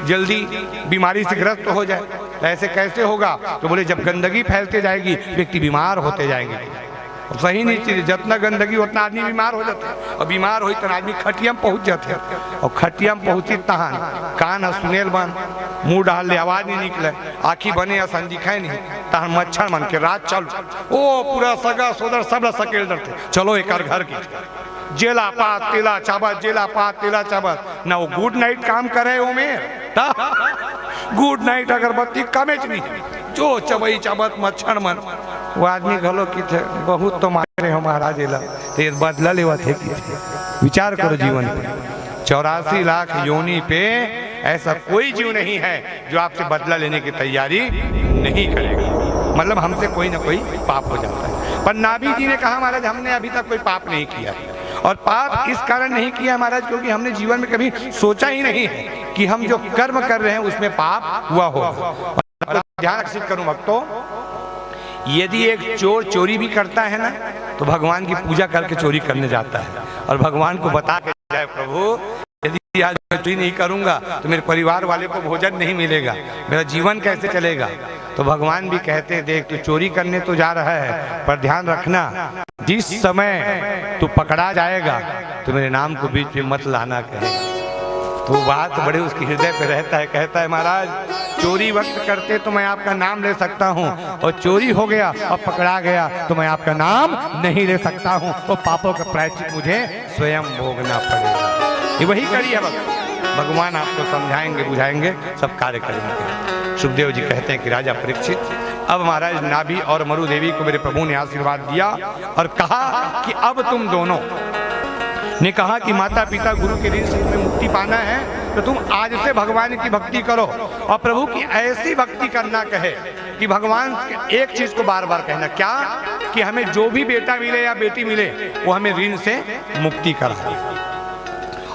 जल्दी बीमारी से ग्रस्त हो जाए। ऐसे कैसे होगा? तो बोले जब गंदगी फैलते जाएगी व्यक्ति बीमार होते जाएंगे। सही नहीं चीज, जितना गंदगी उतना आदमी बीमार हो जाता है, और बीमार हो तो आदमी खटिया में पहुंच जाते हैं, और खटिया में पहुंची तहान कान सुनेल बन, मुंह डाल ले आवाज नहीं निकले, आखी बने असन दिखाए नहीं, तहन मच्छर मन के रात चल ओ पूरा सगा सोदर सब सकेल डरते, चलो एक घर की जेला पात तेला चाबत, जेला पात तेला चाबत ना, वो गुड नाइट काम करे वो में गुड नाइट अगरबत्ती कमे नहीं, जो चबई चाबत मच्छर मन वो आदमी घलो की थे बहुत तो मारे हो महाराज ला, तो बदला लेवा थे की थे। विचार करो जीवन पे 84 लाख योनि पे ऐसा कोई जीव नहीं है जो आपसे बदला लेने की तैयारी नहीं करेगा, मतलब हमसे कोई ना कोई पाप हो जाता है। पर नाभि जी ने कहा महाराज हमने अभी तक कोई पाप नहीं किया, और पाप इस कारण नहीं किया महाराज क्योंकि हमने जीवन में कभी सोचा ही नहीं है कि हम जो कर्म कर रहे हैं उसमें पाप हुआ होगा। ध्यान रक्षित करूं भक्तों, यदि एक चोर चोरी भी करता है ना तो भगवान की पूजा करके चोरी करने जाता है, और भगवान को बता के जाए प्रभु यदि आज मैं चोरी नहीं करूंगा तो मेरे परिवार वाले को भोजन नहीं मिलेगा, मेरा जीवन कैसे चलेगा। तो भगवान भी कहते हैं देख तू चोरी करने तो जा रहा है, पर ध्यान रखना जिस समय तू पकड़ा जाएगा तो मेरे नाम को बीच में मत लाना कहे। तो बात बड़े उसके हृदय पे रहता है, कहता है महाराज चोरी वक्त करते तो मैं आपका नाम ले सकता हूँ, और चोरी हो गया और पकड़ा गया तो मैं आपका नाम नहीं ले सकता हूँ, और पापों का प्रायश्चित मुझे स्वयं भोगना पड़ेगा। ये वही कड़ी है भगवान आपको समझाएंगे बुझाएंगे सब कार्य करेंगे। सुखदेव जी कहते हैं कि राजा परीक्षित, अब महाराज नाभि और मरु देवी को मेरे प्रभु ने आशीर्वाद दिया और कहा कि अब तुम दोनों ने कहा कि माता पिता गुरु के ऋण से तुम्हें मुक्ति पाना है तो तुम आज से भगवान की भक्ति करो, और प्रभु की ऐसी भक्ति करना कहे कि भगवान एक चीज को बार बार कहना, क्या कि हमें जो भी बेटा मिले या बेटी मिले वो हमें ऋण से मुक्ति करा,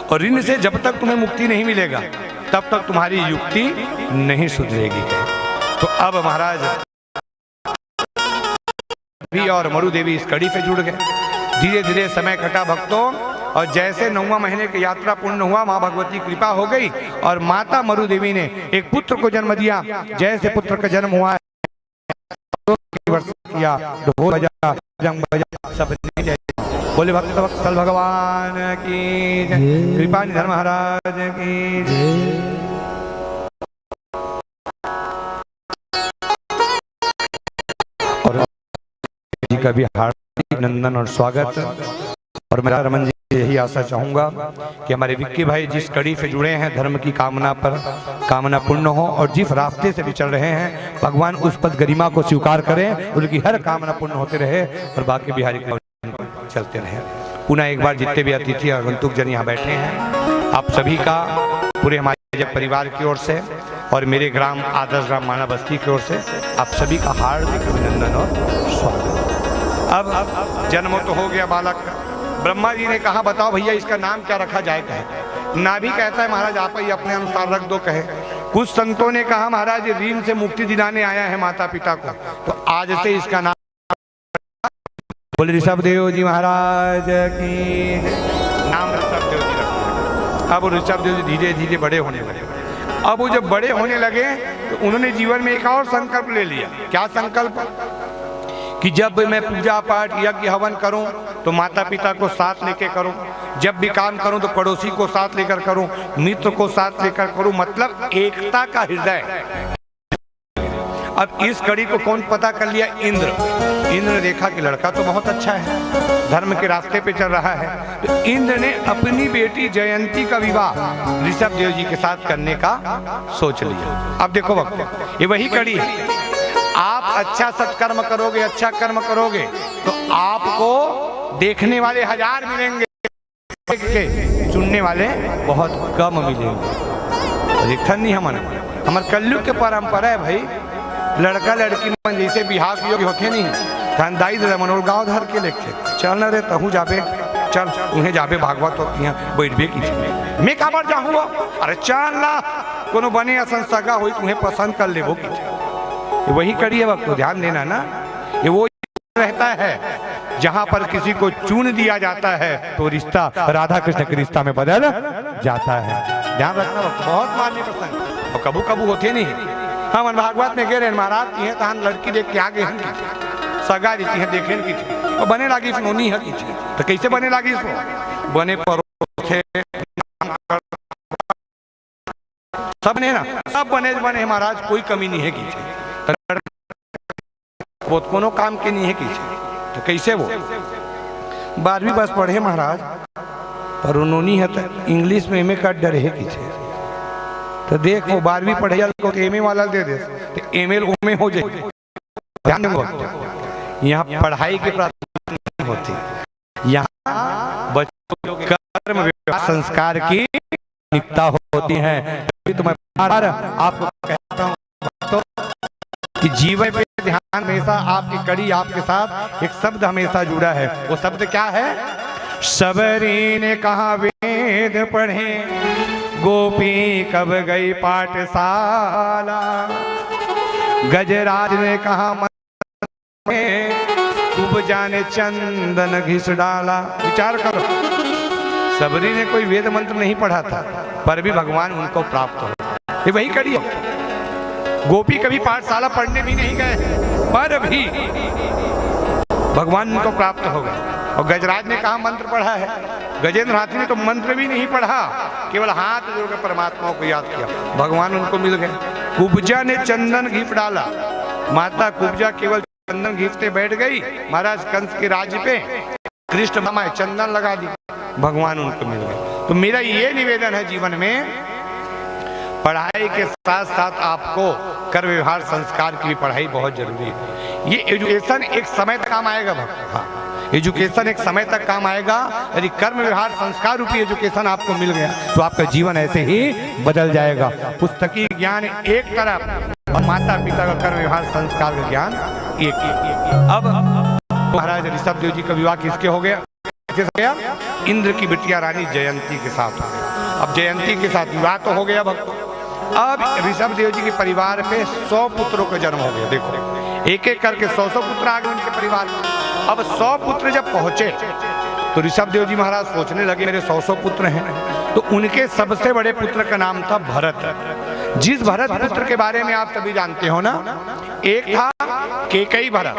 और ऋण से जब तक तुम्हें मुक्ति नहीं मिलेगा तब तक तुम्हारी युक्ति नहीं सुधरेगी। तो अब महाराज नाभि और मरु देवी इस कड़ी से जुड़ गए। धीरे धीरे समय कटा भक्तों, और जैसे 9वां महीने की यात्रा पूर्ण हुआ माँ भगवती कृपा हो गई, और माता मरु देवी ने एक पुत्र को जन्म दिया। जैसे पुत्र का जन्म हुआ किया, ढोल बजा, जंग बजा, सब बोले भक्त वत्सल भगवान की जय, कृपा निधन महाराज की जय। और जी का भी हार्दिक नंदन और स्वागत। और मेरा रमन जी यही आशा चाहूंगा कि हमारे विक्की भाई जिस कड़ी से जुड़े हैं धर्म की कामना पर कामना पूर्ण हो, और जिस रास्ते से भी चल रहे हैं भगवान उस पद गरिमा को स्वीकार करें, उनकी हर कामना पूर्ण होते रहे और बाकी बिहारी चलते रहे। पुनः एक बार जितने भी अतिथि आगंतुक जन यहाँ बैठे हैं आप सभी का पूरे हमारे परिवार की ओर से और मेरे ग्राम आदर्श ग्राम माना बस्ती की ओर से आप सभी का हार्दिक अभिनंदन और स्वागत। अब जन्म तो हो गया बालक का, ब्रह्मा जी ने कहा बताओ भैया इसका नाम क्या रखा जाए कहे। नाभि कहता है महाराज आप ही अपने अनुसार रख दो कहे। कुछ संतों ने कहा महाराज ऋण से मुक्ति दिलाने आया है माता पिता को, तो आज से इसका नाम बोले ऋषभदेव जी महाराज की नाम ऋषभदेव जी रखा। अब ऋषभदेव जी धीरे धीरे बड़े होने लगे। अब वो जब बड़े होने लगे तो उन्होंने जीवन में एक और संकल्प ले लिया। क्या संकल्प? कि जब मैं पूजा पाठ यज्ञ हवन करूं तो माता पिता को साथ लेके करूं, जब भी काम करूं तो पड़ोसी को साथ लेकर करूं, मित्र को साथ लेकर करूं, मतलब एकता का हृदय। अब इस कड़ी को कौन पता कर लिया? इंद्र। इंद्र ने देखा कि लड़का तो बहुत अच्छा है, धर्म के रास्ते पे चल रहा है, तो इंद्र ने अपनी बेटी जयंती का विवाह ऋषभदेव जी के साथ करने का सोच लिया। अब देखो भक्त ये वही कड़ी है, आप अच्छा सत्कर्म करोगे अच्छा कर्म करोगे तो आपको देखने वाले 1000 मिलेंगे, चुनने वाले बहुत कम मिलेंगे। लिखन नहीं हमारे कलयुग के परंपरा है भाई, लड़का लड़की मन जैसे बिहार के योग्य होते नहीं खानदाई मनोर गाँव धर के लेके चल न रे तहू जाबे, चल उन्हें जाबे भागवत होती हैं बैठबे की मैं काबर जाऊँगा, अरे चल ना कोनो बने असन सगा हुई तुम्हें पसंद कर ले वो की। वही कड़ी है वक्त ध्यान देना ना, ये वो रहता है जहां पर किसी को चुन दिया जाता है तो रिश्ता राधा कृष्ण के रिश्ता में बदल जाता है। ध्यान रखना, बहुत माननीय प्रसंग और कबू कबू होते नहीं। हम भागवत में गए रहे महाराज की है तहां लड़की देख के आगे हम की सगा देती है देखे की थी और बने लगी नोनी है की थी। तो कैसे बने लगी इसको? बने पर सब ने ना सब बने बने महाराज, कोई कमी नहीं है की थी, वो कोनो काम के नहीं है की थी। तो कैसे वो 12वीं बस पढ़े महाराज, पर उन्होंने है तो इंग्लिश में एमए का डर है की थी। तो देख वो 12वीं पढ़े को एमए वाला दे दे तो एमए ओमे हो जाए। ध्यान देंगे, यहाँ पढ़ाई की प्राथमिकता नहीं होती, यहाँ बच्चों के कर्म व्यवहार संस्कार की प्राथमिकता होती है। तो मैं आपको कहता हूँ कि जीवन पे ध्यान हमेशा आपकी कड़ी आपके साथ एक शब्द हमेशा जुड़ा है। वो शब्द क्या है? सबरी ने कहा वेद पढ़े, गोपी कब गई पाठशाला, गजराज ने कहा खूब जाने चंदन घिस डाला। विचार करो, सबरी ने कोई वेद मंत्र नहीं पढ़ा था पर भी भगवान उनको प्राप्त हो, ये वही कड़ी है। गोपी कभी पाठशाला पढ़ने भी नहीं गए पर भी भगवान उनको प्राप्त हो गए। और गजराज ने कहा मंत्र पढ़ा है, गजेंद्र हाथी ने तो मंत्र भी नहीं पढ़ा, केवल हाथ जोड़कर परमात्मा को याद किया, भगवान उनको मिल गए। कुब्जा ने चंदन घीप डाला, माता कुब्जा केवल चंदन घीपते बैठ गई महाराज कंस के राज्य पे, कृष्ण मामा चंदन लगा दी, भगवान उनको मिल गए। तो मेरा ये निवेदन है जीवन में पढ़ाई के साथ साथ आपको कर्म व्यवहार संस्कार की भी पढ़ाई बहुत जरूरी है। ये एजुकेशन एक समय तक काम आएगा भक्त, हाँ एजुकेशन एक समय तक काम आएगा। यदि कर्म व्यवहार संस्कार रूपी एजुकेशन आपको मिल गया तो आपका जीवन ऐसे ही बदल जाएगा। पुस्तकीय ज्ञान एक तरफ और माता पिता का कर्म व्यवहार संस्कार का ज्ञान एक। अब महाराज ऋषभ देव जी का विवाह किसके हो गया? इंद्र की बिटिया रानी जयंती के साथ हो गया। अब जयंती के साथ विवाह तो हो गया भक्त। अब ऋषभ देव जी के परिवार पे 100 पुत्रों का जन्म हो गया। देखो एक एक करके 100 पुत्र आ गए उनके परिवार में। अब 100 पुत्र जब पहुंचे तो ऋषभ देव जी महाराज सोचने लगे मेरे 100 पुत्र हैं। तो उनके सबसे बड़े पुत्र का नाम था भरत। जिस भरत पुत्र के बारे में आप सभी जानते हो ना, एक था केकई भरत,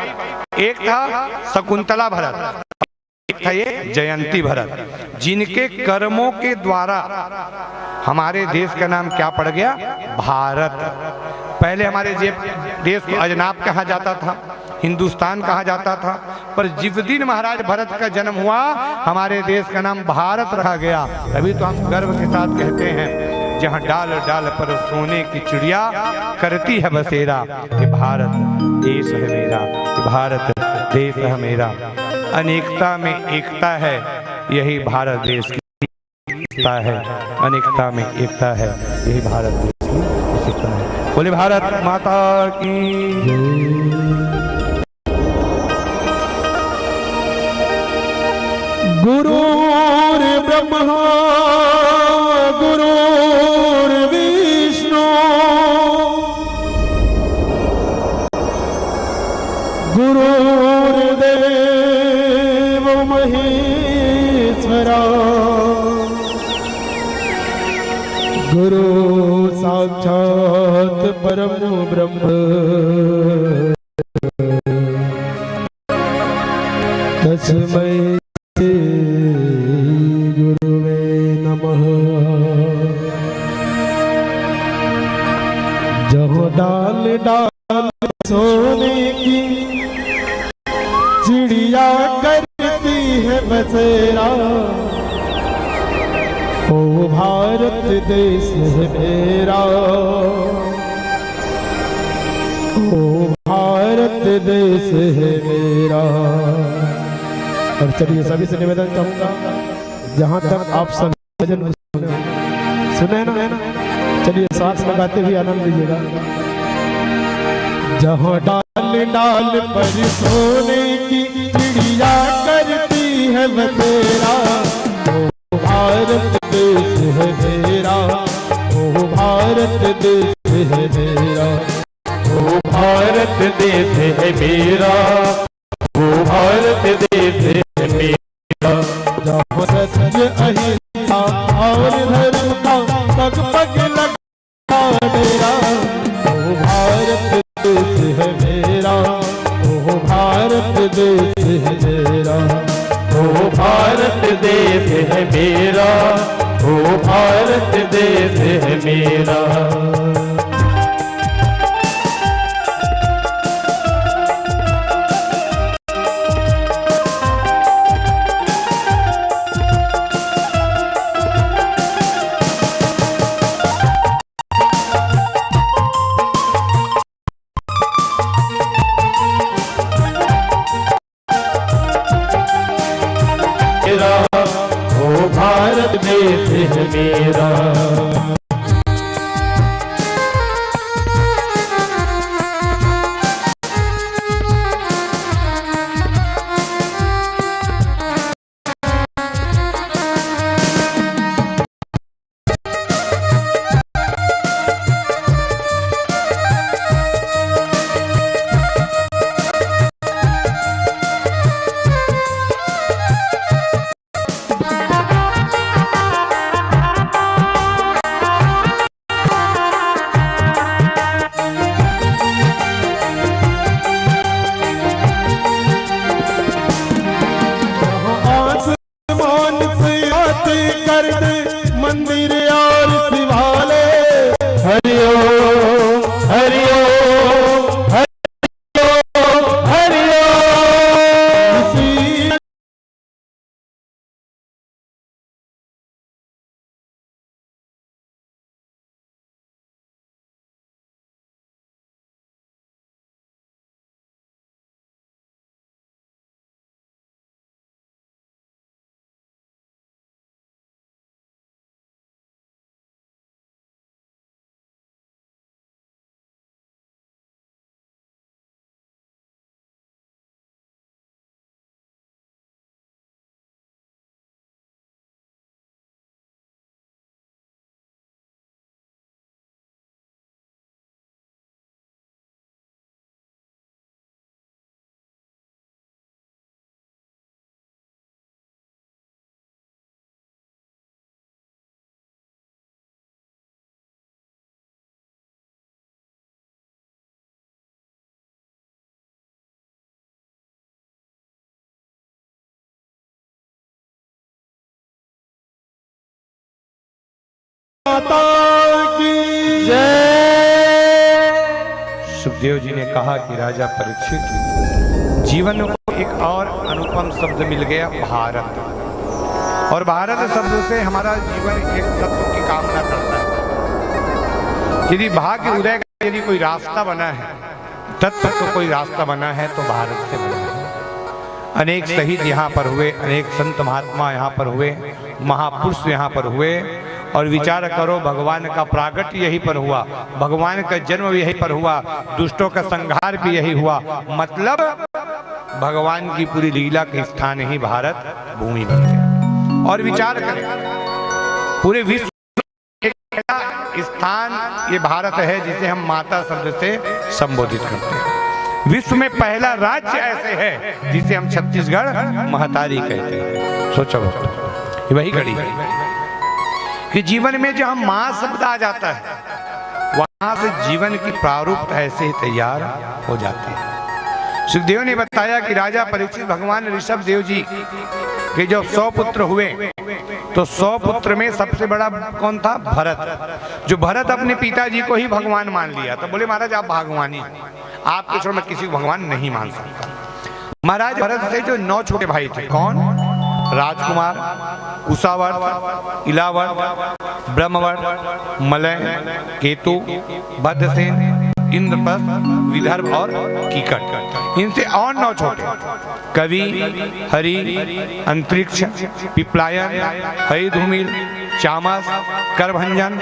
एक था शकुंतला भरत, एक था ये जयंती भरत, जिनके कर्मों के द्वारा हमारे देश का नाम क्या पड़ गया? भारत। पहले हमारे देश को अजनाब कहा जाता था, हिंदुस्तान कहा जाता था, पर जिस दिन महाराज भरत का जन्म हुआ हमारे देश का नाम भारत रखा गया। अभी तो हम गर्व के साथ कहते हैं जहाँ डाल डाल पर सोने की चिड़िया करती है बसेरा, ये भारत देश है मेरा, ये भारत देश है मेरा। अनेकता में एकता है, यही भारत देश की एकता है। अनेकता में एकता है, यही भारत देश की एकता है। बोले भारत माता की। गुरुर् ब्रह्मा गुरुर्विष्णु गुरुर्देव महेश्वरा गुरु साक्षात् परम ब्रह्म तस्मै गुरुवे नमः। जहाँ डाल डाल सोने की चिड़िया करती है बसेरा, ओ भारत देश है मेरा, ओ भारत देश है मेरा। और चलिए सभी से निवेदन चाहूंगा, जहाँ तक आप सब भजन सुने ना, चलिए साथ लगाते हुए आनंद लीजिएगा। जहाँ डाल डाल पर सोने की चिड़िया करती है बसेरा, ओ भारत देश है मेरा, ओ भारत देश है मेरा, ओ भारत देश है मेरा, ओ भारत देश है मेरा। जहाँ सत्य अहिंसा और धर्म का मेरा, ओ भारत देश है मेरा। ओ भारत देश है मेरा। मंदिर और शिवाले हरिओ हरिओ हरिओ हरिओ। माता की जय। सुखदेव जी ने कहा कि राजा परीक्षित, जीवन को एक और अनुपम शब्द मिल गया, भारत। और भारत शब्द से हमारा जीवन एक तत्व की कामना करता है। यदि भाग्य उदय का यदि कोई रास्ता बना है, तत्व को कोई रास्ता बना है तो भारत से बना है। अनेक शहीद यहाँ पर हुए, अनेक संत महात्मा यहाँ पर हुए, महापुरुष यहाँ पर हुए। और विचार करो, भगवान का प्रागट यहीं पर हुआ, भगवान का जन्म भी यहीं पर हुआ, दुष्टों का संहार भी यही हुआ। मतलब भगवान की पूरी लीला के स्थान ही भारत भूमि बन गया। और विचार करें, पूरे विश्व में एक स्थान ये भारत है जिसे हम माता शब्द से संबोधित करते हैं। विश्व में पहला राज्य ऐसे है जिसे हम छत्तीसगढ़ महतारी कहते हैं। सोचो, वही घड़ी है कि जीवन में जहां मां शब्द आ जाता है, वहां से जीवन की प्रारूप ऐसे ही तैयार हो जाती है। सुखदेव ने बताया कि राजा परीक्षित भगवान ऋषभ देव जी के जब 100 पुत्र हुए, तो 100 पुत्र में सबसे बड़ा कौन था? भरत। जो भरत अपने पिताजी को ही भगवान मान लिया, तो बोले महाराज आप भगवानी, आपके छोड़ मैं किसी को भगवान नहीं मान सकता। महाराज भरत से जो 9 छोटे भाई थे, कौन? राजकुमार, कुशावर्त, इलावर्त, ब्रह्मवर्त, मलय, केतु, भद्रसेन, इंद्रप्रस्थ, विदर्भ और कीकट। इनसे और 9 छोटे, कवि, हरि, अंतरिक्ष, पिपलायन, हरिधूमिल, चामस, करभंजन,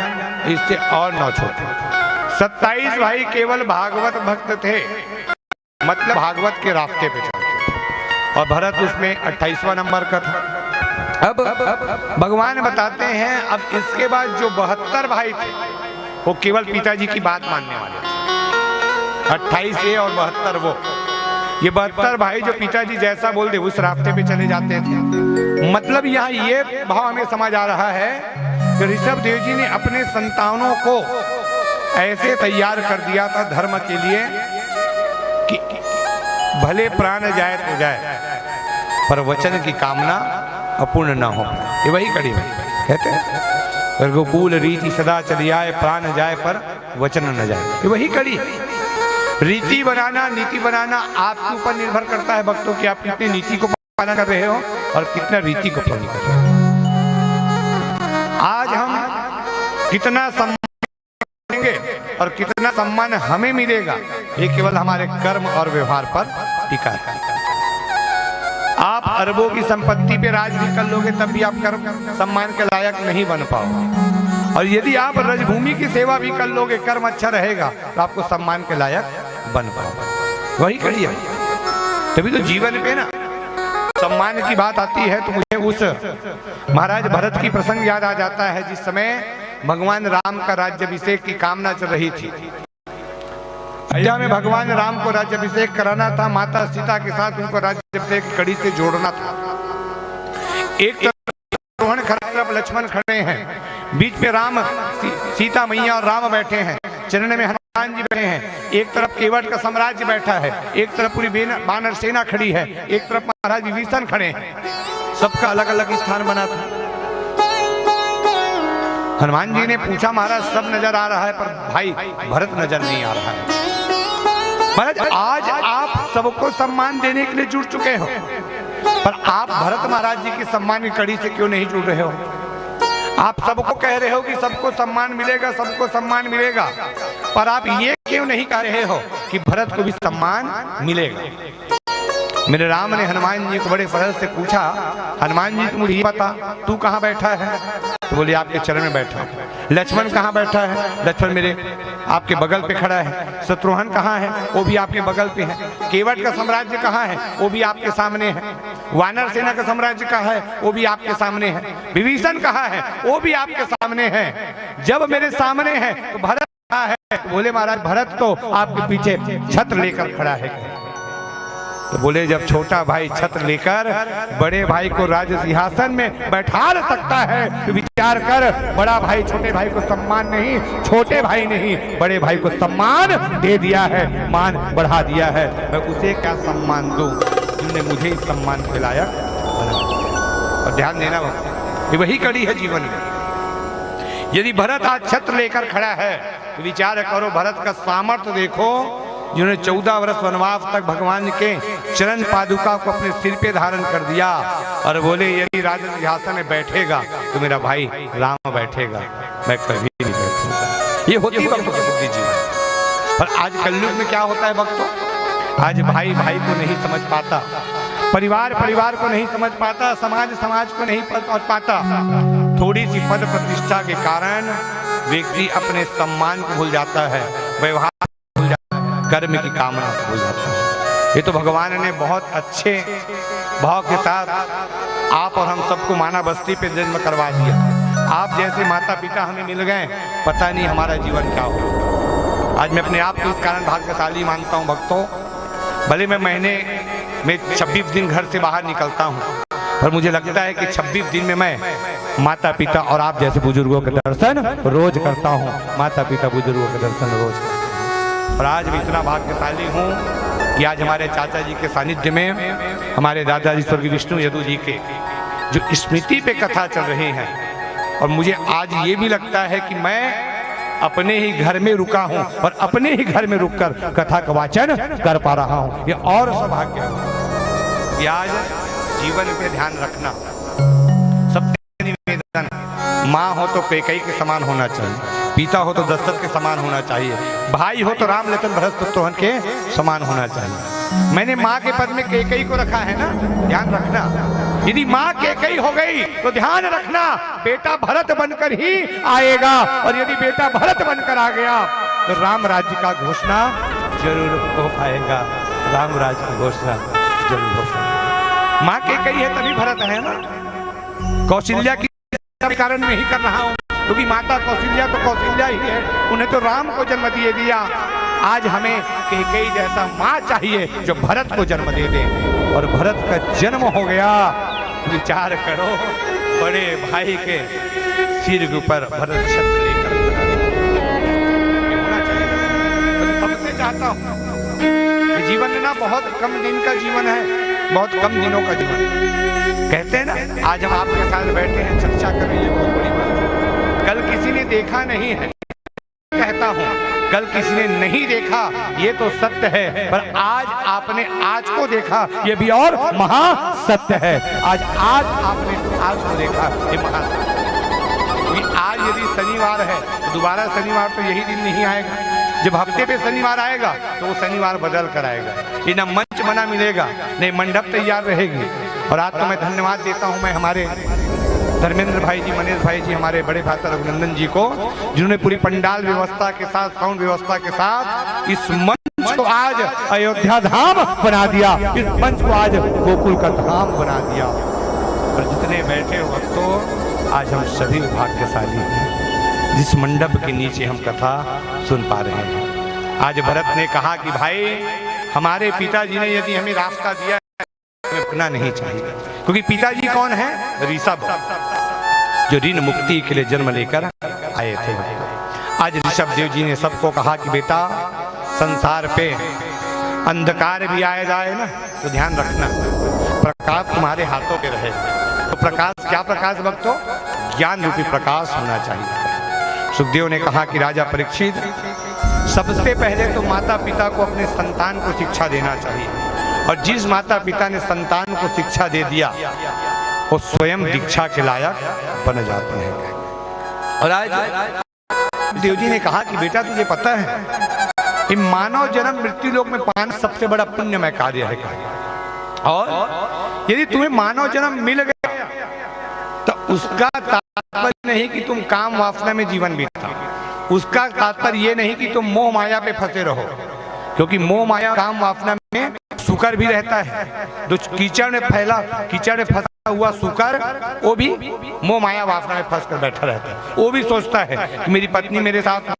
इससे और 9 छोटे। 27 भाई केवल भागवत भक्त थे, मतलब भागवत के रास्ते पे चलते। और भरत उसमें 28वां नंबर का था। अब भगवान बताते हैं, अब इसके बाद जो 72 भाई थे, वो केवल पिताजी की बात मानने वाले थे। 28 ये और 72 वो। ये 72 भाई जो पिताजी जैसा बोल दे उस रास्ते पे चले जाते थे। मतलब यहाँ ये भाव हमें समझ आ रहा है कि ऋषभ देव जी ने अपने संतानों को ऐसे तैयार कर दिया था धर्म के लिए कि भले प्राण जाए तो जाए, पर वचन की कामना अपूर्ण न हो। ये वही कड़ी में कहते हैं, रघुकुल रीति सदा चली आए, प्राण जाए पर वचन न जाए। ये वही कड़ी है। रीति बनाना, नीति बनाना आपके ऊपर निर्भर करता है भक्तों कि आप कितनी नीति को पालन कर रहे हो और कितना रीति को पालन कर रहे हो। आज हम कितना सम्मान देंगे और कितना सम्मान हमें मिलेगा, ये केवल हमारे कर्म और व्यवहार पर टिका है। आप अरबों की संपत्ति पे राज भी कर लोगे तब भी आप कर्म सम्मान के लायक नहीं बन पाओगे, और यदि आप रजभूमि की सेवा भी कर लोगे, कर्म अच्छा रहेगा तो आपको सम्मान के लायक बन पाओगे। वही कड़ी है। तभी तो जीवन पे ना सम्मान की बात आती है तो मुझे उस महाराज भरत की प्रसंग याद आ जाता है, जिस समय भगवान राम का राज्याभिषेक की कामना चल रही थी। अयोध्या में भगवान राम को राज्याभिषेक कराना था, माता सीता के साथ उनको राज्याभिषेक की कड़ी से जोड़ना था। एक तरफ रोहन खड़ा, तरफ लक्ष्मण खड़े हैं, बीच में राम सीता मैया और राम बैठे हैं, चरण में हनुमान जी बैठे हैं। एक तरफ केवट का साम्राज्य बैठा है, एक तरफ पूरी बानर सेना खड़ी है, एक तरफ महाराज विभीषण खड़े हैं। सबका अलग अलग स्थान बना था। हनुमान जी ने पूछा, महाराज सब नजर आ रहा है पर भाई भरत नजर नहीं आ रहा है। महाराज आज आप सबको सम्मान देने के लिए जुड़ चुके हो, पर आप भरत महाराज जी के सम्मान की कड़ी से क्यों नहीं जुड़ रहे हो? आप सबको कह रहे हो कि सबको सम्मान मिलेगा, सबको सम्मान मिलेगा, पर आप ये क्यों नहीं कह रहे हो कि भरत को भी सम्मान मिलेगा? मेरे राम ने हनुमान जी को बड़े सरल से पूछा, हनुमान जी तुम मुझे ये बता, तू कहाँ बैठा है? तो बोले आपके चरण में बैठा हूँ। लक्ष्मण कहाँ बैठा है? लक्ष्मण मेरे आपके बगल पे खड़ा है। शत्रुघ्न कहाँ है? वो भी आपके बगल पे है। केवट का साम्राज्य कहाँ है? वो भी आपके सामने है। वानर सेना का साम्राज्य कहाँ है? वो भी आपके सामने है। विभीषण कहाँ है? वो भी आपके सामने है। जब मेरे सामने है तो भरत कहाँ है? तो बोले महाराज भरत तो आपके पीछे छत्र लेकर खड़ा है। तो बोले जब छोटा भाई छत्र लेकर बड़े भाई को राज सिंहासन में बैठा सकता है तो विचार कर, बड़ा भाई छोटे भाई को सम्मान नहीं, छोटे भाई नहीं बड़े भाई को सम्मान दे दिया है, मान बढ़ा दिया है। मैं उसे क्या सम्मान दूं जिसने मुझे इस सम्मान के लायक बनाया? और ध्यान देना ये वही कड़ी है जीवन में। यदि भरत आज छत्र लेकर खड़ा है तो विचार करो, भरत का सामर्थ्य देखो, जिन्होंने 14 वर्ष वनवास तक भगवान के चरण पादुका को अपने सिर पे धारण कर दिया और बोले यदि राज सिंहासन में बैठेगा तो मेरा भाई राम बैठेगा, मैं कभी नहीं बैठूंगा। ये होती भक्तों की सिद्धि जीवन। पर आज कलयुग में क्या होता है भक्तों? आज भाई भाई को नहीं समझ पाता, परिवार परिवार को नहीं समझ पाता, समाज समाज को नहीं समझ पाता। थोड़ी सी पद प्रतिष्ठा के कारण व्यक्ति अपने सम्मान को भूल जाता है, व्यवहार कर्म की कामना हो जाता है। ये तो भगवान ने बहुत अच्छे भाव के साथ आप और हम सबको माना बस्ती पे जन्म करवा दिया। आप जैसे माता पिता हमें मिल गए, पता नहीं हमारा जीवन क्या हो। आज मैं अपने आप को इस कारण भाग्यशाली मानता हूँ भक्तों। भले मैं महीने में 26 दिन घर से बाहर निकलता हूँ, पर मुझे लगता है कि 26 दिन में मैं माता पिता और आप जैसे बुजुर्गों के दर्शन रोज करता हूँ। माता पिता बुजुर्गों के दर्शन रोज करता हूँ। और आज भी इतना भाग्यशाली हूँ कि आज हमारे चाचा जी के सानिध्य में हमारे दादाजी स्वर्गीय विष्णु यदु जी के जो स्मृति पे कथा चल रही है, और मुझे आज ये भी लगता है कि मैं अपने ही घर में रुका हूँ और अपने ही घर में रुककर कथा का वाचन कर पा रहा हूँ। ये और सौभाग्य है। ये आज जीवन पे ध्यान रखना, सबसे निवेदन, माँ हो तो कैकेयी के समान होना चाहिए, पिता हो तो दशरथ के समान होना चाहिए, भाई हो तो राम लक्ष्मण भरत शत्रुघ्न के समान होना चाहिए। मैंने माँ के पद में कैकेयी को रखा है ना, ध्यान रखना। यदि माँ कैकेयी हो गई तो ध्यान रखना बेटा भरत बनकर ही आएगा, और यदि बेटा भरत बनकर आ गया तो राम राज्य का घोषणा जरूर हो पाएगा। राम राज्य की घोषणा जरूर हो पाएगा। माँ कैकेयी है तभी भरत है ना। कौशल्या की कारण में ही कर रहा हूँ क्योंकि माता कौशल्या तो कौशल्या ही है, उन्हें तो राम को जन्म दे दिया। आज हमें कैकेयी जैसा माँ चाहिए जो भरत को जन्म दे दे, और भरत का जन्म हो गया। विचार करो, बड़े भाई के सिर के ऊपर भरत छत्र लेकर होना चाहिए। तो सबसे चाहता हूँ, जीवन में ना बहुत कम दिन का जीवन है, बहुत कम दिनों का जीवन। कहते हैं ना, आज हम आपके साथ बैठे हैं, चर्चा कर रही है, बहुत बड़ी बात है। कल किसी ने देखा नहीं है, कहता हूं कल किसी ने नहीं देखा, ये तो सत्य है, पर आज आपने आज को देखा, ये भी और महा सत्य है। आज आपने आज को देखा, ये महा सत्य है। आज यदि शनिवार है, दोबारा शनिवार तो यही दिन नहीं आएगा। जब हफ्ते पे शनिवार आएगा तो वो शनिवार बदल कर आएगा। ये न मंच बना मिलेगा, न मंडप तैयार रहेगी। और आज तो मैं धन्यवाद देता हूं मैं हमारे धर्मेंद्र भाई जी, मनीष भाई जी, हमारे बड़े भ्राता रघुनंदन जी को, जिन्होंने पूरी पंडाल व्यवस्था के साथ, साउंड व्यवस्था के साथ इस मंच को आज अयोध्या धाम बना दिया, इस मंच को आज गोकुल का धाम बना दिया। और जितने बैठे हो तो आज हम सभी भाग्यशाली हैं, जिस मंडप के नीचे हम कथा सुन पा रहे हैं। आज भरत ने कहा कि भाई, हमारे पिताजी ने यदि हमें रास्ता दिया है, हमें रुकना नहीं चाहिए, क्योंकि पिताजी कौन है? ऋषभ, जो ऋण मुक्ति के लिए जन्म लेकर आए थे। आज ऋषभ देव जी ने सबको कहा कि बेटा, संसार पे अंधकार भी आया जाए ना तो ध्यान रखना, प्रकाश तुम्हारे हाथों पे रहे। तो प्रकाश, क्या प्रकाश भक्तों? ज्ञान रूपी प्रकाश होना चाहिए। सुखदेव ने कहा कि राजा परीक्षित, सबसे पहले तो माता पिता को अपने संतान को शिक्षा देना चाहिए, और जिस माता पिता ने संतान को शिक्षा दे दिया वो स्वयं दीक्षा के लायक बन जाते हैं। और आज देव जी ने कहा कि बेटा, तुझे पता है कि मानव जन्म मृत्यु लोक में पाना सबसे बड़ा पुण्यमय कार्य है, और यदि तुम्हें मानव जन्म मिल गया तो उसका तात्पर्य नहीं कि तुम काम वासना में जीवन बीता, उसका तात्पर्य ये नहीं कि तुम मोह माया पे फंसे रहो, क्योंकि मोह माया काम वासना में सुकर भी रहता है। जो कीचड़ में फंसा हुआ सुकर, वो भी मोह माया वासना में फंस कर बैठा रहता है। वो भी सोचता है कि मेरी पत्नी मेरे साथ हो,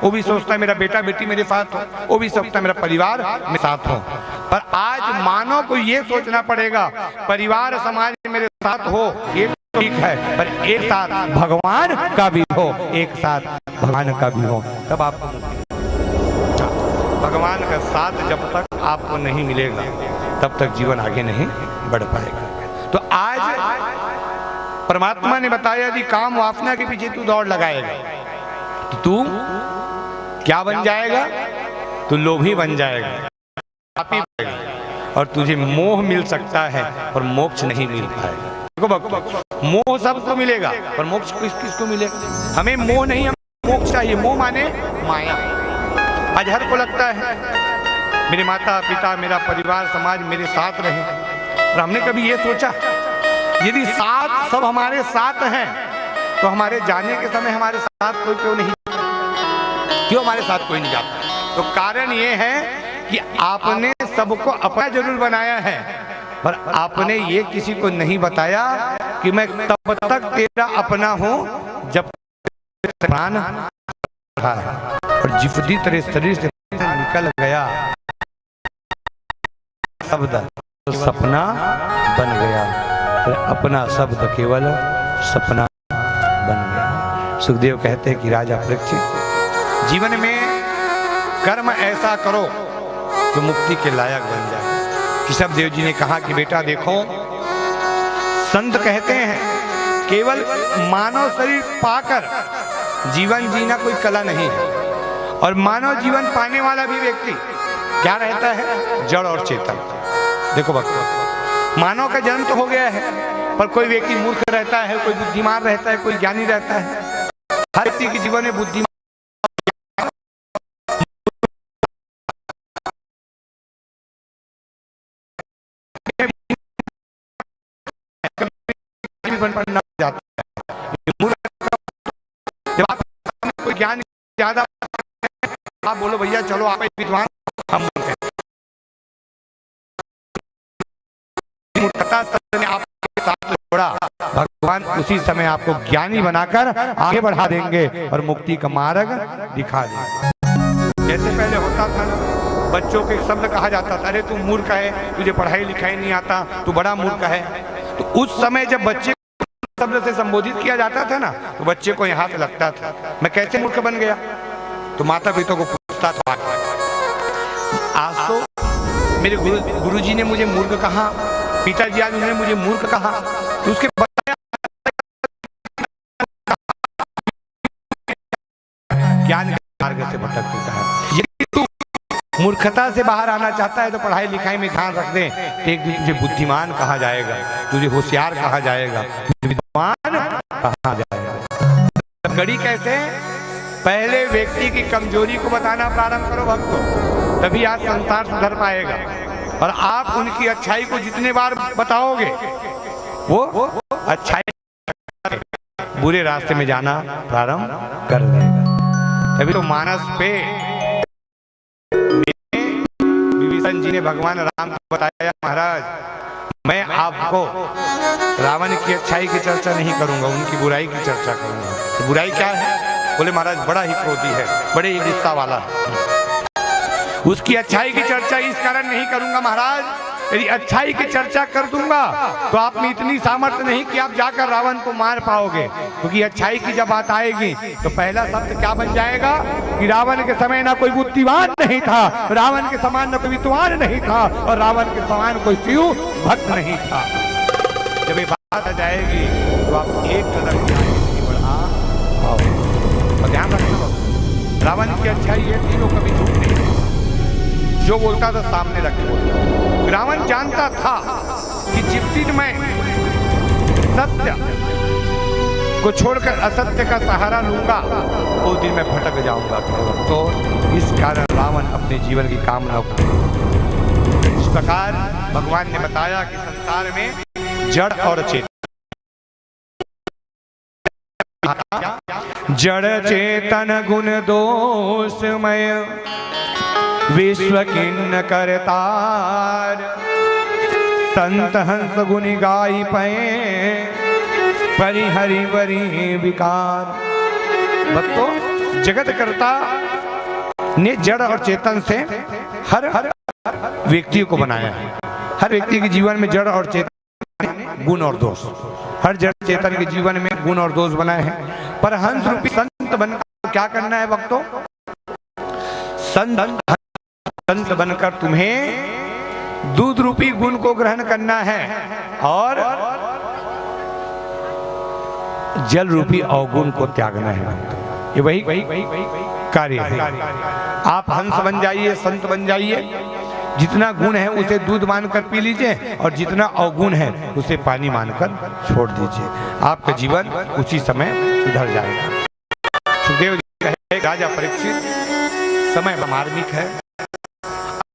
वो भी सोचता है मेरा बेटा बेटी मेरे साथ हो, वो भी सोचता है मेरा परिवार मेरे साथ हो। पर आज मानव को ये सोचना पड़ेगा, परिवार समाज मेरे साथ हो ये ठीक है, पर एक साथ भगवान का भी हो, एक साथ भगवान का भी हो, तब आपको भगवान का साथ जब तक आपको नहीं मिलेगा तब तक जीवन आगे नहीं बढ़ पाएगा। तो आज परमात्मा ने बताया यदि काम वासना के पीछे तू दौड़ लगाएगा तो तू क्या बन जाएगा? तू लोभी बन जाएगा, पापी बनेगा, और तुझे मोह मिल सकता है और मोक्ष नहीं मिल पाएगा। देखो भक्तों, मोह सबको मिलेगा पर मोक्ष किसको मिलेगा? हमें मोह नहीं, हमें मोक्ष चाहिए। मोह माने माया। आज हर को लगता है मेरे माता पिता, मेरा परिवार समाज मेरे साथ रहे, और हमने कभी ये सोचा यदि साथ सब हमारे साथ हैं तो हमारे जाने के समय हमारे साथ कोई क्यों नहीं, क्यों हमारे साथ कोई नहीं जाता? तो कारण ये है कि आपने सबको अपना जरूर बनाया है, पर आपने ये किसी को नहीं बताया कि मैं तब तक तेरा अपना हूं जब प्राण है, और जिफदी तेरे शरीर से निकल गया शब्द तो सपना बन गया, फिर अपना शब्द केवल सपना बन गया। सुखदेव कहते हैं कि राजा परीक्षित, जीवन में कर्म ऐसा करो तो मुक्ति के लायक बन जाए। ऋषभ देव जी ने कहा कि बेटा देखो, संत कहते हैं केवल मानव शरीर पाकर जीवन जीना कोई कला नहीं है, और मानव जीवन पाने वाला भी व्यक्ति क्या रहता है? जड़ और चेतन। देखो भक्तों, मानव का जन्म तो हो गया है, पर कोई व्यक्ति मूर्ख रहता है, कोई बुद्धिमान रहता है, कोई ज्ञानी रहता है। हर व्यक्ति के जीवन में बुद्धिमान जाता है। जब आप कोई ज्ञान ज्यादा, आप बोलो भैया चलो आप विद्वान, हम मूर्ख हैं। मूर्खता ने आपके साथ जोड़ा, भगवान उसी समय आपको ज्ञानी बनाकर आगे बढ़ा देंगे और मुक्ति का मार्ग दिखा देंगे। जैसे पहले होता था ना, बच्चों के शब्द कहा जाता था, अरे तू मूर्ख है, तुझे पढ़ाई लिखाई नहीं आता, तू बड़ा मूर्ख है। तो उस समय जब बच्चे शब्द से संबोधित किया जाता था ना, तो बच्चे को यहाँ से लगता था मैं कैसे मूर्ख बन गया, तो माता पिता को पूछता था। आज तो मेरे गुरुजी ने मुझे मूर्ख कहा, पिताजी आज उन्होंने मुझे मूर्ख कहा, तो उसके बताया ज्ञान के मार्ग से भटक चुका है। यदि तू मूर्खता से बाहर आना चाहता है तो पढ़ाई लिखाई में ध्यान रख दे, एक दिन तुझे बुद्धिमान कहा जाएगा, तुझे होशियार कहा जाएगा, तुझे विद्वान कहा जाएगा। कड़ी कैसे? पहले व्यक्ति की कमजोरी को बताना प्रारंभ करो भक्तों, तभी आज संसार सुधर पाएगा। और आप उनकी अच्छाई को जितने बार बताओगे वो अच्छाई बुरे रास्ते में जाना प्रारंभ कर देगा। तभी तो मानस पे विभीषण जी ने भगवान राम को बताया, महाराज मैं आपको रावण की अच्छाई की चर्चा नहीं करूंगा, उनकी बुराई की चर्चा करूंगा। तो बुराई क्या है? बोले महाराज बड़ा ही क्रोधी है, बड़े ही गुस्सा वाला है। उसकी अच्छाई की चर्चा इस कारण नहीं करूंगा महाराज, यदि अच्छाई की चर्चा कर दूंगा तो आप में इतनी सामर्थ्य नहीं कि आप जाकर रावण को मार पाओगे, क्योंकि अच्छाई की जब बात आएगी तो पहला शब्द क्या बन जाएगा कि रावण के समय ना कोई बुद्धिमान नहीं था, रावण के समान ना कोई विद्वान नहीं था, और रावण के समान कोई शिव भक्त नहीं था। जब ये बात आ जाएगी तो आप एक कदम बढ़ा पाओगे। और ध्यान रखना, रावण की अच्छाई है तीनों कभी झूठ नहीं, जो बोलता था सामने रख के बोलता। रावण जानता था कि जिस दिन मैं सत्य को छोड़कर असत्य का सहारा लूंगा उस दिन मैं भटक जाऊंगा। तो इस कारण रावण अपने जीवन की कामना को, इस प्रकार भगवान ने बताया कि संसार में जड़ और चेतन, जड़ चेतन गुण दोषमय विश्व किन्न करतार, संत हंस गुनि गाई पए परिहरि बरी विकार। भक्तों, जगत कर्ता ने जड़ और चेतन से हर व्यक्ति को बनाया है। हर व्यक्ति के जीवन में जड़ और चेतन गुण और दोष, हर जड़ चेतन के जीवन में गुण और दोष बनाए हैं। पर हंस रूपी संत बनकर क्या करना है भक्तों? संत बनकर तुम्हें दूध रूपी गुण को ग्रहण करना है और जल रूपी अवगुण को त्यागना है। ये वही कार्य है। आप हंस बन जाइए, संत बन जाइए, जितना गुण है उसे दूध मानकर पी लीजिए और जितना अवगुण है उसे पानी मानकर छोड़ दीजिए। आपका जीवन उसी समय सुधर जाएगा। सुखदेव जी कहे, राजा परीक्षित समय मार्मिक है।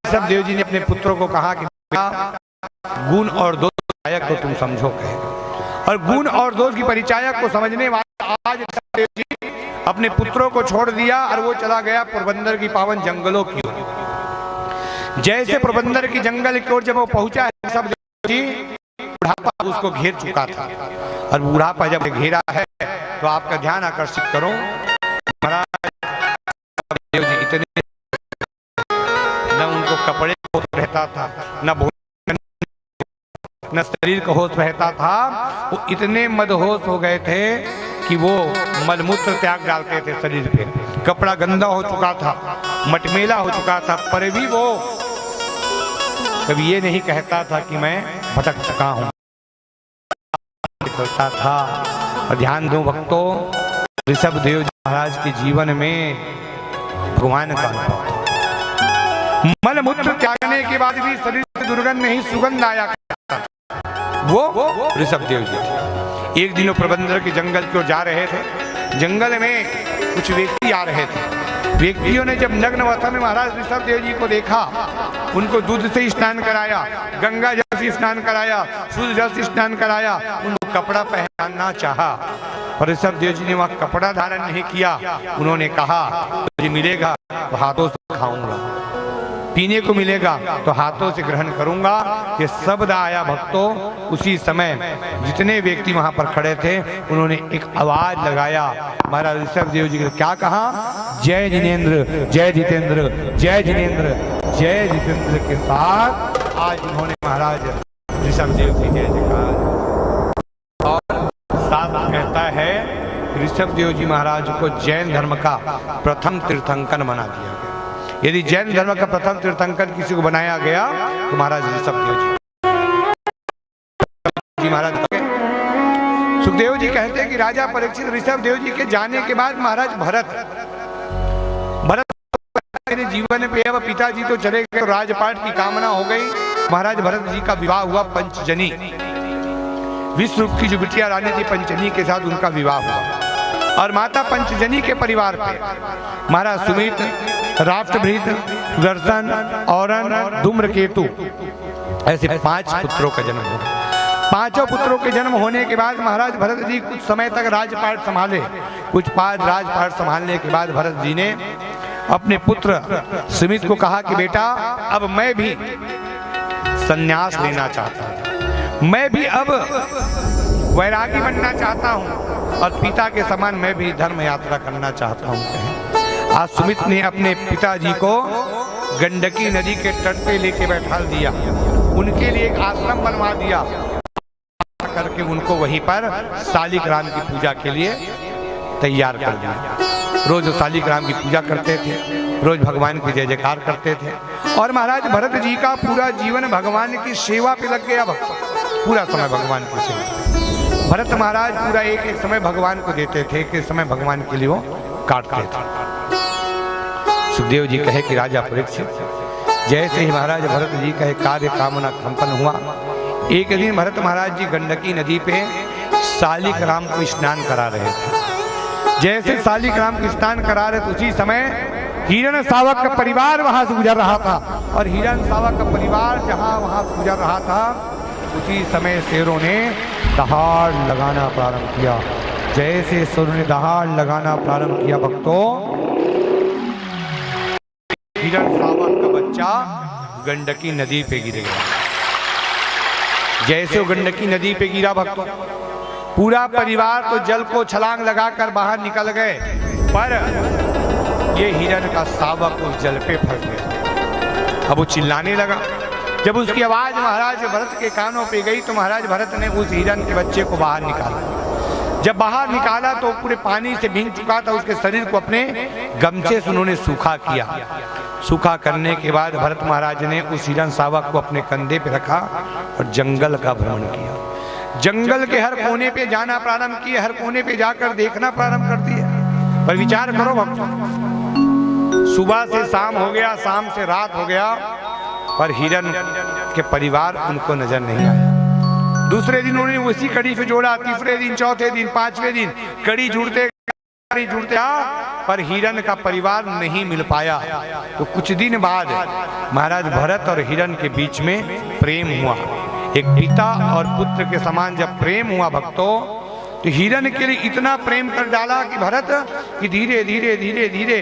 सब देव जी ने अपने पुत्रों को कहा कि गुण और दोष परिचायक को तुम समझो कहे, और गुण और दोष की परिचायक को समझने वाला आज देव जी अपने पुत्रों को छोड़ दिया और वो चला गया पोरबंदर की पावन जंगलों की ओर। जैसे पोरबंदर की जंगल की ओर जब वो पहुंचा है, सब देव जी बुढ़ापा उसको घेर चुका था, और बुढ़ापा जब घेरा है तो आपका ध्यान आकर्षित करो, महाराज देव जी इतने न उनको कपड़े का होश रहता था, न भोजन न शरीर का होश रहता था। वो इतने मदहोश हो गए थे कि वो मलमूत्र त्याग डालते थे शरीर पे। कपड़ा गंदा हो चुका था, मटमेला हो चुका था, पर भी वो कभी ये नहीं कहता था कि मैं भटक चुका हूँ, निकलता था। और ध्यान दो भक्तों, ऋषभ देव जी महाराज के जीवन में भगवान का अनुभव, मलमूत्र त्यागने के बाद भी शरीर से दुर्गंध नहीं सुगंध आया करता, वो ऋषभ देव जी थे। एक दिन वो पोरबंदर के जंगल की ओर जा रहे थे। जंगल में कुछ व्यक्ति आ रहे थे। व्यक्तियों ने जब नग्न अवस्था में महाराज ऋषभ देव जी को देखा, उनको दूध से स्नान कराया, गंगा जल से स्नान कराया, सूर्य जल से स्नान कराया, उनको कपड़ा पहनाना चाहा, और ऋषभ देव जी ने वहाँ कपड़ा धारण नहीं किया। उन्होंने कहा मुझे मिलेगा तो हाथों से खाऊंगा, पीने को मिलेगा तो हाथों से ग्रहण करूंगा। ये शब्द आया भक्तों। उसी समय जितने व्यक्ति वहां पर खड़े थे उन्होंने एक आवाज लगाया। महाराज ऋषभ देव जी ने क्या कहा? जय जिनेन्द्र, जय जितेंद्र, जय जिनेन्द्र, जय जितेंद्र के साथ आज उन्होंने महाराज ऋषभ देव जी जय जयकार। और साथ कहता है ऋषभ देव जी महाराज को जैन धर्म का प्रथम तीर्थंकर बना दिया गया। यदि जैन धर्म का प्रथम तीर्थंकर किसी को बनाया गया तो महाराज ऋषभ देव जी। सुखदेव जी कहते हैं कि राजा परीक्षित ऋषभ देव जी के जाने के बाद महाराज भरत मेरे जीवन पे अब पिताजी तो चले गए, तो राजपाट की कामना हो गई। महाराज भरत जी का विवाह हुआ पंचजनी, विश्व की जो बिटिया रानी थी पंचजनी के साथ उनका विवाह हुआ। और माता पंचजनी के परिवार पे महाराज सुमित, राष्ट्रभृत, दर्शन, औरन, धूम्रकेतु ऐसे 5 पुत्रों का जन्म हुआ। 5 पुत्रों के जन्म होने के बाद महाराज भरत जी कुछ समय तक राजपाट संभाले। कुछ राजपाट संभालने के बाद भरत जी ने अपने पुत्र सुमित को कहा कि बेटा अब मैं भी संन्यास लेना चाहता हूँ, मैं भी अब वैरागी बनना चाहता हूँ और पिता के समान मैं भी धर्म यात्रा करना चाहता हूँ। आज सुमित ने अपने पिताजी को गंडकी नदी के तट पे लेके बैठा दिया, उनके लिए एक आश्रम बनवा दिया करके उनको वहीं पर शालिग्राम की पूजा के लिए तैयार कर दिया। रोज शालिग्राम की पूजा करते थे, रोज भगवान की जय जयकार करते थे। और महाराज भरत जी का पूरा जीवन भगवान की सेवा पे लग गया। पूरा समय भगवान की सेवा, भरत महाराज पूरा एक समय भगवान को देते थे, एक समय भगवान के लिए वो काटते थे। सुखदेव जी कहे कि राजा परीक्षित जैसे ही महाराज भरत जी का कार्य कामना संपन्न हुआ, एक दिन भरत महाराज जी गंडकी नदी पे शालिग्राम को स्नान करा रहे थे। जैसे शालिग्राम को स्नान करा रहे थे उसी समय हिरण सावक का परिवार वहां से गुजर रहा था। और हिरण सावक का परिवार जहां वहां से गुजर रहा था उसी समय शेरों ने दहाड़ लगाना प्रारंभ किया। जैसे शेरों ने दहाड़ लगाना प्रारंभ किया भक्तों, हिरण सावक का बच्चा गंडकी नदी पे गिर गया। जैसे वो गंडकी नदी पे गिरा भक्तों, पूरा परिवार तो जल को छलांग लगाकर बाहर निकल गए, पर ये हिरण का शावक उस जल पे फंस गया। अब वो चिल्लाने लगा। जब उसकी आवाज महाराज भरत के कानों पे गई तो महाराज भरत ने उस हिरण के बच्चे को बाहर निकाला। जब बाहर निकाला तो पूरे पानी से भीग चुका था, उसके शरीर को अपने गमछे से उन्होंने सूखा किया। सूखा करने के बाद भरत महाराज ने उस हिरण शावक को अपने कंधे पे रखा और जंगल का भ्रमण किया। जंगल के हर कोने पे जाना प्रारंभ किए, हर कोने पे जाकर देखना प्रारंभ कर दिया। पर विचार करो भक्तों, सुबह से शाम हो गया, शाम से रात हो गया, पर हिरण के परिवार उनको नजर नहीं आया। दूसरे दिन उन्होंने उसी कड़ी से जोड़ा, तीसरे दिन, चौथे दिन, 5वें दिन कड़ी जुड़ते पर हिरण का परिवार नहीं मिल पाया। तो कुछ दिन बाद महाराज भरत और हिरण के बीच में प्रेम हुआ। एक पिता और पुत्र के समान जब प्रेम हुआ भक्तों, तो हिरण के लिए इतना प्रेम कर डाला कि भरत कि धीरे धीरे धीरे धीरे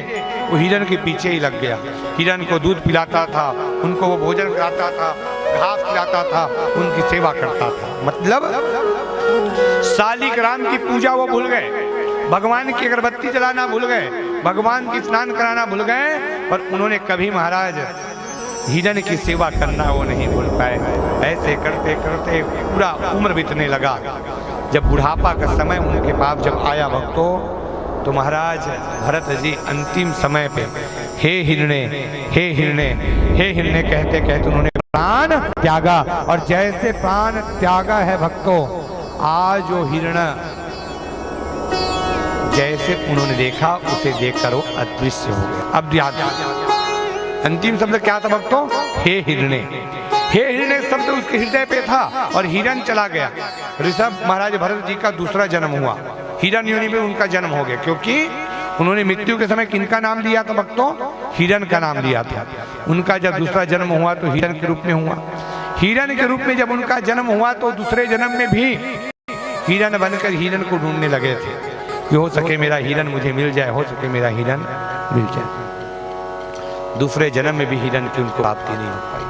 वो हिरण के पीछे ही लग गया। हिरण को दूध पिलाता था, उनको वो भोजन कराता था, घास खिलाता था, उनकी सेवा करता था। मतलब शालिग्राम की पूजा वो भूल गए, भगवान की अगरबत्ती जलाना भूल गए, भगवान की स्नान कराना भूल गए, पर उन्होंने कभी महाराज हिरण की सेवा करना वो नहीं भूल पाए। ऐसे करते करते पूरा उम्र बीतने लगा। जब बुढ़ापा का समय उनके पास जब आया भक्तों, तो महाराज भरत जी अंतिम समय पे हे हिरणे, हे हिरणे, हे हिरणे कहते कहते उन्होंने प्राण त्यागा। और जैसे प्राण त्यागा है भक्तों, आज जो हिरण जैसे उन्होंने देखा उसे देखकर वो अदृश्य हो गए। अब याद अंतिम शब्द क्या था भक्तों? हे हिरणे। हे हिरणे शब्द उसके हृदय पे था और हिरण चला गया। ऋषभ महाराज भरत जी का दूसरा जन्म हुआ, हिरण योनि में उनका जन्म हो गया, क्योंकि उन्होंने मृत्यु के समय किनका नाम लिया था भक्तों? हिरण का नाम लिया था। उनका जब दूसरा जन्म हुआ तो हिरण के रूप में हुआ। हिरण के रूप में जब उनका जन्म हुआ तो दूसरे जन्म में भी हिरण बनकर हिरण को ढूंढने लगे थे कि हो सके मेरा हिरण मुझे मिल जाए, हो सके मेरा हिरण मिल जाए। दूसरे जन्म में भी हिरण की उनको प्राप्ति नहीं हो पाई।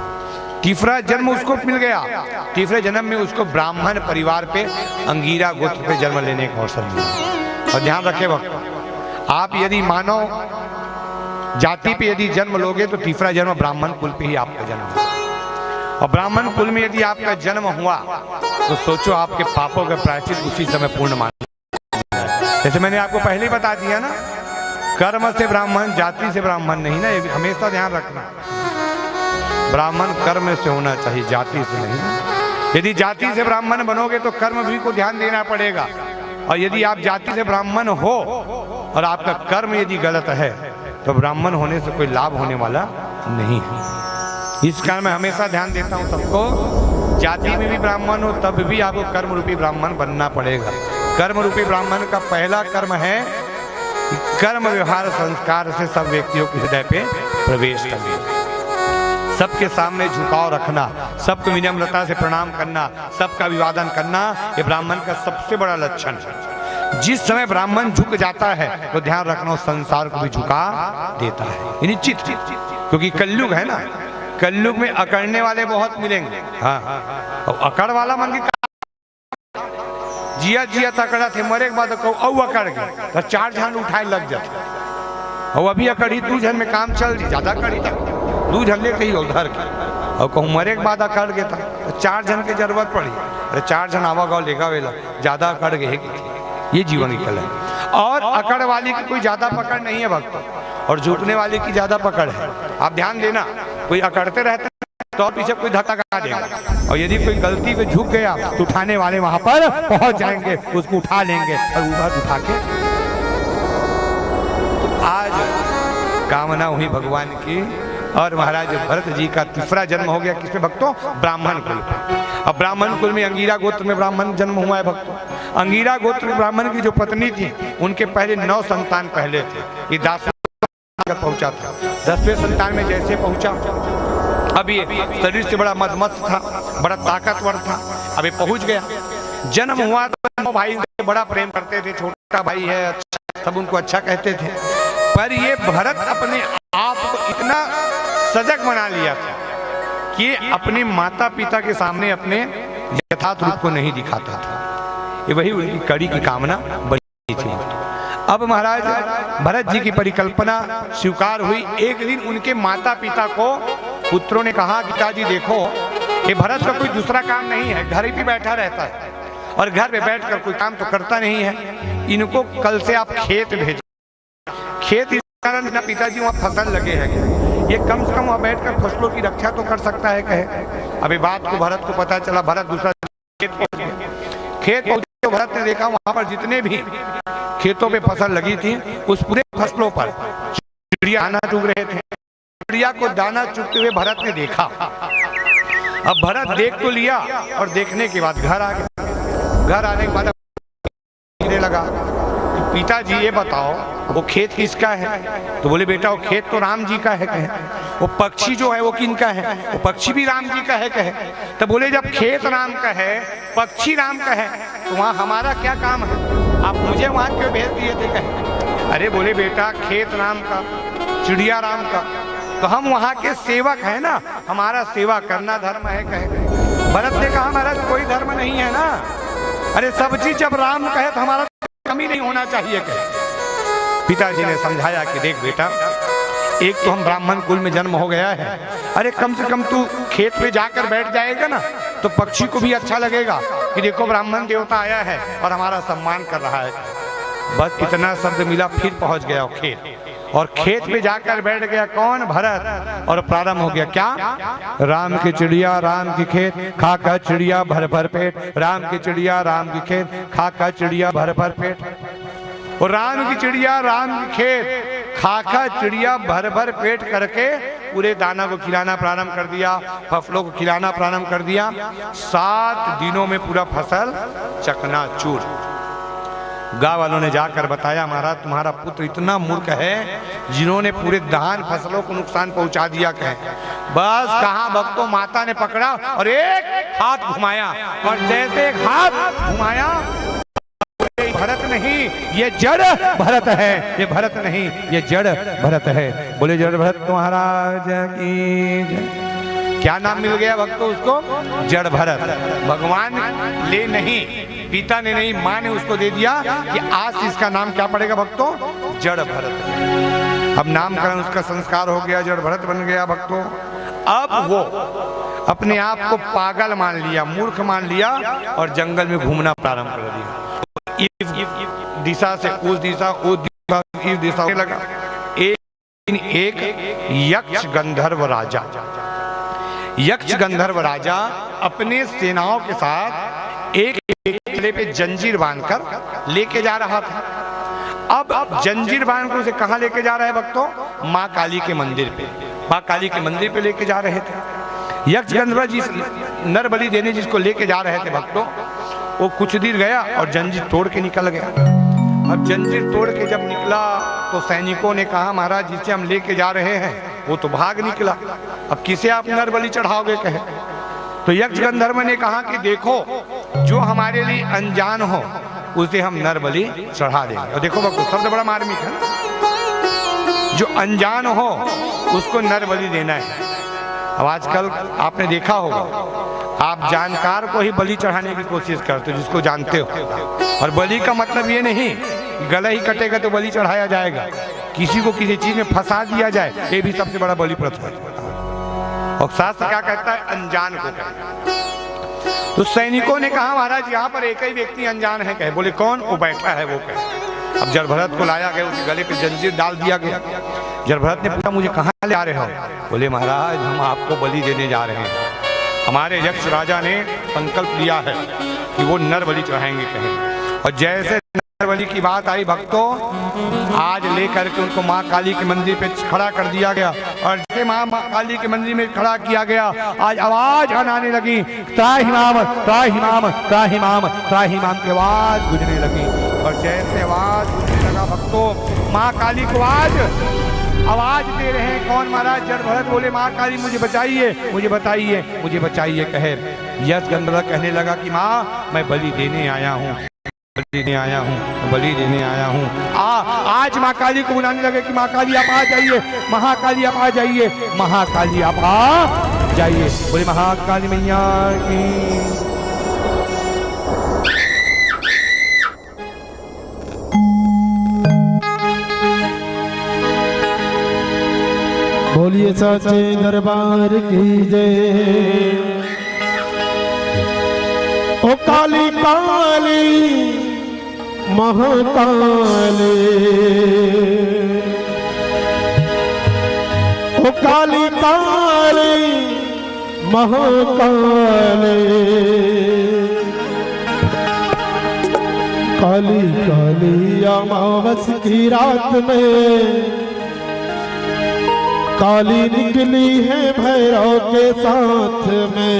तीसरा जन्म उसको मिल गया। तीसरे जन्म में उसको ब्राह्मण परिवार पे अंगीरा गोत्र पे जन्म लेने का अवसर मिला। और ध्यान रखे वक्त, आप यदि मानव जाति पे यदि जन्म लोगे तो तीसरा जन्म ब्राह्मण कुल पे ही आपका जन्म होगा। और ब्राह्मण कुल में यदि आपका जन्म हुआ तो सोचो आपके पापों का प्रायश्चित उसी समय पूर्ण मान। जैसे मैंने आपको पहले ही बता दिया ना, कर्म से ब्राह्मण, जाति से ब्राह्मण नहीं ना, ये हमेशा ध्यान रखना। ब्राह्मण कर्म से होना चाहिए, जाति से नहीं। यदि जाति से ब्राह्मण बनोगे तो कर्म भी को ध्यान देना पड़ेगा, और यदि आप जाति से ब्राह्मण हो और आपका कर्म यदि गलत है तो ब्राह्मण होने से कोई लाभ होने वाला नहीं है। इस कारण मैं हमेशा ध्यान देता हूँ सबको, जाति में भी ब्राह्मण हो तब भी आपको कर्म रूपी ब्राह्मण बनना पड़ेगा। कर्म रूपी ब्राह्मण का पहला कर्म है कि कर्म व्यवहार संस्कार से सब व्यक्तियों के हृदय पे प्रवेश करना, सबके सामने झुकाव रखना, सबको विनम्रता से प्रणाम करना, सबका अभिवादन करना, ये ब्राह्मण का सबसे बड़ा लक्षण है। जिस समय ब्राह्मण झुक जाता है तो ध्यान रखना संसार को भी झुका देता है, ये निश्चित, क्योंकि कलयुग है ना, कलयुग में अकड़ने वाले बहुत मिलेंगे। हाँ, और अकड़ वाला मन की जिया जिया तकड़ा थे, मरे के बाद अकड़ गए तो 4 जन उठाए लग जाते, और अभी अकड़ी 2 जन में काम चल रही, ज्यादा कड़ी था 2 जन ले कहीं उधर के, और कहूँ मरे के बाद अकड़ गया था तो 4 जन की जरूरत पड़ी, अरे 4 जन आवा गाँव लेगा वेला, ज्यादा अकड़ गए ये जीवन की कला है। और अकड़ वाली की कोई ज्यादा पकड़ नहीं है भक्तों, और झुकने वाले की ज्यादा पकड़ है। आप ध्यान देना, कोई अकड़ते रहते तो पीछे कोई धक्का लगा देगा, और यदि कोई गलती पे झुक गया तो उठाने वाले वहां पर पहुंच जाएंगे, उसको उठा लेंगे और ऊपर उठा के। तो आज कामना हुई भगवान की, और महाराज भरत जी का तीसरा जन्म हो गया किसमें भक्तों? ब्राह्मण कुल। अब ब्राह्मण कुल में अंगीरा गोत्र में ब्राह्मण जन्म हुआ है भक्तों। अंगीरा गोत्र ब्राह्मण की जो पत्नी थी उनके पहले 9 संतान पहले थे, ये 10 पहुंचा था। 10वें संतान में जैसे पहुंचा, अब ये शरीर से बड़ा मदमस्त था, बड़ा ताकतवर था, अब ये पहुंच गया। जन्म हुआ तो भाई उनसे बड़ा प्रेम करते थे, छोटा भाई है, अच्छा, सब उनको अच्छा कहते थे। पर ये भरत अपने आप को इतना सजग बना लिया था कि अपने माता पिता के सामने अपने यथार्थ रूप को नहीं दिखाता था। ये वही उनकी कड़ी की कामना बनी थी। अब महाराज भरत जी की परिकल्पना स्वीकार हुई। एक दिन उनके माता पिता को पुत्रों ने कहा, पिताजी देखो ये भरत का कोई दूसरा काम नहीं है, घर ही बैठा रहता है और घर पे बैठकर कोई काम तो करता नहीं है, इनको कल से आप खेत भेजो। खेत इस कारण पिताजी वहाँ फसल लगे हैं, ये कम से कम वहाँ बैठकर फसलों की रक्षा तो कर सकता है कहे। अभी बात को भरत को पता चला, भरत दूसरा खेत पहुंच गया। खेत पहुंचे तो भरत ने देखा वहां पर जितने भी खेतों पे फसल लगी थी उस पूरे फसलों पर चिड़िया दाना चुग रहे थे। चिड़िया को दाना चुगते हुए भरत ने देखा। अब भरत देख तो लिया और देखने के बाद घर आ गया। घर आने के बाद लगा, पिताजी ये बताओ वो खेत किसका है? तो बोले बेटा वो खेत तो राम जी का है कहे। वो पक्षी जो है वो किनका है? वो पक्षी भी राम जी का है कहे। तो बोले जब खेत राम का है, पक्षी राम का है, तो वहाँ हमारा क्या काम है? आप मुझे वहाँ क्यों भेज दिए थे कहे? अरे बोले बेटा खेत राम का, चिड़िया राम का, तो हम वहाँ के सेवक है ना, हमारा सेवा करना धर्म है कहे। भरत ने कहा महाराज कोई धर्म नहीं है ना, अरे सब चीज जब राम कहे तो हमारा कमी नहीं होना चाहिए कहे। पिताजी ने समझाया कि देख बेटा, एक तो हम ब्राह्मण कुल में जन्म हो गया है, अरे कम से कम तू खेत पे जाकर बैठ जाएगा ना तो पक्षी को भी अच्छा लगेगा कि देखो ब्राह्मण देवता आया है और हमारा सम्मान कर रहा है। बस इतना शब्द मिला, फिर पहुंच गया खेत, और खेत पे जाकर बैठ गया कौन? भरत। और प्रारंभ हो गया क्या? राम की चिड़िया राम की खेत, खाका चिड़िया भर भर पेट। राम की चिड़िया राम की खेत, खाका चिड़िया भर भर पेट। और राम की चिड़िया राम की खेत, खाका चिड़िया भर भर पेट करके पूरे दाना को खिलाना प्रारंभ कर दिया, फसलों को खिलाना प्रारंभ कर दिया। 7 दिनों में पूरा फसल चकनाचूर। गांव वालों ने जाकर बताया महाराज तुम्हारा पुत्र इतना मूर्ख है जिन्होंने पूरे धान फसलों को नुकसान पहुंचा दिया कहे। बस कहां भक्तों माता ने पकड़ा और एक हाथ घुमाया, और जैसे एक हाथ घुमाया, भरत नहीं ये जड़ भरत है, ये भरत नहीं ये जड़ भरत है। बोले जड़ भरत महाराज की जय। क्या नाम मिल गया भक्तों उसको? जड़ भरत। भगवान ले नहीं, पिता ने नहीं, माँ ने उसको दे दिया कि आज इसका नाम क्या पड़ेगा भक्तों? जड़ भरत। अब नामकरण उसका संस्कार हो गया, जड़ भरत बन गया भक्तों। अब वो अपने आप को पागल मान लिया, मूर्ख मान लिया, और जंगल में घूमना प्रारंभ कर दिया। इस दिशा से उस दिशा, उस दिशा इस दिशा लगा। एक यक्ष गंधर्व राजा, यक्ष गंधर्व राजा अपने सेनाओं के साथ एक किले पे जंजीर बांधकर लेके जा रहा था। अब जंजीर बांधकर उसे कहां लेके जा रहा है भक्तों? मां काली के मंदिर पे, मां काली के मंदिर पे लेके जा रहे थे। यक्ष गंधर्व जिस नर बलि देने जिसको लेके जा रहे थे भक्तों, वो कुछ दूर गया और जंजीर तोड़ के निकल गया। अब जंजीर तोड़ के जब निकला तो सैनिकों ने कहा महाराज जिसे हम लेके जा रहे हैं वो तो भाग निकला, अब किसे आप नर बलि चढ़ाओगे? कहे तो यक्ष गंधर्व ने कहा कि देखो जो हमारे लिए अनजान हो उसे हम नर बलि चढ़ा देंगे। और देखो भक्तों शब्द बड़ा मार्मिक है ना, जो अनजान हो उसको नर बलि देना है। अब आजकल आपने देखा होगा आप जानकार को ही बलि चढ़ाने की कोशिश करते हो, जिसको जानते हो। और बलि का मतलब ये नहीं गला ही कटेगा तो बलि चढ़ाया जाएगा, किसी को किसी चीज में फंसा दिया जाए, ये भी सबसे बड़ा बलि प्रथा है। और शास्त्र क्या कहता है? अनजान को कहता है। तो सैनिकों ने कहा महाराज यहाँ पर एक ही व्यक्ति अनजान है। कहे बोले कौन? वो बैठा है वो कहे। अब जलभरत को लाया गया, उसके गले पे जंजीर डाल दिया गया। जलभरत ने पूछा मुझे कहाँ ले आ रहे हो? बोले महाराज हम आपको बलि देने जा रहे हैं, हमारे यक्ष राजा ने संकल्प लिया है कि वो नर बलि चढ़ाएंगे। कहे और जैसे नर बलि की बात आई भक्तों, आज लेकर के उनको माँ काली के मंदिर पे खड़ा कर दिया गया। और जैसे माँ काली के मंदिर में खड़ा किया गया, आज आवाज आने लगी, त्राहिमाम त्राहिमाम त्राहिमाम त्राहिमाम की आवाज गूंजने लगी। और जैसे आवाज गूंजने लगा भक्तों, माँ काली को आवाज दे रहे हैं। कौन? महाराज जलभरत बोले माँ काली मुझे बचाइए, मुझे बताइए, मुझे बचाइए। कहे यक्ष गंधर्व कहने लगा कि माँ मैं बलि देने आया हूँ, बलि देने आया हूँ, बलि देने आया हूँ। आज माँ काली को बुलाने लगे कि माँ काली आप आ जाइए, महाकाली आप आ जाइए, महाकाली आप आ जाइए। बोले महाकाली मैया की। बोलिए सच्चे दरबार की जय। ओ काली काली महाकाली, ओ काली काली महाकाली, काली काली अमावस की रात में काली निकली है भैरव के साथ में।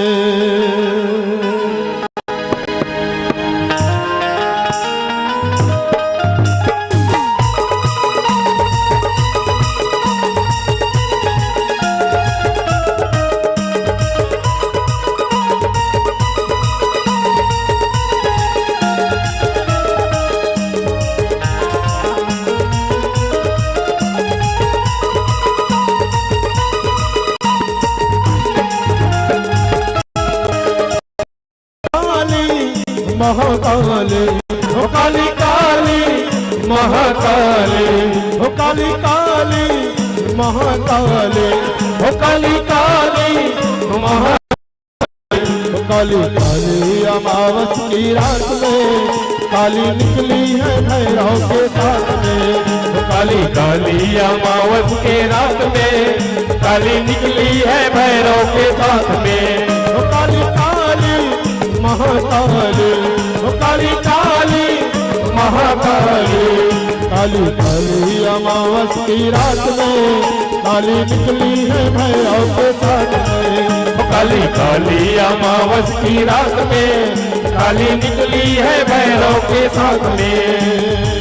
महाकाली हो काली काली महाकाली हो काली काली महाकाली हो काली काली महाकाली हो काली काली अमावस की रात में काली निकली है भैरव के साथ में। हो काली काली अमावस के रात में काली निकली है भैरव के साथ में। हो काली काली महाकाली हो काली काली महाकाली, काली काली अमावस की रात में काली निकली है भैरव के साथ में। हो काली काली अमावस की रात में काली निकली है भैरव के साथ में।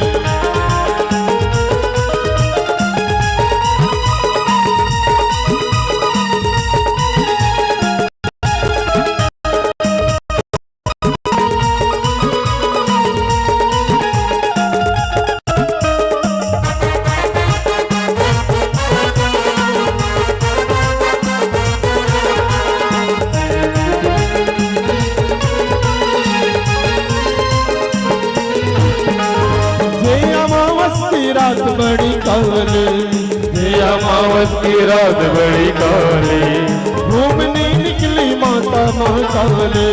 रात बड़ी काली, ये अमावस की रात बड़ी काली, घूमने निकली माता महाकाली,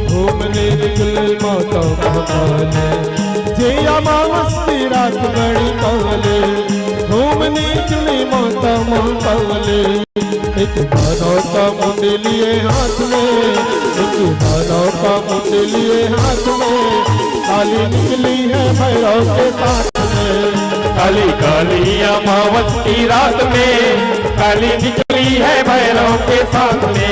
घूमने निकली माता महाकाली। ये अमावस की रात बड़ी काली, घूमने निकली माता महाकाली। दानव का मुंड लिए हाथ में, दानव का मुंड लिए हाथ में, काली निकली है भैरव के साथ में। काली काली अमावस की रात में काली निकली है भैरव के साथ में।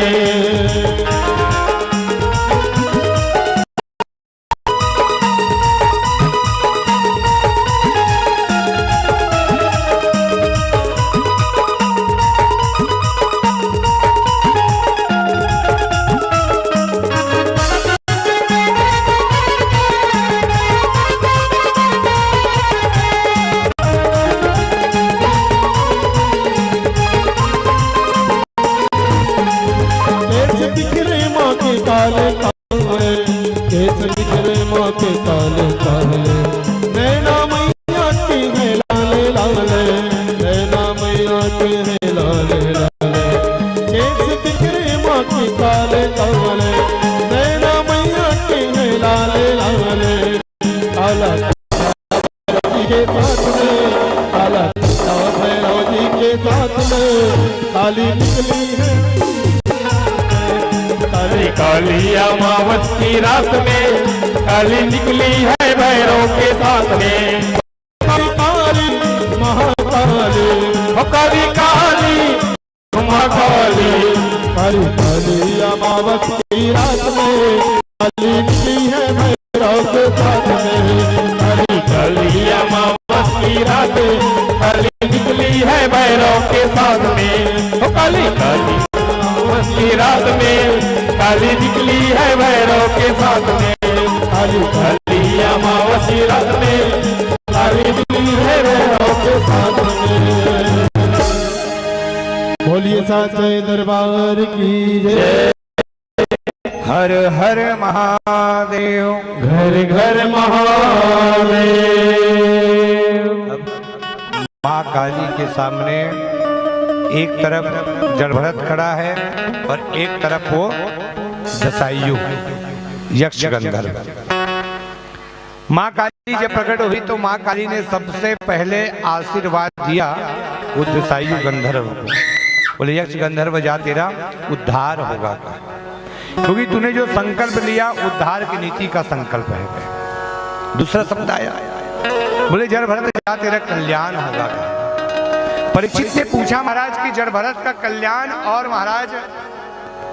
काले काले केस बिखरे माँ के काले काले, नैना मैया की है लाले लाले, नैना मैया की है लाले लाले। केस बिखरे माँ के काले काले, नैना मैया की है लाले लाले। काला जी के साथ में, काला भैरव जी के साथ में, काली निकली है काली अमावस की रात में काली निकली है भैरव के साथ में। काली महाकाली, काली काली महाकाली, काली काली अमावस की रात में काली निकली है भैरव के साथ में। काली काली अमावस की रात काली निकली है भैरव के साथ में। काली काली अमावस की रात में काली निकली है भैरव के साथ में। काली काली अमावस की रात में काली निकली है भैरव के साथ में। बोलिए साचे दरबार की जय। हर हर महादेव, घर घर महादेव। माँ काली के सामने एक तरफ जड़भरत खड़ा है और एक तरफ वो दसाईयु यक्ष गंधर्व। माँ काली जब प्रकट हुई तो माँ काली ने सबसे पहले आशीर्वाद दिया वो दसाईयु गंधर्व को। बोले यक्ष गंधर्व जा तेरा उद्धार होगा, क्योंकि तूने जो संकल्प लिया उद्धार की नीति का संकल्प है। दूसरा शब्द आया, बोले जड़ भरत जा तेरा कल्याण होगा। परीक्षित ने पूछा महाराज की जड़ भरत का कल्याण और महाराज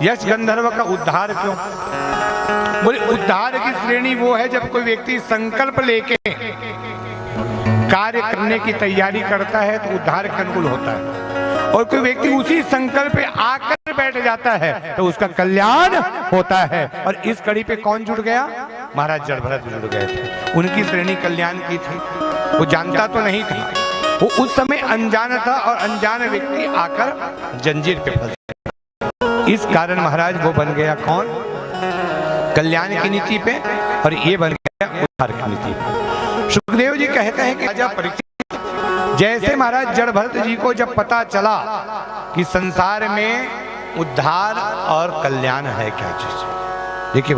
यक्ष गंधर्व का उद्धार क्यों? बोले उद्धार की श्रेणी वो है जब कोई व्यक्ति संकल्प लेके कार्य करने की तैयारी करता है तो उद्धार के अनुकूल होता है, और कोई व्यक्ति उसी संकल्प पे आकर बैठ जाता है तो उसका कल्याण होता है। और इस कड़ी पे कौन जुड़ गया? महाराज जड़ भरत जुड़ गए थे। उनकी श्रेणी कल्याण की थी, वो जानता तो नहीं था, वो उस समय अनजान था और अनजान व्यक्ति आकर जंजीर पे फंस गया। इस कारण महाराज वो बन गया कौन? कल्याण की नीति पे, और ये बन गया उद्धार की नीति पे। सुखदेव जी कहते हैं कि राजा परीक्षित जैसे महाराज जड़ भरत जी को जब पता चला कि संसार में उद्धार और कल्याण है क्या चीज, देखिए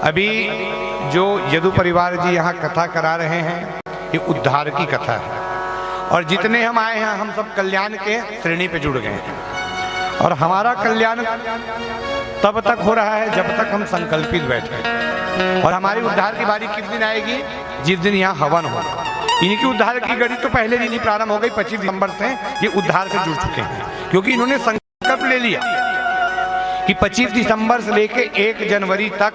अभी जो यदु परिवार जी यहाँ कथा करा रहे हैं ये उद्धार की कथा है, और जितने हम आए हैं हम सब कल्याण के श्रेणी पे जुड़ गए हैं। और हमारा कल्याण तब तक हो रहा है जब तक हम संकल्पित बैठे, और हमारी उद्धार की बारी किस दिन आएगी? जिस दिन यहाँ हवन होगा। इनकी उद्धार की घड़ी तो पहले दिन ही प्रारंभ हो गई, 25 दिसंबर से ये उद्धार से जुड़ चुके हैं, क्योंकि इन्होंने संकल्प ले लिया कि 25 दिसंबर से लेके 1 जनवरी तक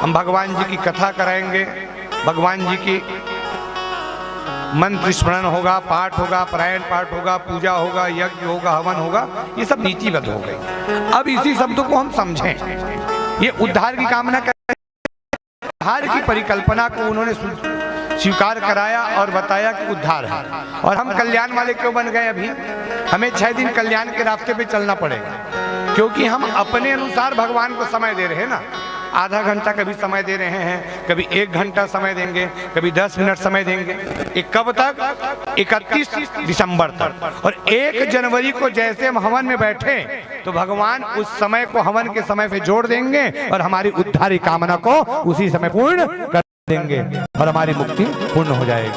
हम भगवान जी की कथा कराएंगे, भगवान जी की मंत्र स्मरण होगा, पाठ होगा, पारायण पाठ होगा, पूजा होगा, यज्ञ होगा, हवन होगा, ये सब नीतिबद्ध हो गई। अब इसी शब्द को हम समझें, ये उद्धार की कामना कर, उद्धार की परिकल्पना को उन्होंने स्वीकार कराया और बताया कि उद्धार है। और हम कल्याण वाले क्यों बन गए? अभी हमें 6 दिन कल्याण के रास्ते पे चलना पड़ेगा, क्योंकि हम अपने अनुसार भगवान को समय दे रहे हैं ना। आधा घंटा कभी समय दे रहे हैं, कभी 1 घंटा समय देंगे, कभी 10 मिनट समय देंगे। ये कब तक? 31 दिसंबर तक। और 1 जनवरी को जैसे हम हवन में बैठे तो भगवान उस समय को हवन के समय से जोड़ देंगे और हमारी उद्धार की कामना को उसी समय पूर्ण कर देंगे और हमारी मुक्ति पूर्ण हो जाएगी।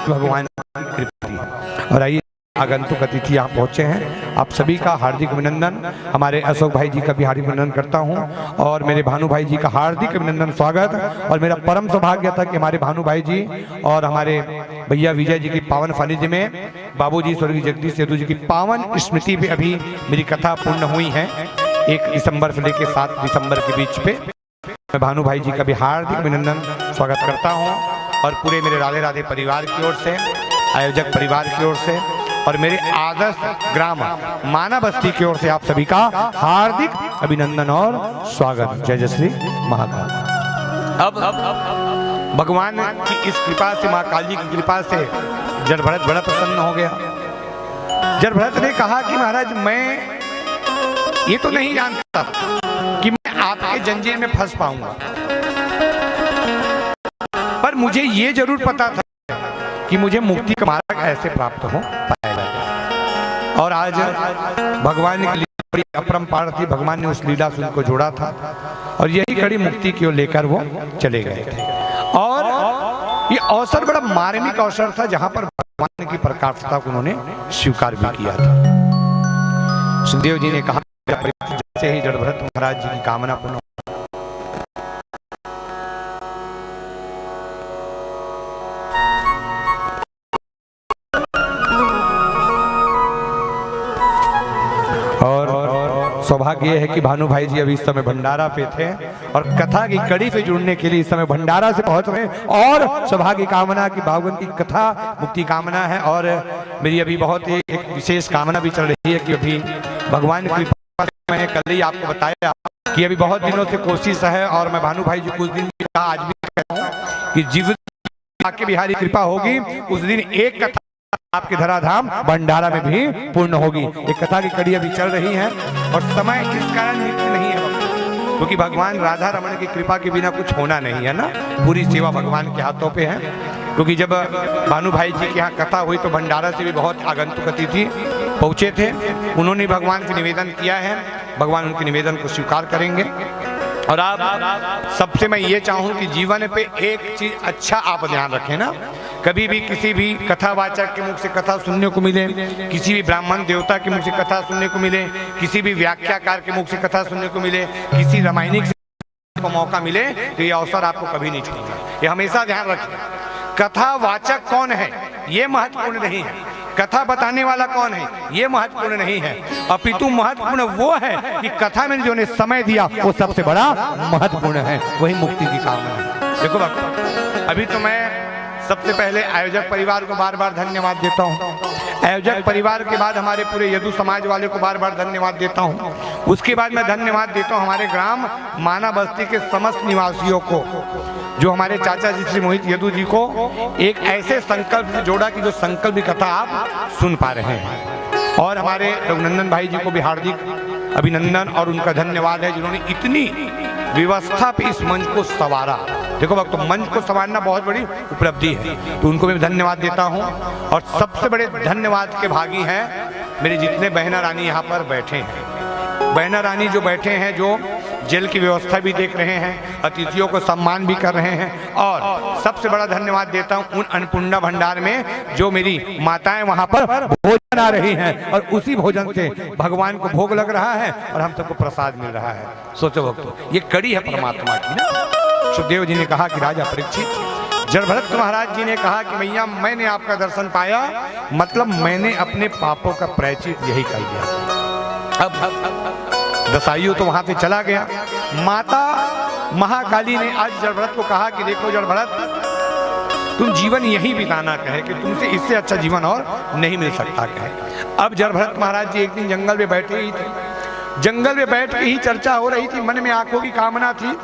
भगवान की कृपा। और आइए आगंतुक अतिथि यहाँ पहुँचे हैं, आप सभी का हार्दिक अभिनंदन। हमारे अशोक भाई जी का भी हार्दिक अभिनंदन करता हूँ और मेरे भानु भाई जी का हार्दिक अभिनंदन स्वागत। और मेरा परम सौभाग्य था कि हमारे भानु भाई जी और हमारे भैया विजय जी की पावन सानिध्य में बाबूजी स्वर्गीय जगदीश सेतु जी की पावन स्मृति पे अभी मेरी कथा पूर्ण हुई है 1 दिसंबर से लेकर 7 दिसंबर के बीच पे। मैं भानु भाई जी का भी हार्दिक अभिनंदन स्वागत करता हूँ और पूरे मेरे राधे राधे परिवार की ओर से, आयोजक परिवार की ओर से और मेरे आदर्श ग्राम माना बस्ती की ओर से आप सभी का हार्दिक अभिनंदन और स्वागत। जय जय श्री महाकाल। अब भगवान की इस कृपा से, माँ काली की कृपा से जड़भरत बड़ा प्रसन्न हो गया। जड़भरत ने कहा कि महाराज मैं ये तो नहीं जानता कि मैं आपके जंजीर में फंस पाऊंगा, पर मुझे ये जरूर पता था कि मुझे मुक्ति का मार्ग ऐसे प्राप्त हो पाएगा। और आज भगवान की लीला बड़ी अपरंपार थी, भगवान ने उस लीला से उनको जोड़ा था और यही कड़ी मुक्ति की ओर लेकर वो चले गए थे। और ये अवसर बड़ा मार्मिक अवसर था जहां पर भगवान की प्रकाशता को उन्होंने स्वीकार भी किया था। सुखदेव जी ने कहा जैसे ही जड़भरत महाराज जी की कामना पूर्ण सौभाग्य है कि भानु भाई जी अभी इस समय भंडारा पे थे और कथा की कड़ी से जुड़ने के लिए इस समय भंडारा से पहुंच रहे हैं। और सौभाग्य कामना की भागवत की कथा मुक्ति कामना है और मेरी अभी बहुत ही एक विशेष कामना भी चल रही है कि अभी भगवान की कृपा से, मैंने कल ही आपको बताया कि अभी बहुत दिनों से कोशिश है और मैं भानु भाई जी कुछ दिन भी आज भी कहता हूँ कि जिस दिन बिहारी कृपा होगी उस दिन एक कथा आपके धराधाम भंडारा में भी पूर्ण होगी। एक कथा की कड़ी अभी चल रही है और समय इस कारण नित्य नहीं है क्योंकि भगवान राधा रमण की कृपा के बिना कुछ होना नहीं है ना। पूरी सेवा भगवान के हाथों पे है। क्योंकि जब भानु भाई जी के यहाँ कथा हुई तो भंडारा से भी बहुत आगंतुक अतिथि पहुंचे थे, उन्होंने भगवान से निवेदन किया है, भगवान उनके निवेदन को स्वीकार करेंगे। और आप सबसे मैं ये चाहूँ कि जीवन पे एक चीज अच्छा आप ध्यान रखें ना, कभी भी किसी भी कथावाचक के मुख से कथा सुनने को मिले, किसी भी ब्राह्मण देवता के मुख से कथा सुनने को मिले, किसी भी व्याख्याकार के मुख से कथा सुनने को मिले, किसी रामायणिक को मौका मिले तो ये अवसर आपको कभी नहीं छूटेगा। ये हमेशा ध्यान रखें। कथावाचक कौन है ये महत्वपूर्ण नहीं है, कथा बताने वाला कौन है ये महत्वपूर्ण नहीं है, अपितु महत्वपूर्ण वो है कि कथा में जो ने समय दिया वो सबसे बड़ा महत्वपूर्ण है, वही मुक्ति की कामना है। देखो भक्त, अभी तो मैं सबसे पहले आयोजक परिवार को बार बार धन्यवाद देता हूँ। आयोजक परिवार के बाद हमारे पूरे यदु समाज वाले को बार बार धन्यवाद देता हूँ। उसके बाद मैं धन्यवाद देता हूँ हमारे ग्राम माना बस्ती के समस्त निवासियों को, जो हमारे चाचा जी श्री मोहित यदु जी को एक ऐसे संकल्प से जोड़ा कि जो संकल्प की कथा आप सुन पा रहे हैं। और हमारे रघुनंदन भाई जी को भी हार्दिक अभिनंदन और उनका धन्यवाद है जिन्होंने इतनी व्यवस्था पे इस मंच को संवारा। देखो भक्तों, मंच को संवारना बहुत बड़ी उपलब्धि है, तो उनको भी धन्यवाद देता हूँ। और सबसे बड़े धन्यवाद के भागी हैं मेरे जितने बहना रानी यहाँ पर बैठे हैं। बहना रानी जो बैठे हैं, जो जेल की व्यवस्था भी देख रहे हैं, अतिथियों को सम्मान भी कर रहे हैं। और सबसे बड़ा धन्यवाद देता हूँ उन अन्नपूर्णा भंडार में जो मेरी माताएं वहाँ पर भोजन आ रही हैं और उसी भोजन से भगवान को भोग लग रहा है और हम सबको प्रसाद मिल रहा है। सोचो भक्तों, ये कड़ी है परमात्मा की ना। सुखदेव जी ने कहा कि राजा परीक्षित, जड़भरत महाराज जी ने कहा कि भैया मैंने आपका दर्शन पाया, मतलब मैंने अपने पापों का प्रायश्चित यही कर दिया। अब दसाईयों तो वहां से चला गया। माता महाकाली ने आज जड़भरत को कहा कि देखो जड़भरत, तुम जीवन यही बिताना कहे कि तुमसे इससे अच्छा जीवन और नहीं मिल सकता कहे। अब जड़भरत महाराज जी एक दिन जंगल में बैठे ही थे, जंगल में बैठ के ही चर्चा हो रही थी, मन में आंखों की कामना थी,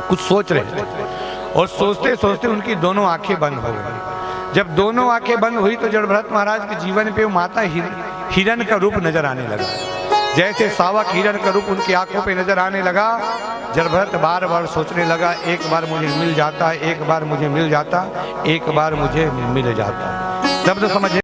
कुछ सोच रहे थे और सोचते सोचते उनकी दोनों आंखें बंद हो गई। जब दोनों आंखें बंद हुई तो जड़भरत महाराज के जीवन पे माता हिरण का रूप नजर आने लगा। जैसे सावक हिरण का रूप उनकी आंखों पे नजर आने लगा, जड़भरत बार बार सोचने लगा, एक बार मुझे मिल जाता, एक बार मुझे मिल जाता, एक बार मुझे मिल जाता। शब्द समझे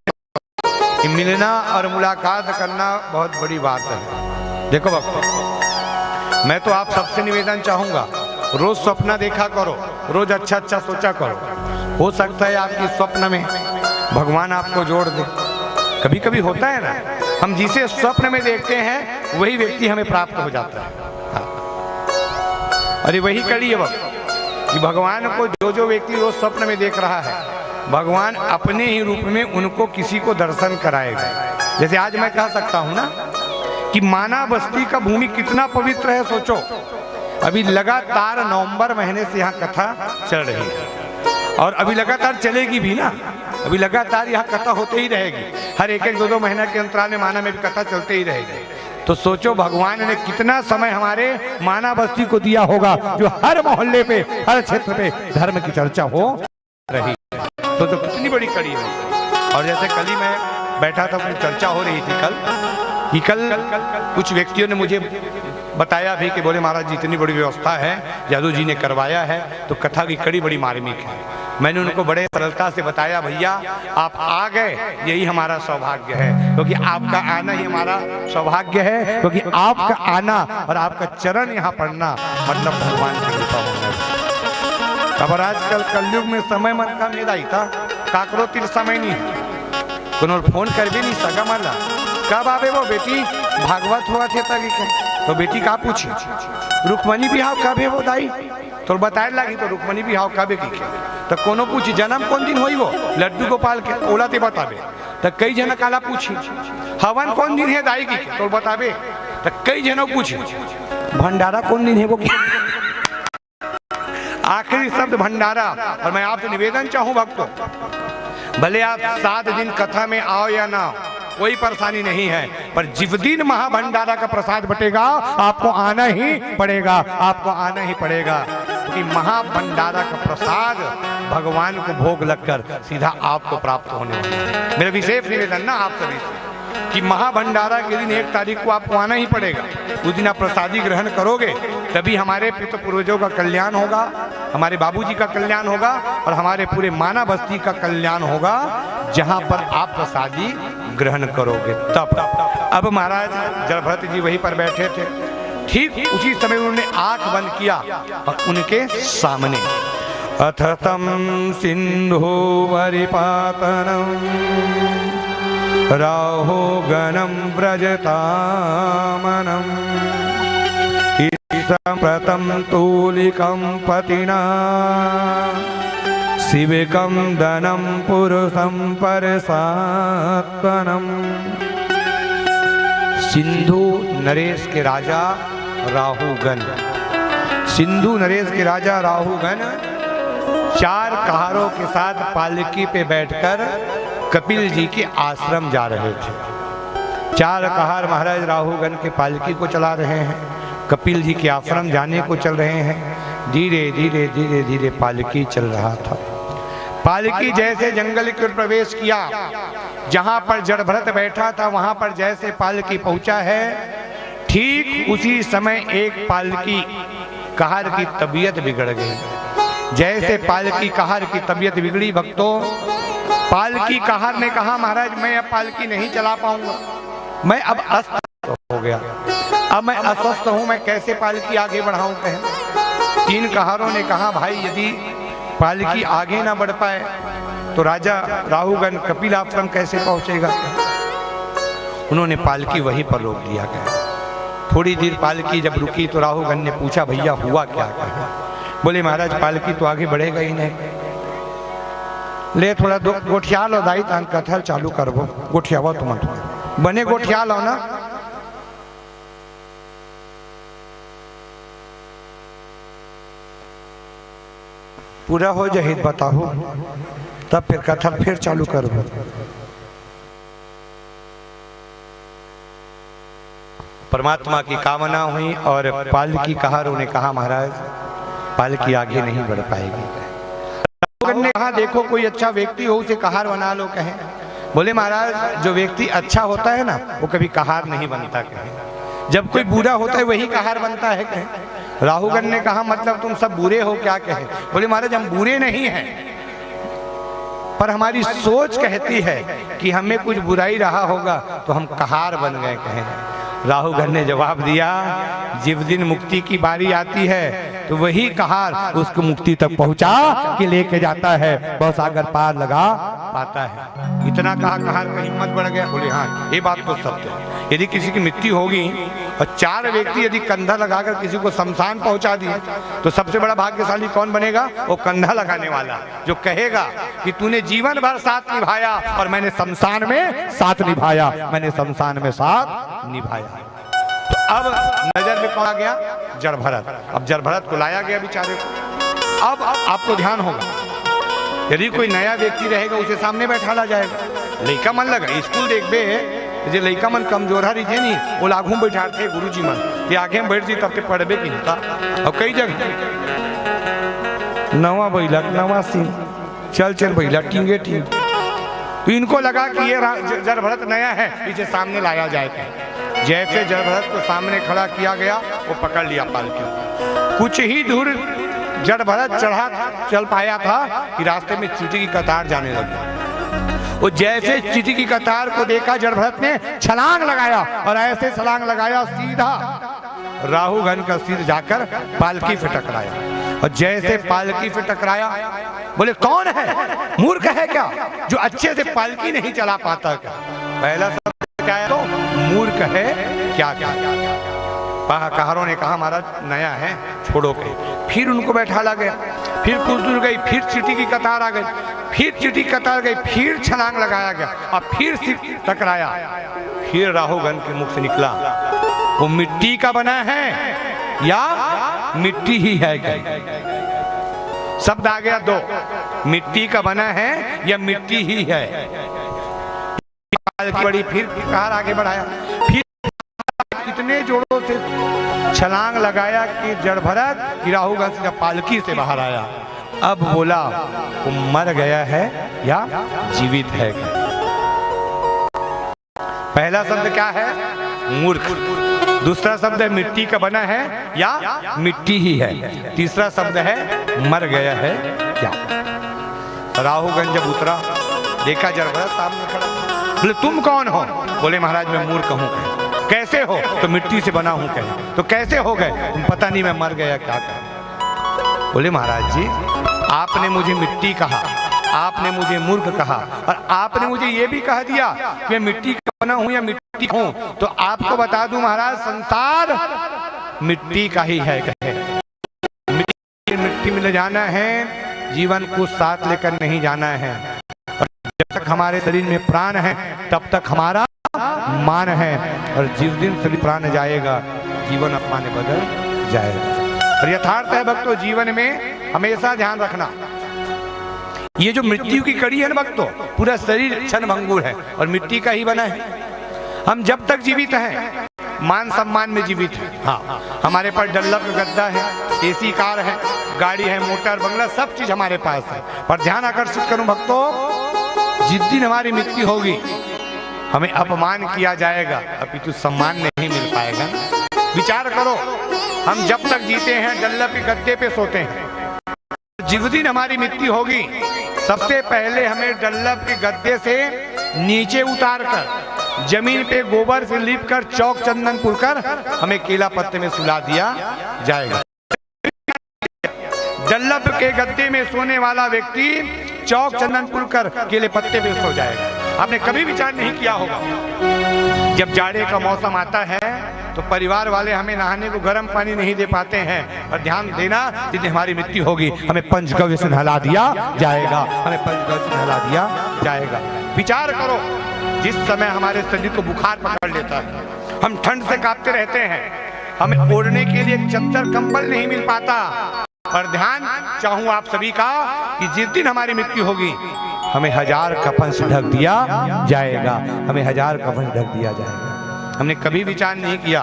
कि मिलना और मुलाकात करना बहुत बड़ी बात है। देखो भक्तों, मैं तो आप सबसे निवेदन चाहूंगा, रोज सपना देखा करो, रोज अच्छा अच्छा सोचा करो। हो सकता है आपकी स्वप्न में भगवान आपको जोड़ दे, कभी कभी होता है ना, हम जिसे स्वप्न में देखते हैं वही व्यक्ति हमें प्राप्त हो जाता है। अरे वही कड़ी है वक्त कि भगवान को जो व्यक्ति रोज स्वप्न में देख रहा है, भगवान अपने ही रूप में उनको किसी को दर्शन कराएगा। जैसे आज मैं कह सकता हूं ना कि माना बस्ती का भूमि कितना पवित्र है, सोचो। अभी लगातार नवंबर महीने से यहाँ कथा चल रही है और अभी लगातार चलेगी भी ना, अभी लगातार यहाँ कथा होते ही रहेगी। हर एक एक 2-2 महीना के अंतराल में माना में भी कथा चलते ही रहेगी। तो सोचो भगवान ने कितना समय हमारे माना बस्ती को दिया होगा, जो हर मोहल्ले पे, हर क्षेत्र पे धर्म की चर्चा हो रही है। तो कितनी बड़ी कड़ी है। और जैसे कल ही मैं बैठा था, कुछ चर्चा हो रही थी कल कुछ व्यक्तियों ने मुझे बताया भी कि बोले महाराज जी इतनी बड़ी व्यवस्था है, जादू जी ने करवाया है, तो कथा की कड़ी बड़ी मार्मिक है। मैंने उनको बड़े सरलता से बताया, भैया आप आ गए यही हमारा सौभाग्य है, क्योंकि आपका आना ही हमारा सौभाग्य है, क्योंकि आपका आना और आपका चरण यहाँ पड़ना मतलब भगवान की कृपा होना। अब आजकल कलयुग में समय मन का मेरा ही था, काकरो तिर समय नहीं है, कोनो फोन कर भी नहीं सका माला कब आवे वो बेटी भागवत हुआ थे तक तो बेटी का पूछी रुक्मणी बिहाव कब है वो दाई, तो बताए लगी तो रुक्मणी बिहाव कब है की तो कोनो पूछी जन्म कौन दिन हुई वो लड्डू गोपाल के ओला ते बतावे, तो कई जन काला पूछी हवन कौन दिन है दाई की तो बतावे, तो कई जनों पूछी भंडारा कौन दिन है वो आखिरी शब्द भंडारा। और मैं आपसे निवेदन चाहूं भक्तों, भले आप 7 दिन कथा में आओ या ना कोई परेशानी नहीं है, पर जिस दिन महाभंडारा का प्रसाद बटेगा आपको आना ही पड़ेगा, आपको आना ही पड़ेगा, क्योंकि महाभंडारा का प्रसाद भगवान को भोग लगकर सीधा आपको प्राप्त होने वाला है। मेरा विशेष निवेदन ना आप सभी से कि महाभंडारा के दिन 1 तारीख को आपको आना ही पड़ेगा। उस दिन आप प्रसादी ग्रहण करोगे तभी हमारे पितृ पूर्वजों का कल्याण होगा, हमारे बाबूजी का कल्याण होगा और हमारे पूरे माना बस्ती का कल्याण होगा, जहां पर आप प्रसादी ग्रहण करोगे तब। अब महाराज जड़भरत जी वहीं पर बैठे थे, ठीक उसी समय उन्होंने आंख बंद किया और उनके सामने अथतम सिंधु वरिपातनम राहो गणम व्रजतामनम प्रतम तूलिकम पतिना शिविकम धनम पुरुषम परसात्मनम। सिंधु नरेश के राजा राहुगण, सिंधु नरेश के राजा राहुगण 4 कहारों के साथ पालकी पे बैठकर कपिल जी के आश्रम जा रहे थे। 4 कहार महाराज राहुगण के पालकी को चला रहे हैं, कपिल जी के आश्रम जाने को चल रहे हैं। धीरे धीरे धीरे धीरे पालकी चल रहा था। पालकी जैसे जंगल की ओर प्रवेश किया, जहां पर जड़भरत बैठा था वहां पर जैसे पालकी पहुंचा है, ठीक उसी समय एक पालकी कहार की तबीयत बिगड़ गई। जैसे पालकी कहार की तबीयत बिगड़ी भक्तों, पालकी कहार ने कहा महाराज मैं अब पालकी नहीं चला पाऊंगा, मैं अब अस्वस्थ हो गया, अब मैं अस्वस्थ हूं, मैं कैसे पालकी आगे बढ़ाऊं। कहें 3 कहारों ने कहा भाई यदि पालकी आगे ना बढ़ पाए तो राजा राहुगण कपिल आश्रम कैसे पहुंचेगा। उन्होंने पालकी वहीं पर रोक दिया गया। थोड़ी देर पालकी जब रुकी तो राहुगण ने पूछा भैया हुआ क्या। बोले महाराज पालकी तो आगे बढ़ेगा ही नहीं, ले थोड़ा गोठिया लो दाई तान कथा चालू करबो, गोठियावा तुम बने गोठिया लो ना। पूरा हो जाए बताओ तब फिर कथा फिर चालू करबो। परमात्मा की कामना हुई और पालकी कहारों ने कहा महाराज पालकी आगे नहीं बढ़ पाएगी। ने कहा देखो कोई अच्छा व्यक्ति हो उसे कहार बना लो। कहे बोले महाराज जो व्यक्ति अच्छा होता है ना वो कभी कहार नहीं बनता। कहे जब कोई बुरा होता है वही कहार बनता है। कहे राहुगण ने कहा मतलब तुम सब बुरे हो क्या। कहे बोले महाराज हम बुरे नहीं हैं, पर हमारी सोच कहती है कि हमें कुछ बुराई रहा होगा तो हम कहार बन गए। कहे राहुगण ने जवाब दिया जिस दिन मुक्ति की बारी आती है तो वही कहार उसको मुक्ति तक पहुंचा कि लेके जाता है, भवसागर पार लगा पाता है। इतना कहा कहार का हिम्मत बढ़ गया। बोले हाँ ये बात तो सत्य है। यदि किसी की मृत्यु होगी और 4 व्यक्ति यदि कंधा लगाकर किसी को शमशान पहुंचा दिए तो सबसे बड़ा भाग्यशाली कौन बनेगा? वो कंधा लगाने वाला, जो कहेगा कि तूने जीवन भर साथ निभाया और मैंने शमशान में साथ निभाया, मैंने शमशान में साथ निभाया। तो अब नजर में कौन आ गया? जड़भरत। अब जड़भरत को लाया गया बेचारे को। अब आपको ध्यान होगा, यदि कोई नया व्यक्ति रहेगा उसे सामने बैठाला जाएगा। लड़का मन लगा स्कूल देखबे जे लड़का मन कमजोरा रही नहीं, वो आगू में बैठाते गुरुजी मन कि आगे में बैठ जी तब तक पढ़बे की होता। और कई जगह नवा बैला नवा सिंह चल चल बैला टींगे टींग, तो इनको लगा कि ये जड़भरत नया है, इसे सामने लाया जाएगा। जैसे जड़भरत को सामने खड़ा किया गया वो पकड़ लिया पालकी। कुछ ही दूर जड़भरत चढ़ा चल पाया था कि रास्ते में चींटी की कतार जाने लगी। वो जैसे चींटी की कतार को देखा जड़भरत ने छलांग लगाया और ऐसे छलांग लगाया सीधा राहुगण का सिर जाकर पालकी पे टकराया। और जैसे पालकी पे टकराया बोले कौन है? मूर्ख है क्या जो अच्छे से पालकी नहीं चला पाता? क्या पहला शब्द क्या है? तो मूर्ख है क्या? कहारों ने कहा महाराज नया है छोड़ो के। फिर उनको बैठाला गया। फिर कुछ दूर गई, फिर चींटी की कतार आ गई, फिर चींटी की कतार गई, फिर छलांग लगाया गया और फिर सिर टकराया। फिर राहुगण के मुख से निकला वो मिट्टी का बना है या मिट्टी ही है? शब्द आ गया 2, मिट्टी का बना है या मिट्टी ही है? बड़ी फिर कहार आगे बढ़ाया, फिर इतने जोरों से छलांग लगाया कि जड़भरत की राहुगण से पालकी से बाहर आया। अब बोला वो मर गया है या जीवित है? पहला शब्द क्या है? मूर्ख। दूसरा शब्द है मिट्टी का बना है या मिट्टी ही है। तीसरा शब्द है मर गया है क्या? राहुगण जब उतरा देखा जड़भरत सामने खड़ा। बोले तुम कौन हो? बोले महाराज मैं मूर्ख हूँ। कैसे हो? तो मिट्टी से बना हूँ। कहे तो कैसे हो गए? तुम पता नहीं मैं मर गया क्या? कहे बोले महाराज जी आपने मुझे मिट्टी कहा, आपने मुझे मूर्ख कहा और आपने मुझे ये भी कह दिया कि मैं मिट्टी का बना हूँ या मिट्टी हूँ। तो आपको बता दूं महाराज संसार मिट्टी का ही है। कहे मिट्टी में ले जाना है, जीवन को साथ लेकर नहीं जाना है। और जब तक हमारे शरीर में प्राण है तब तक हमारा मान है, और जिस दिन शरीर प्राण जाएगा जीवन अपमाने बदल जाएगा। और यथार्थ है भक्तों, जीवन में हमेशा ध्यान रखना ये जो मृत्यु की कड़ी है ना भक्तों, पूरा शरीर क्षण भंगुर है और मिट्टी का ही बना है। हम जब तक जीवित हैं मान सम्मान में जीवित है। हाँ हमारे पास डल्लप गद्दा है, एसी कार है, गाड़ी है, मोटर बंगला, सब चीज हमारे पास है। पर ध्यान आकर्षित करूं भक्तों, जिस दिन हमारी मृत्यु होगी हमें अपमान किया जाएगा, अपितु सम्मान नहीं मिल पाएगा। विचार करो, हम जब तक जीते हैं डल्लप के गद्दे पे सोते हैं, जिस दिन हमारी मृत्यु होगी सबसे पहले हमें डल्लप के गद्दे से नीचे उतारकर जमीन पे गोबर से लीपकर चौक चंदन पुरकर हमें केला पत्ते में सुला दिया जाएगा। डल्लप के गद्दे में सोने वाला व्यक्ति चौक चंदन पुरकर केले पत्ते पे सो जाएगा। आपने कभी विचार नहीं किया होगा, जब जाड़े का मौसम आता है तो परिवार वाले हमें नहाने को गर्म पानी नहीं दे पाते हैं, और ध्यान देना जिस दिन हमारी मृत्यु होगी हमें पंचगव्य से नहला दिया जाएगा, हमें पंचगव्य से नहला दिया जाएगा। विचार करो, जिस समय हमारे शरीर को बुखार पकड़ लेता है, हम ठंड से कांपते रहते हैं, हमें ओढ़ने के लिए चद्दर कंबल नहीं मिल पाता। और ध्यान चाहूं आप सभी का कि जिस दिन हमारी मृत्यु होगी हमें 1000 कफन से ढक दिया जाएगा, हमें 1000 कफन से ढक दिया जाएगा। हमने कभी विचार नहीं किया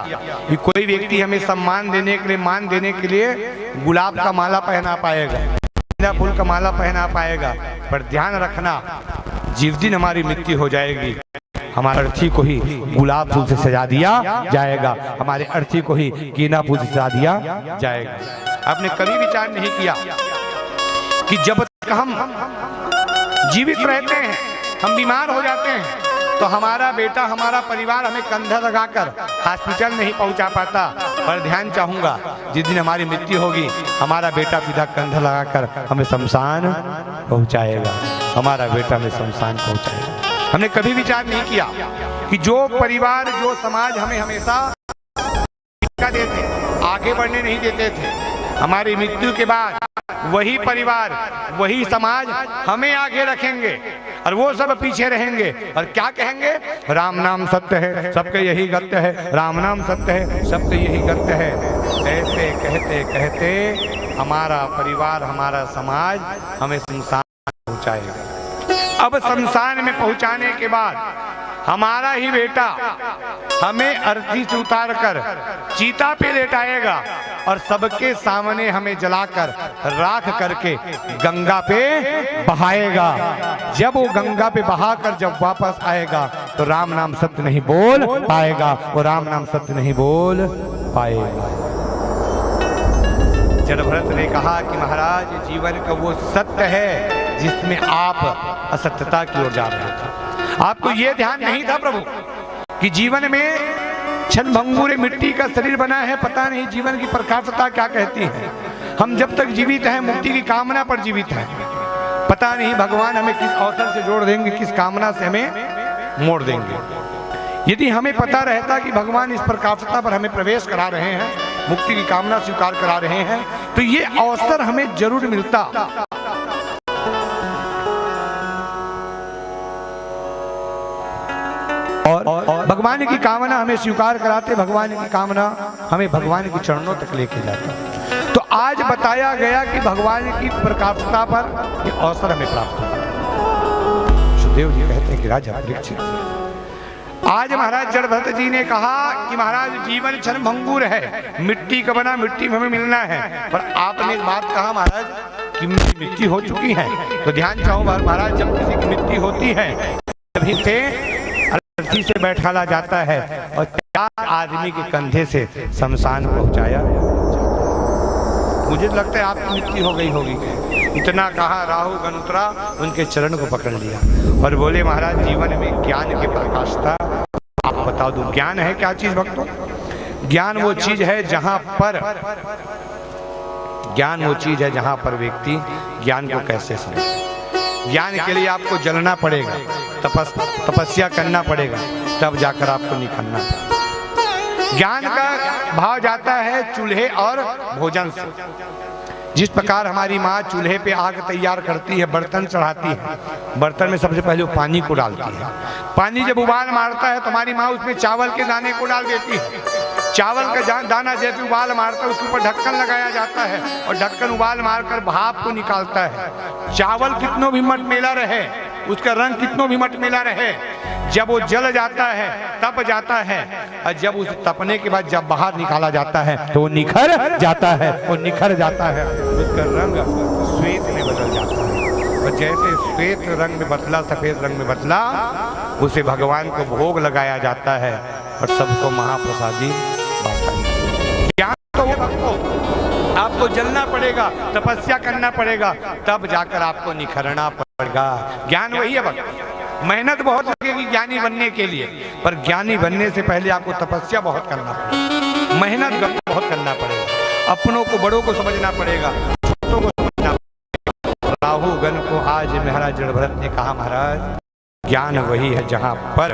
कि कोई व्यक्ति हमें सम्मान देने के लिए, मान देने के लिए गुलाब का माला पहना पाएगा, गेंदा फूल का माला पहना पाएगा। पर ध्यान रखना, जिस दिन हमारी मृत्यु हो जाएगी हमारे अर्थी को ही गुलाब फूल से सजा दिया जाएगा, हमारे अर्थी को ही गेंदा फूल से सजा दिया जाएगा। आपने कभी विचार नहीं किया कि जब तक हम जीवित रहते हैं, हम बीमार हो जाते हैं तो हमारा बेटा, हमारा परिवार हमें कंधा लगाकर हॉस्पिटल नहीं पहुंचा पाता, पर ध्यान चाहूंगा, जिस दिन हमारी मृत्यु होगी हमारा बेटा सीधा कंधा लगाकर हमें शमशान पहुंचाएगा, हमारा बेटा हमें शमशान पहुंचाएगा। हमने कभी विचार नहीं किया कि जो परिवार जो समाज हमें हमेशा देते, आगे बढ़ने नहीं देते थे, हमारी मृत्यु के बाद वही परिवार वही समाज हमें आगे रखेंगे और वो सब पीछे रहेंगे और क्या कहेंगे, राम नाम सत्य है सबके यही गत्य है, राम नाम सत्य है सबके यही गत्य है। ऐसे कहते कहते हमारा परिवार हमारा समाज हमें शमशान पहुंचाएगा। अब शमशान में पहुंचाने के बाद हमारा ही बेटा हमें अर्थी से उतार कर चीता पे लेटाएगा और सबके सामने हमें जलाकर राख करके गंगा पे बहाएगा। जब वो गंगा पे बहाकर जब वापस आएगा तो राम नाम सत्य नहीं बोल पाएगा, वो राम नाम सत्य नहीं बोल पाएगा। जड़भरत ने कहा कि महाराज जीवन का वो सत्य है जिसमें आप असत्यता की ओर जा रहे थे। आपको ये ध्यान नहीं था प्रभु कि जीवन में क्षणभंगुर मिट्टी का शरीर बना है, पता नहीं जीवन की प्रकाशता क्या कहती है। हम जब तक जीवित हैं मुक्ति की कामना पर जीवित हैं, पता नहीं भगवान हमें किस अवसर से जोड़ देंगे, किस कामना से हमें मोड़ देंगे। यदि हमें पता रहता कि भगवान इस प्रकाशता पर हमें प्रवेश करा रहे हैं, मुक्ति की कामना स्वीकार करा रहे हैं, तो ये अवसर हमें जरूर मिलता। और भगवान की कामना हमें स्वीकार कराते, भगवान की कामना हमें भगवान के चरणों तक लेके जाता। तो आज बताया गया कि भगवान की प्रकाशता पर ये अवसर हमें प्राप्त होता। सुखदेव जी कहते हैं कि राजा परीक्षित, आज महाराज जड़भरत जी ने कहा कि महाराज जीवन क्षणभंगुर है, मिट्टी का बना मिट्टी में हमें मिलना है, पर आपने एक बात कहा महाराज कि मिट्टी हो चुकी है। तो ध्यान चाहूँ महाराज, जब किसी की मिट्टी होती है तभी से अर्थी से बैठाला जाता है और 4 आदमी के कंधे से शमशान पहुंचाया। मुझे लगता है आपकी मृत्यु हो गई होगी। इतना कहा राहु गनुत्रा उनके चरण को पकड़ लिया और बोले महाराज जीवन में ज्ञान की प्रकाशता आप बता दो। ज्ञान है क्या चीज भक्तों? ज्ञान वो चीज है जहां पर व्यक्ति ज्ञान को कैसे समझे। ज्ञान के लिए आपको जलना पड़ेगा, तपस्या करना पड़ेगा, तब जाकर आपको निखरना पड़ेगा। ज्ञान का भाव जाता है चूल्हे और भोजन से। जिस प्रकार हमारी माँ चूल्हे पे आग तैयार करती है, बर्तन चढ़ाती है, बर्तन में सबसे पहले वो पानी को डालती है। पानी जब उबाल मारता है तो हमारी माँ उसमें चावल के दाने को डाल देती है। चावल का दाना जैसे उबाल मारता है उसके ऊपर ढक्कन लगाया जाता है और ढक्कन उबाल मारकर भाप को निकालता है। चावल कितनों भी मटमेला रहे, उसका रंग कितनों भी मटमेला रहे, जब वो जल जाता है तप जाता है और जब उसे तपने के बाद जब बाहर निकाला जाता है तो वो निखर जाता है, वो निखर जाता है, उसका रंग श्वेत में बदल जाता है। और जैसे श्वेत रंग में बदला, सफेद रंग में बदला, उसे भगवान को भोग लगाया जाता है और सबको महाप्रसादी बांटा जाता है। ज्ञान तो आपको जलना पड़ेगा, तपस्या करना पड़ेगा, तब जाकर आपको निखरना पड़ेगा। ज्ञान वही है भक्त। मेहनत बहुत लगेगी ज्ञानी बनने के लिए, पर ज्ञानी बनने से पहले आपको तपस्या बहुत करना पड़ेगा, मेहनत बहुत करना पड़ेगा, अपनों को बड़ों को समझना पड़ेगा, छोटों को समझना पड़ेगा। राहु गण को आज महाराज जड़भरत ने कहा महाराज ज्ञान वही है जहां पर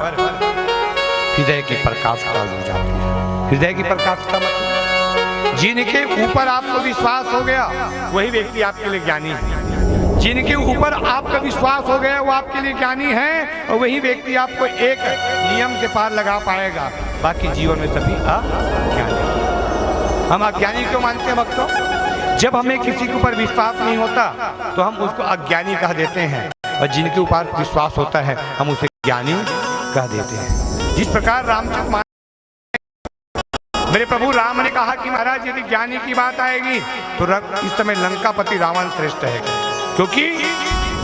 हृदय की प्रकाशता हो जाती है। हृदय की प्रकाशता मतलब जिनके ऊपर आपको विश्वास हो गया वही व्यक्ति आपके लिए ज्ञानी है। जिनके ऊपर आपका विश्वास हो गया वो आपके लिए ज्ञानी है और वही व्यक्ति आपको एक नियम से पार लगा पाएगा। बाकी जीवन में सभी अज्ञानी। हम अज्ञानी क्यों मानते हैं भक्तों? जब हमें किसी के ऊपर विश्वास नहीं होता तो हम उसको अज्ञानी कह देते हैं, और जिनके ऊपर विश्वास होता है हम उसे ज्ञानी कह देते हैं। जिस प्रकार रामचरित मेरे प्रभु राम ने कहा कि महाराज यदि ज्ञानी की बात आएगी तो इस समय लंकापति रावण श्रेष्ठ है, क्योंकि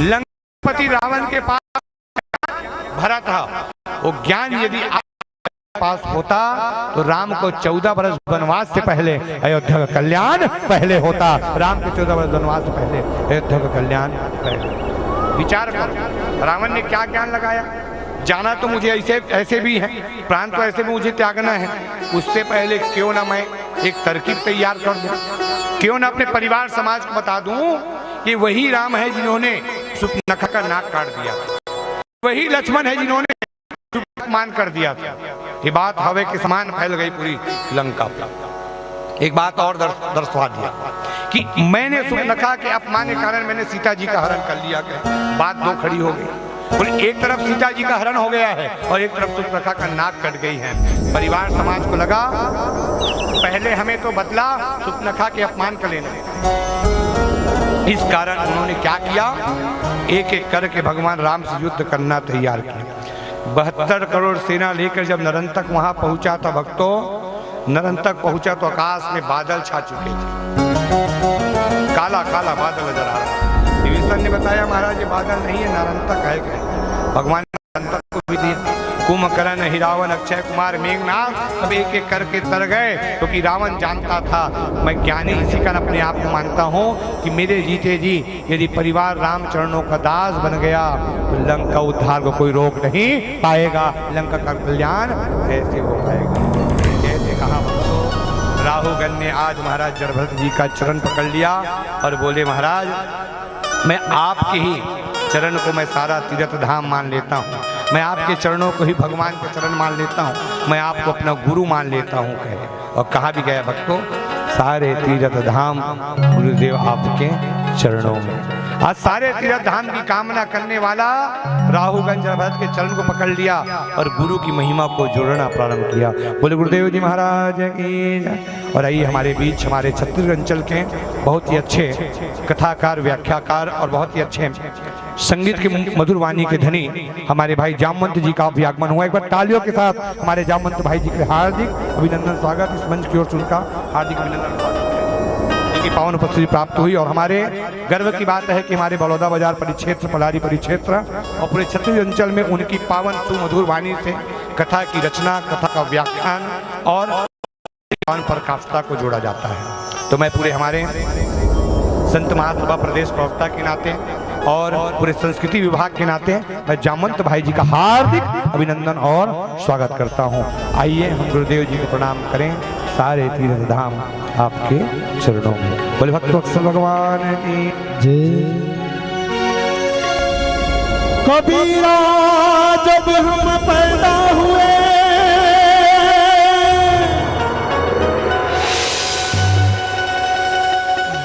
लंकापति रावण के पास भरा था। वो ज्ञान यदि आपके पास होता तो राम को 14 वर्ष वनवास से पहले अयोध्या का कल्याण पहले होता। राम के 14 वर्ष वनवास से पहले अयोध्या का कल्याण पहले। विचार करो रावण ने क्या ज्ञान लगाया। जाना तो मुझे ऐसे भी है, प्राण तो ऐसे भी मुझे त्यागना है, उससे पहले क्यों ना मैं एक तरकीब तैयार कर दूं, क्यों ना अपने परिवार समाज को बता दूं कि वही राम है जिन्होंने शूर्पणखा का नाक काट दिया, वही लक्ष्मण है जिन्होंने अपमान कर दिया था। ये बात हवे के समान फैल गई पूरी लंका पर। एक बात और दर्शवा दिया कि मैंने शूर्पणखा के अपमान के कारण मैंने सीता जी का हरण कर लिया। बात दो खड़ी हो गई, बोले एक तरफ सीता जी का हरण हो गया है और एक तरफ शूर्पणखा का नाक कट गई है। परिवार समाज को लगा पहले हमें तो बदला शूर्पणखा के अपमान कर लेना। इस कारण उन्होंने क्या किया, एक एक करके भगवान राम से युद्ध करना तैयार किया। 72 करोड़ सेना लेकर जब नरंतक वहां पहुंचा था भक्तों, नरंतक पहुंचा तो आकाश में बादल छा चुके थे, काला काला बादल नजर आ रहा। विभीषण ने बताया महाराज ये बादल नहीं है, नरंतक है। भगवान ने नरंतक को भी दिया। कुंभकर्ण, हिरावन, अक्षय कुमार, मेघनाथ सब एक एक करके तर गए, क्योंकि रावण जानता था मैं ज्ञानी इसी कारण अपने आप को मानता हूँ कि मेरे जीते जी यदि परिवार राम चरणों का दास बन गया तो लंका उद्धार को कोई रोक नहीं पाएगा, लंका का कल्याण ऐसे हो पाएगा। जैसे कहा राहुगण ने आज महाराज जड़भरत जी का चरण पकड़ लिया और बोले महाराज मैं आपके ही चरण को मैं सारा तीर्थ धाम मान लेता हूँ, मैं आपके चरणों को ही भगवान के चरण मान लेता हूँ, मैं आपको अपना गुरु मान लेता हूँ कहे। और कहा भी गया भक्तों सारे तीर्थ धाम गुरुदेव आपके चरणों में। आज सारे तीर्थ धाम की कामना करने वाला राहुगण जड़भरत के चरण को पकड़ लिया और गुरु की महिमा को जोड़ना प्रारंभ किया। बोले गुरुदेव जी महाराज की जय। और आइए हमारे बीच हमारे छत्तीसगढ़ अंचल के बहुत ही अच्छे कथाकार, व्याख्याकार और बहुत ही अच्छे संगीत की मधुर वाणी के धनी हमारे भाई जामवंत जी का भी आगमन हुआ। एक बार तालियों के साथ हमारे जामवंत भाई जी के हार्दिक अभिनंदन स्वागत, इस मंच की ओर से उनका हार्दिक अभिनंदन स्वागत की पावन उपस्थिति प्राप्त हुई। और हमारे गर्व की बात है कि हमारे बड़ौदा बाजार परिक्षेत्र, पलारी परिक्षेत्र और पूरे छत्तीसगढ़ अंचल में उनकी पावन सुमधुर वाणी से कथा की रचना, कथा का व्याख्यान और प्रकाशता को जोड़ा जाता है। तो मैं पूरे हमारे संत महासभा प्रदेश प्रवक्ता के नाते और पूरे संस्कृति विभाग के नाते मैं जामवंत भाई जी का हार्दिक अभिनंदन और स्वागत करता हूं। आइए हम गुरुदेव जी को प्रणाम करें। सारे तीर्थ धाम आपके चरणों में। बोले भक्तवत्सल भगवान की जय। कबीरा जब हम पैदा हुए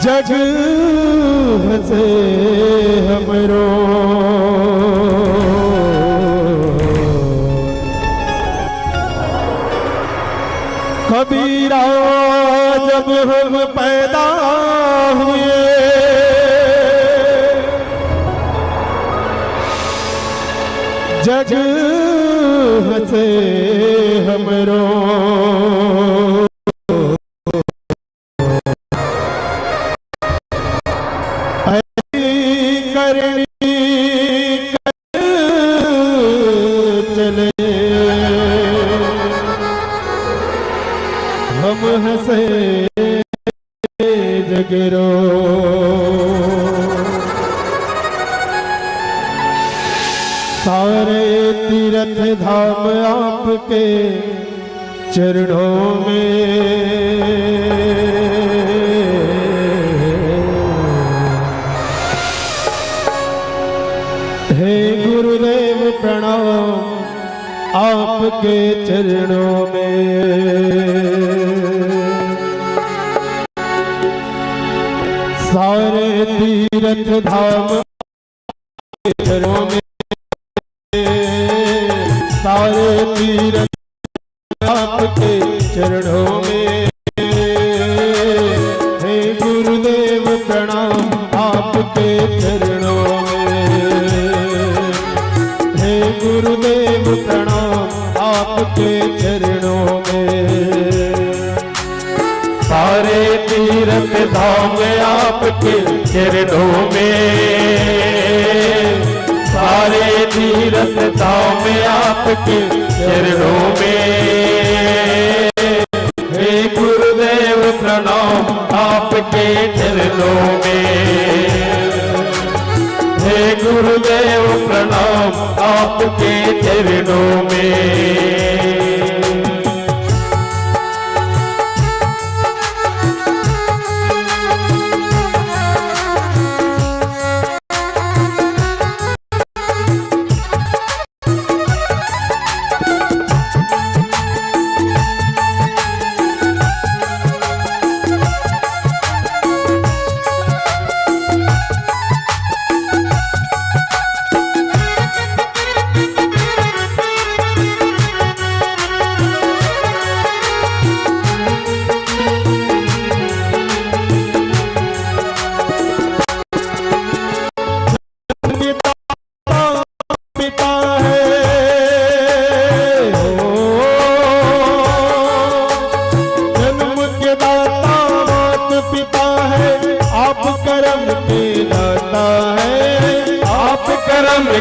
जग हंसे हमरो, कबीरा जब हम पैदा हुए जग हंसे हमरो, हम हंसे जगरो। सारे तीर्थ धाम आपके चरणों में, हे गुरुदेव प्रणाम आपके चरणों में। सारे तीर्थ धाम के चरणों में, सारे तीर्थ आपके चरणों में, हे गुरुदेव प्रणाम आपके चरणों में, हे गुरुदेव प्रणाम आपके चरणों में। सारे तीर्थ धाम आपके चरणों में, सारे तीर्थ धाम आपके चरणों में, हे गुरुदेव प्रणाम आपके चरणों में, हे गुरुदेव प्रणाम आपके चरणों में।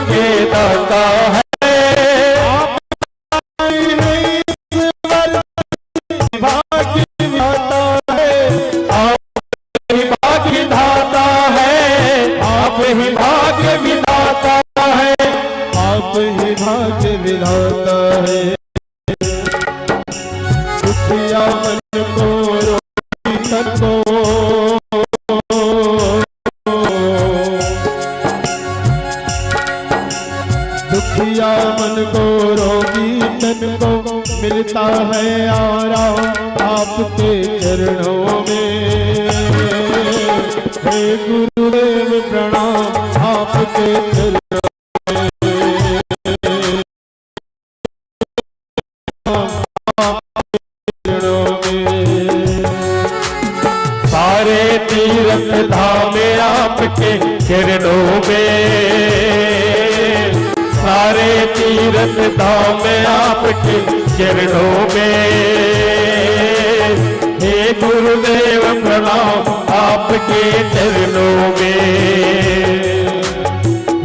के दाता है। भाग्य विधाता है, आप ही भाग्य विधाता है, आप ही भाग्य विधाता है, आप ही भाग्य विधाता है। दुखिया मन को रोगी तन को, दुखिया मन को रोगी तन को मिलता है आराम आपके चरणों में। हे गुरुदेव प्रणाम आपके चरणों में, आपके चरणों में। सारे तीर्थ धाम आपके चरणों में, सारे तीर्थ धाम आपके चरणों में। हे गुरुदेव प्रणाम आपके चरणों में,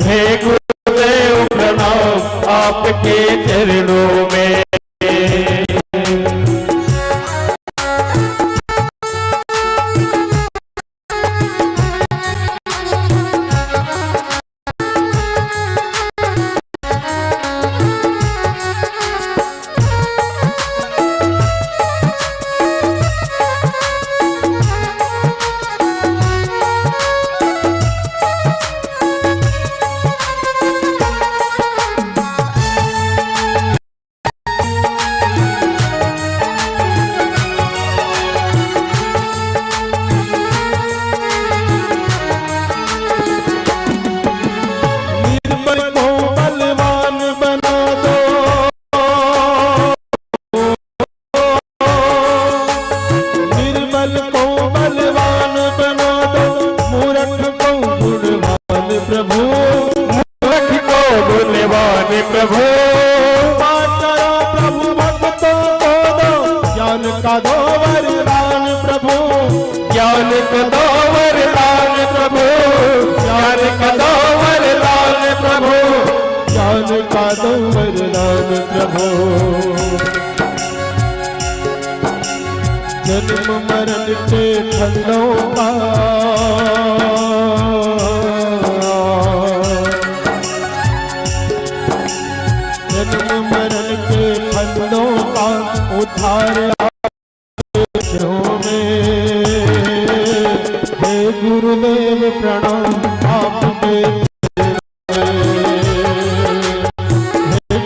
हे गुरुदेव प्रणाम आपके चरणों में। जन्म मरण के फंदों का जन्म मरण के फंदों का उद्धार आपके चरणों में। हे गुरुदेव प्रणाम आपके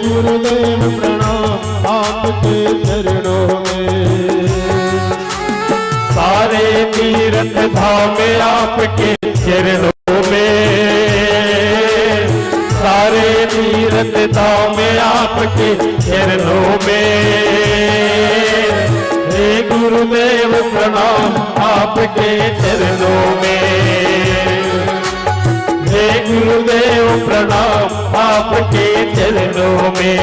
गुरुदेव प्रणाम आपके चरणों में। सारे तीर्थ धाम आपके चरणों में, सारे तीर्थ धाम आपके चरणों में। हे गुरुदेव प्रणाम आपके चरणों में, हे गुरुदेव प्रणाम आपके चरणों में,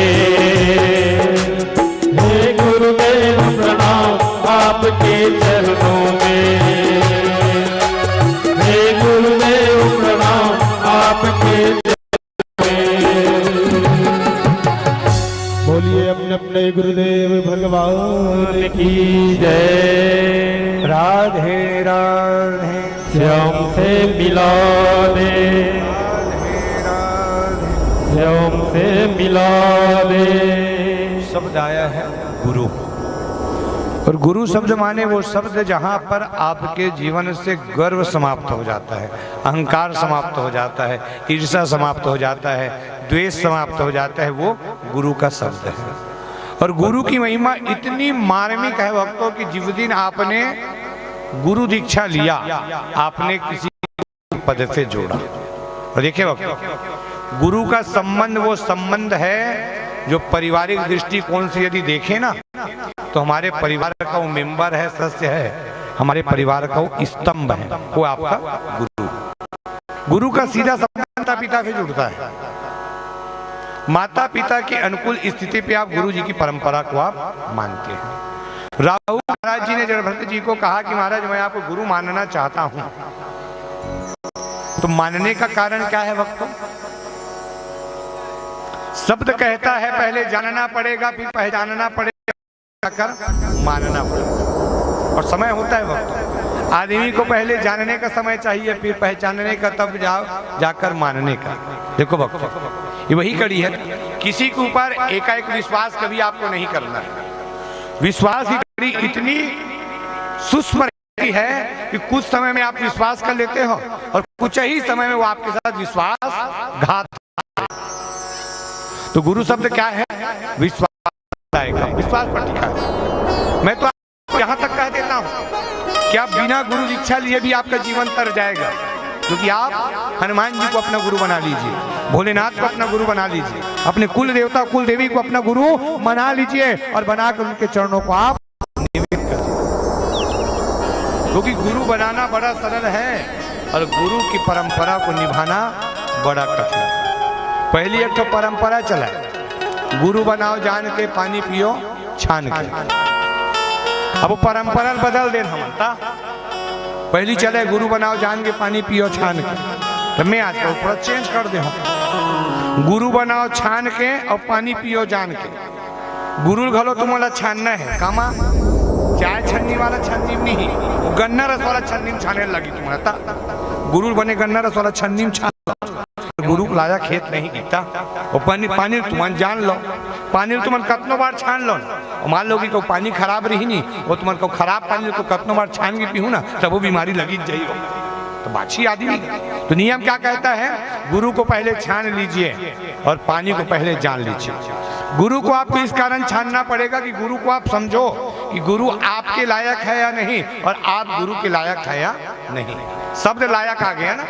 हे गुरुदेव प्रणाम आपके चरणों में, हे गुरुदेव प्रणाम आपके चरणों में। बोलिए अपने अपने गुरुदेव भगवान की जय। राधे राधे श्याम से मिला दे, श्याम से मिला दे। शब्द आया है गुरु, और गुरु शब्द माने वो शब्द जहाँ पर आपके जीवन से गर्व समाप्त हो जाता है, अहंकार समाप्त हो जाता है, ईर्ष्या समाप्त हो जाता है, द्वेष समाप्त हो जाता है, वो गुरु का शब्द है। और गुरु की महिमा इतनी मार्मिक है भक्तों कि जिस दिन आपने गुरु दीक्षा लिया आपने किसी पद से जोड़ा। और देखिए भक्तों, गुरु का संबंध वो संबंध है जो पारिवारिक दृष्टिकोण से यदि देखें ना तो हमारे परिवार का वो मेंबर है, सदस्य है, हमारे परिवार का वो स्तंभ है, वो आपका गुरु। गुरु का सीधा संबंध माता पिता से जुड़ता है। माता पिता के अनुकूल स्थिति पे आप गुरु जी की परंपरा को आप मानते हैं। राहुल महाराज जी ने जब भरत जी को कहा कि महाराज मैं आपको गुरु मानना चाहता हूं, तो मानने का कारण क्या है भक्तों? शब्द कहता है पहले जानना पड़ेगा, फिर पहचानना पड़ेगा, कर मानना पड़ेगा। और समय होता है वक्त, आदमी को पहले जानने का समय चाहिए, फिर पहचानने का, तब जाकर मानने का। देखो भक्त, ये वही कड़ी है। किसी के ऊपर एकाएक विश्वास कभी आपको नहीं करना है। विश्वास की कड़ी इतनी सूक्ष्म है कि कुछ समय में आप विश्वास कर लेते हो और कुछ ही समय में वो आपके साथ विश्वासघात। तो गुरु शब्द क्या है? विश्वास, विश्वास पर टिका है। मैं तो आपको यहां तक कह देता हूं कि आप बिना गुरु दीक्षा लिए भी आपका जीवन तर जाएगा, क्योंकि आप हनुमान जी को अपना गुरु बना लीजिए, भोलेनाथ को अपना गुरु बना लीजिए, अपने कुल देवता कुल देवी को अपना गुरु बना लीजिए और बनाकर उनके चरणों को आप निवेदित कर दीजिए। क्योंकि गुरु बनाना बड़ा सरल है और गुरु की परंपरा को निभाना बड़ा कठिन है। पहली एक तो परंपरा चला है, गुरु बनाओ जान के, पानी पियो छान के। अब वो परंपरा बदल दे हमता। पहली चले गुरु बनाओ जान के, पानी पियो छान के, तो मैं आज पूरा चेंज कर दे हूँ। गुरु बनाओ छान के और पानी पियो जान के। गुरु घलो तुम्हारा छानना है, कामा चाय छन्नी वाला छन्नी नहीं, गन्ना रस वाला छन्नी छाने लगी तुम्हारा। गुरु बने गन्ना रस वाला छन्नी छान, गुरु लाया खेत नहीं गिरता। और पानी तुम जान लो, पानी तुम कतनो बार छान लो, और मान लो कि को पानी खराब रही नहीं, वो तुम को खराब पानी को कतनो बार छान के पीहू ना, तब वो बीमारी लगी जाइए। तो बाछी आदमी। तो नियम क्या कहता है? गुरु को पहले छान लीजिए और पानी को पहले जान लीजिए। गुरु को आपको इस कारण छानना पड़ेगा कि गुरु को आप समझो कि गुरु आपके लायक है या नहीं, और आप गुरु के लायक है या नहीं। शब्द लायक आ गया ना,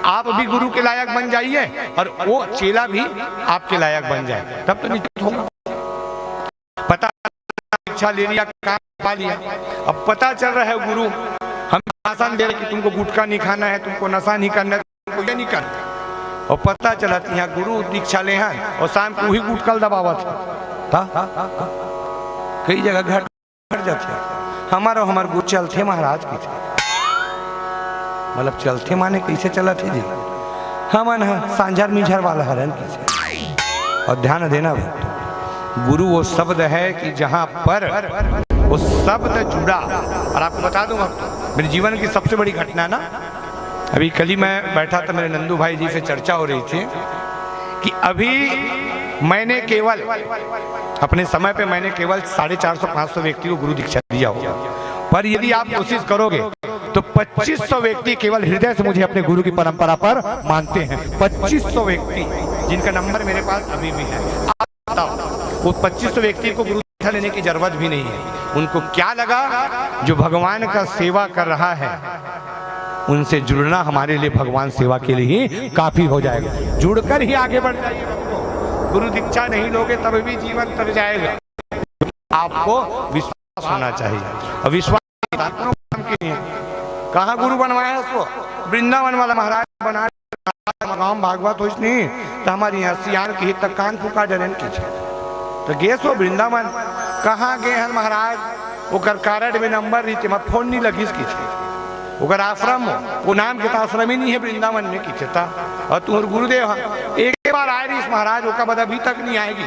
आप भी गुरु के लायक बन जाइए और वो चेला भी आपके लायक बन जाए, तब तो निश्चित होगा। पता इच्छा ले लिया, काम पा लिया, अब पता चल रहा है गुरु हम आसान दे रहे कि तुमको गुटखा नहीं खाना है, तुमको नशा नहीं करना है, तुमको ये नहीं करना। और पता चला कि यहाँ गुरु दीक्षा ले हैं और शाम को वही गुटखा दबावा था। कई जगह घट जाते हमारा गुरु चलते महाराज की थे, मतलब चलते माने कैसे चला थे जी, हमन सांझर मिझर वाला हरन की। और ध्यान देना गुरु वो शब्द है कि जहां पर वो शब्द जुड़ा। और आपको बता दूं मेरे जीवन की सबसे बड़ी घटना ना, अभी कल ही मैं बैठा था, मेरे नंदू भाई जी से चर्चा हो रही थी कि अभी मैंने केवल अपने समय पे मैंने केवल 450-500 व्यक्ति को गुरु दीक्षा दिया होगा, पर यदि आप कोशिश करोगे तो 2500 व्यक्ति केवल हृदय से मुझे अपने गुरु की परंपरा पर मानते हैं। 2500 व्यक्ति जिनका नंबर मेरे पास अभी भी है। आप बताओ, वो 2500 व्यक्ति को गुरु दीक्षा लेने की जरूरत भी नहीं है। उनको क्या लगा, जो भगवान का सेवा कर रहा है उनसे जुड़ना हमारे लिए भगवान सेवा के लिए ही काफी हो जाएगा। जुड़कर ही आगे बढ़ जाइए। गुरु दीक्षा नहीं लोगे तब भी जीवन तर जाएगा। आपको विश्वास होना चाहिए, और विश्वास कहाँ गुरु बनवाया उसको? वृंदावन वाला महाराज बना राम भागवत हो नहीं, तो हमारे यहाँ सियान की तक कान फूका डरन की। तो गे सो वृंदावन कहाँ गए हैं महाराज? ओकर कार्ड में नंबर रही थी, फोन नहीं लगी इसकी थी। ओकर आश्रम हो, वो नाम के आश्रम ही नहीं है वृंदावन में की था। और तुम गुरुदेव एक बार आए रही महाराज, ओका बद अभी तक नहीं आएगी।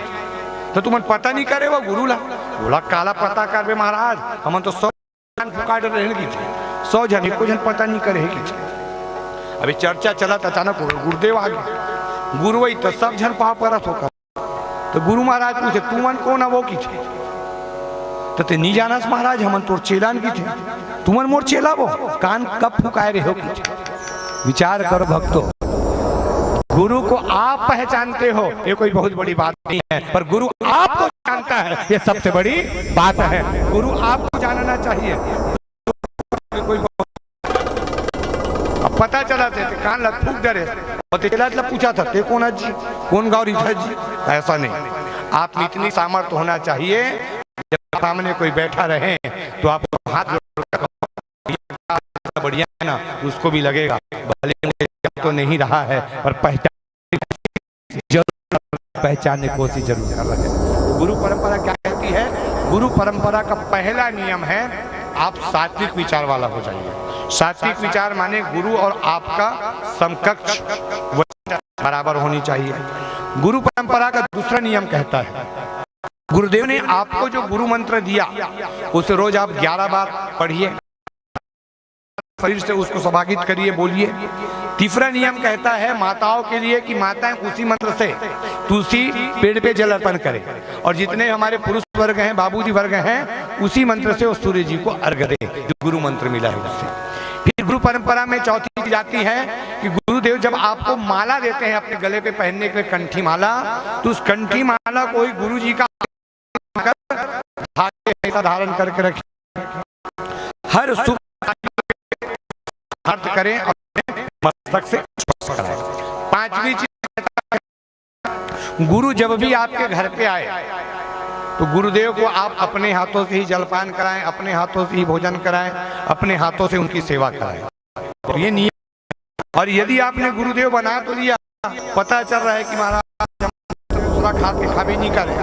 तो तुम पता नहीं करे वो गुरु ला बोला काला पता कर महाराज, हम तो 100 फुका रहने की थी, 100 जन को जन पता नहीं करे की थी। अभी चर्चा चला तो अचानक गुरुदेव आ गए। गुरु वही तो सब जन पाप करत होकर। तो गुरु महाराज पूछे तू मन कौन है? वो की थे तो ते नहीं जानस महाराज, हम तोर चेलान की थे, तुमन मोर चेला वो कान कब फुकाए रहे हो की थे। विचार करो भक्तों, गुरु को आप पहचानते हो ये कोई बहुत बड़ी बात नहीं है, पर गुरु आपको जानता है ये सबसे बड़ी बात है। गुरु आपको जानना चाहिए। कोई अब पता चला थे कान लग फूक डरे और चेला पूछा था ते कौन जी, कौन गौरी था जी? ऐसा नहीं, आप में इतनी सामर्थ्य होना चाहिए जब सामने कोई बैठा रहे तो आपको हाथ बढ़िया है ना, उसको भी लगेगा भले मुझे तो नहीं रहा है पर पहचानने की कोशिश जरूर कर रहे हैं। गुरु परंपरा क्या कहती है? गुरु परंपरा का पहला नियम है आप सात्विक विचार वाला हो जाइए। सात्विक विचार माने गुरु और आपका समकक्ष बराबर होनी चाहिए। गुरु परंपरा का दूसरा नियम कहता है, गुरुदेव ने आपको जो गुरु मंत्र दिया उसे रोज आप 11 बार पढ़िए, शरीर से उसको समाहित करिए, बोलिए। तीसरा नियम कहता है माताओं के लिए कि माताएं उसी मंत्र से तुलसी पेड़ पे जल अर्पण करें, और जितने हमारे पुरुष वर्ग हैं, बाबूजी वर्ग हैं, उसी मंत्र से उस सूर्य जी को अर्घ दें जो गुरु मंत्र मिला है उससे। फिर गुरु परंपरा में चौथी चीज आती है कि गुरुदेव जब आपको माला देते हैं अपने गले पे पहनने के लिए, कंठी माला, तो उस कंठी माला को ही गुरु जी का ऐसा धारण करके रखें, हर सुख अर्थ करें और मस्तक से स्पर्श कराएं। पांचवी चीज, गुरु जब भी आपके घर पे आए तो गुरुदेव को आप अपने हाथों से ही जलपान कराएं, अपने हाथों से ही भोजन कराएं, अपने हाथों से उनकी सेवा कराएं। तो ये नियम। और यदि आपने गुरुदेव बना तो लिया, पता चल रहा है कि महाराज दूसरा खा भी नहीं करे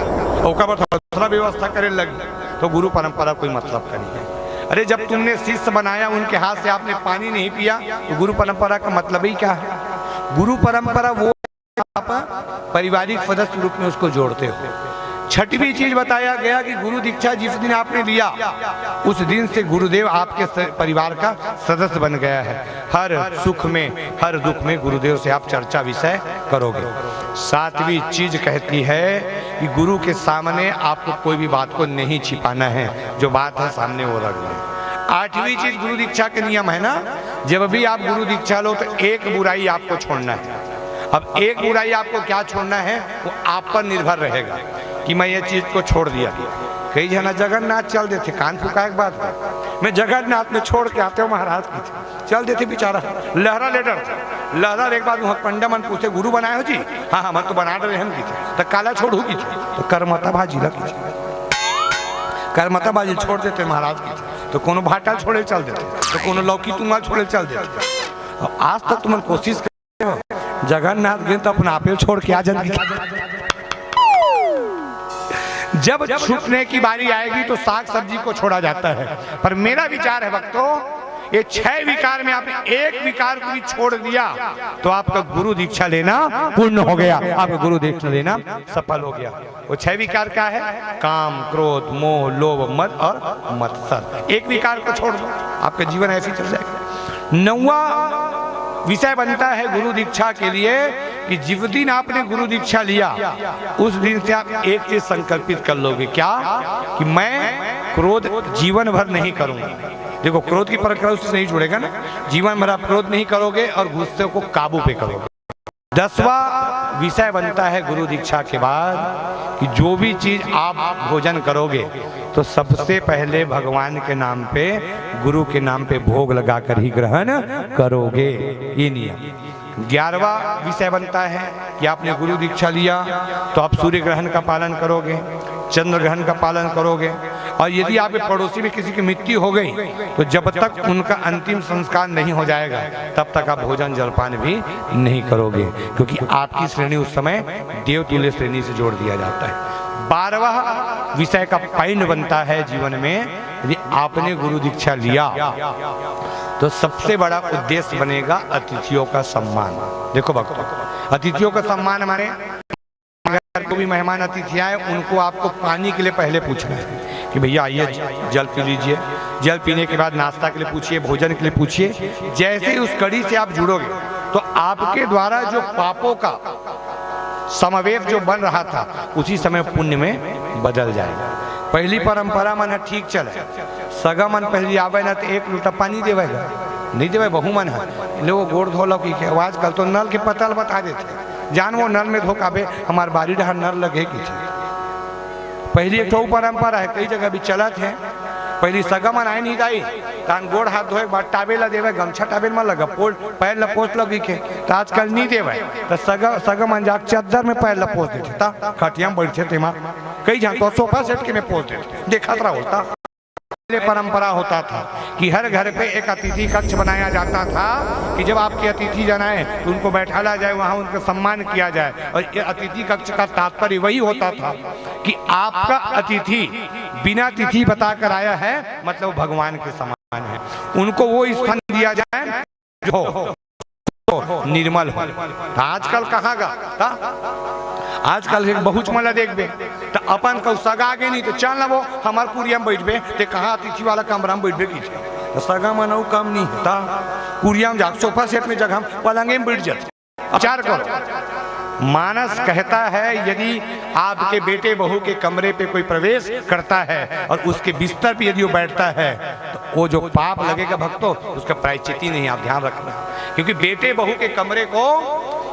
और दूसरा व्यवस्था करे लगी, तो गुरु परंपरा कोई मतलब का नहीं है। अरे जब तुमने शिष्य बनाया, उनके हाथ से आपने पानी नहीं पिया, तो गुरु परंपरा का मतलब ही क्या है? गुरु परंपरा वो आप पारिवारिक सदस्य रूप में उसको जोड़ते हो। छठवीं चीज बताया गया कि गुरु दीक्षा जिस दिन आपने लिया उस दिन से गुरुदेव आपके परिवार का सदस्य बन गया है। हर सुख में, हर दुख में गुरुदेव से आप चर्चा विषय करोगे। सातवीं चीज कहती है कि गुरु के सामने आपको कोई भी बात को नहीं छिपाना है, जो बात है सामने वो रख लें। आठवीं चीज गुरु दीक्षा के नियम है ना, जब भी आप गुरु दीक्षा लो तो एक बुराई आपको छोड़ना है। अब एक बुराई आपको क्या छोड़ना है वो आप पर निर्भर रहेगा कि मैं ये चीज को छोड़ दिया। कई जना जगन्नाथ चल देते, कान फुका एक बात है, मैं जगन्नाथ में छोड़ के आते हो महाराज की चल देते बेचारा, लहरा लेटर थे, लहरा एक बात पंडा मन पूछे गुरु बनाए हो जी, हाँ हाँ मन तो बना रहे हम की थे, तो काला छोड़ू की थे, तो करमता भाजी लगी, करमता भाजी छोड़ देते महाराज की थे, तो कोनो भाटा छोड़े चल देते, तो कोनो लौकी तुम्हारा छोड़े चल देते। और आज तक तुम कोशिश करते हो जगन्नाथ गए तो अपना आपे छोड़ के आ जाएंगे। जब छूटने की बारी आएगी तो साग सब्जी को छोड़ा जाता है, पर मेरा विचार है भक्तों, ये 6 विकार में आपने एक विकार को भी छोड़ दिया तो आपका गुरु दीक्षा लेना पूर्ण हो गया, आपका गुरु दीक्षा लेना सफल हो गया। वो 6 विकार क्या है? काम, क्रोध, मोह, लोभ, मद और मत्सर। एक विकार को छोड़ दो, आपका जीवन ऐसे चल जाएगा। 9वां विषय बनता है गुरु दीक्षा के लिए कि जिस दिन आपने गुरु दीक्षा लिया उस दिन से आप एक चीज संकल्पित कर लोगे, क्या? कि मैं क्रोध जीवन भर नहीं करूंगा। देखो क्रोध की प्रक्रिया उससे नहीं जुड़ेगा ना, जीवन भर आप क्रोध नहीं करोगे और गुस्से को काबू पे करोगे। 10वां विषय बनता है गुरु दीक्षा के बाद कि जो भी चीज आप भोजन करोगे तो सबसे पहले भगवान के नाम पे, गुरु के नाम पे भोग लगाकर ही ग्रहण करोगे, ये नियम। 11वां विषय बनता है कि आपने गुरु दीक्षा लिया तो आप सूर्य ग्रहण का पालन करोगे, चंद्र ग्रहण का पालन करोगे, और यदि आपके पड़ोसी में किसी की मृत्यु हो गई तो जब तक उनका अंतिम संस्कार नहीं हो जाएगा तब तक आप भोजन जलपान भी नहीं करोगे, क्योंकि आपकी श्रेणी उस समय देवतुल्य श्रेणी से जोड़ दिया जाता है। 12वां विषय का पॉइंट बनता है जीवन में, यदि आपने गुरु दीक्षा लिया तो सबसे बड़ा उद्देश्य बनेगा अतिथियों का सम्मान। देखो भक्तों, अतिथियों का सम्मान हमारे अगर कोई मेहमान अतिथि आए उनको आपको पानी के लिए पहले पूछना है कि भैया आइए जल पी लीजिए, जल पीने के बाद नाश्ता के लिए पूछिए, भोजन के लिए पूछिए। जैसे ही उस कड़ी से आप जुड़ोगे तो आपके द्वारा जो पापों का समावेश जो बन रहा था उसी समय पुण्य में बदल जाएगा। पहली परंपरा मन ठीक चले, सगा मन पहली आवे ना तो एक लोटा पानी देवेगा, नहीं देवे बहु मन है लोग गोड़ धोलो की आजकल तो नल के पतल बता देते, जान वो नल में धोकाबे हमार बारी डहर नल लगेगी। पहली एक परंपरा है, कई जगह भी चलत है, पहली सगा मन आए नहीं जाई तान गोड़ हाथ धोए बाद टाबेला देवे, गमछा टाबेल में लगा पोल पैर लपोस लगी के, तो आजकल नहीं देवे तो सगा मन जाक चादर में पैर लपोस देते ता खटिया में बैठे थे मां, कई जहाँ तो सोफा सेट के में पोस देते, देखा रहा होता। पहले परंपरा होता था कि हर घर पे एक अतिथि कक्ष बनाया जाता था कि जब आपके अतिथि जन आए तो उनको बैठाला जाए, वहाँ उनका सम्मान किया जाए। और ये अतिथि कक्ष का तात्पर्य वही होता था कि आपका अतिथि बिना तिथि बताकर आया है, मतलब भगवान के समान है, उनको वो स्थान दिया जाए जो हो, निर्मल हो। आजकल कहाँ गा था? आजकल एक बहुत मला देखबे तो अपन कौ सगा गे नहीं तो चल ना वो हमार कुरिया में बैठबे ते कहाँ अतिथि वाला कमरा में बैठबे की तो सगा मनाऊ कम नहीं था। कुरिया में जा सोफा सेट में जगह पलंगे में बैठ जाते। विचार करो, मानस कहता है यदि आपके बेटे बहू के कमरे पे कोई प्रवेश करता है और उसके बिस्तर पे यदि वो बैठता है तो वो जो पाप लगेगा भक्तों उसका प्रायश्चित ही नहीं, आप ध्यान रखना। क्योंकि बेटे बहू के कमरे को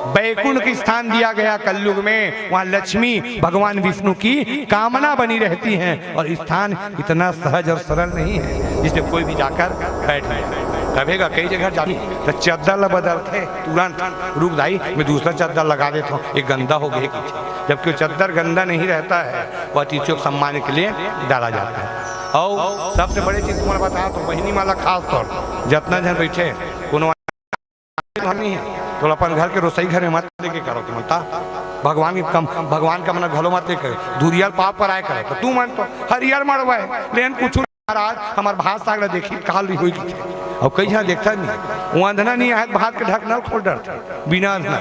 बैकुंठ की स्थान दिया गया कलयुग में, वहाँ लक्ष्मी भगवान विष्णु की कामना बनी रहती है और स्थान इतना सहज और सरल नहीं है जिसमें कोई भी जाकर बैठ जाए। कहेगा कई जगह जाती तो चद्दर बदलते तुरंत रुक जाई मैं दूसरा चद्दर लगा देता हूँ, एक गंदा हो गया जबकि वो चद्दर गंदा नहीं रहता है, वह अतिथियों के सम्मान के लिए डाला जाता है। और सबसे बड़ी चीज तुम्हारा बता तो बहिनी माला खास तौर जितना जन बैठे कोनो नहीं है तो अपन घर के रसोई घर में मत लेके करो तुम भगवान के कम भगवान का मना घोलो मत लेकर धुरियल पाप पर आए करे तो तू मन तो हरियर मरवा है लेकिन कुछ महाराज हमार भात सागड़ा देखी काल हुई और कई जन देखता नहीं वो अंधना नहीं है भात के ढकनल खोल डर बिना अंधना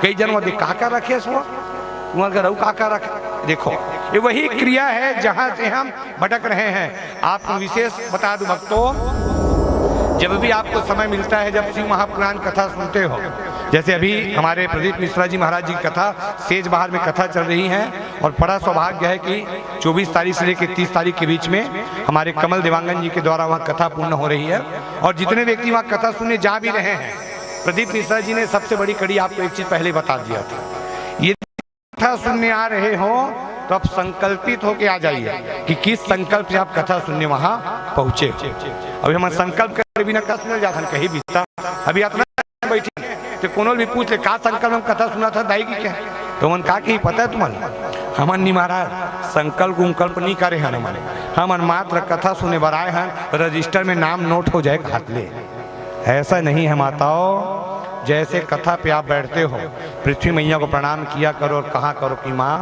कई जन वहाँ काका रखे सो वहाँ का रहू काका रखे। देखो ये वही क्रिया है जहाँ से हम भटक रहे हैं। आपको विशेष बता दूं भक्तों, जब भी आपको समय मिलता है जब शिव महापुराण कथा सुनते हो, जैसे अभी हमारे प्रदीप मिश्रा जी महाराज जी की कथा सेज बहार में कथा चल रही है और बड़ा सौभाग्य है कि 24 तारीख से लेकर 30 तारीख के बीच में हमारे कमल देवांगन जी के द्वारा वहाँ कथा पूर्ण हो रही है और जितने व्यक्ति वहाँ कथा सुनने जा भी रहे हैं, प्रदीप मिश्रा जी ने सबसे बड़ी कड़ी आपको एक चीज पहले बता दिया था, ये कथा सुनने आ रहे हो तो आप संकल्पित होके आ जाइए कि किस संकल्प से आप कथा सुनने वहाँ पहुंचे। अभी हम संकल्प कर बिना कथा सुनने जाता कहीं भी अभी इतना बैठी तो कोनो भी पूछ ले का संकल्प में कथा सुना था दाई की क्या तो मन का ही पता है तुम्हारे हमन नहीं महाराज संकल्प उंकल्प नहीं करे हैं हमारे हमन मात्र कथा सुने बनाए हैं रजिस्टर में नाम नोट हो जाए हाथ ले। ऐसा नहीं है माताओं, जैसे कथा पे आप बैठते हो पृथ्वी मैया को प्रणाम किया करो और कहा करो कि माँ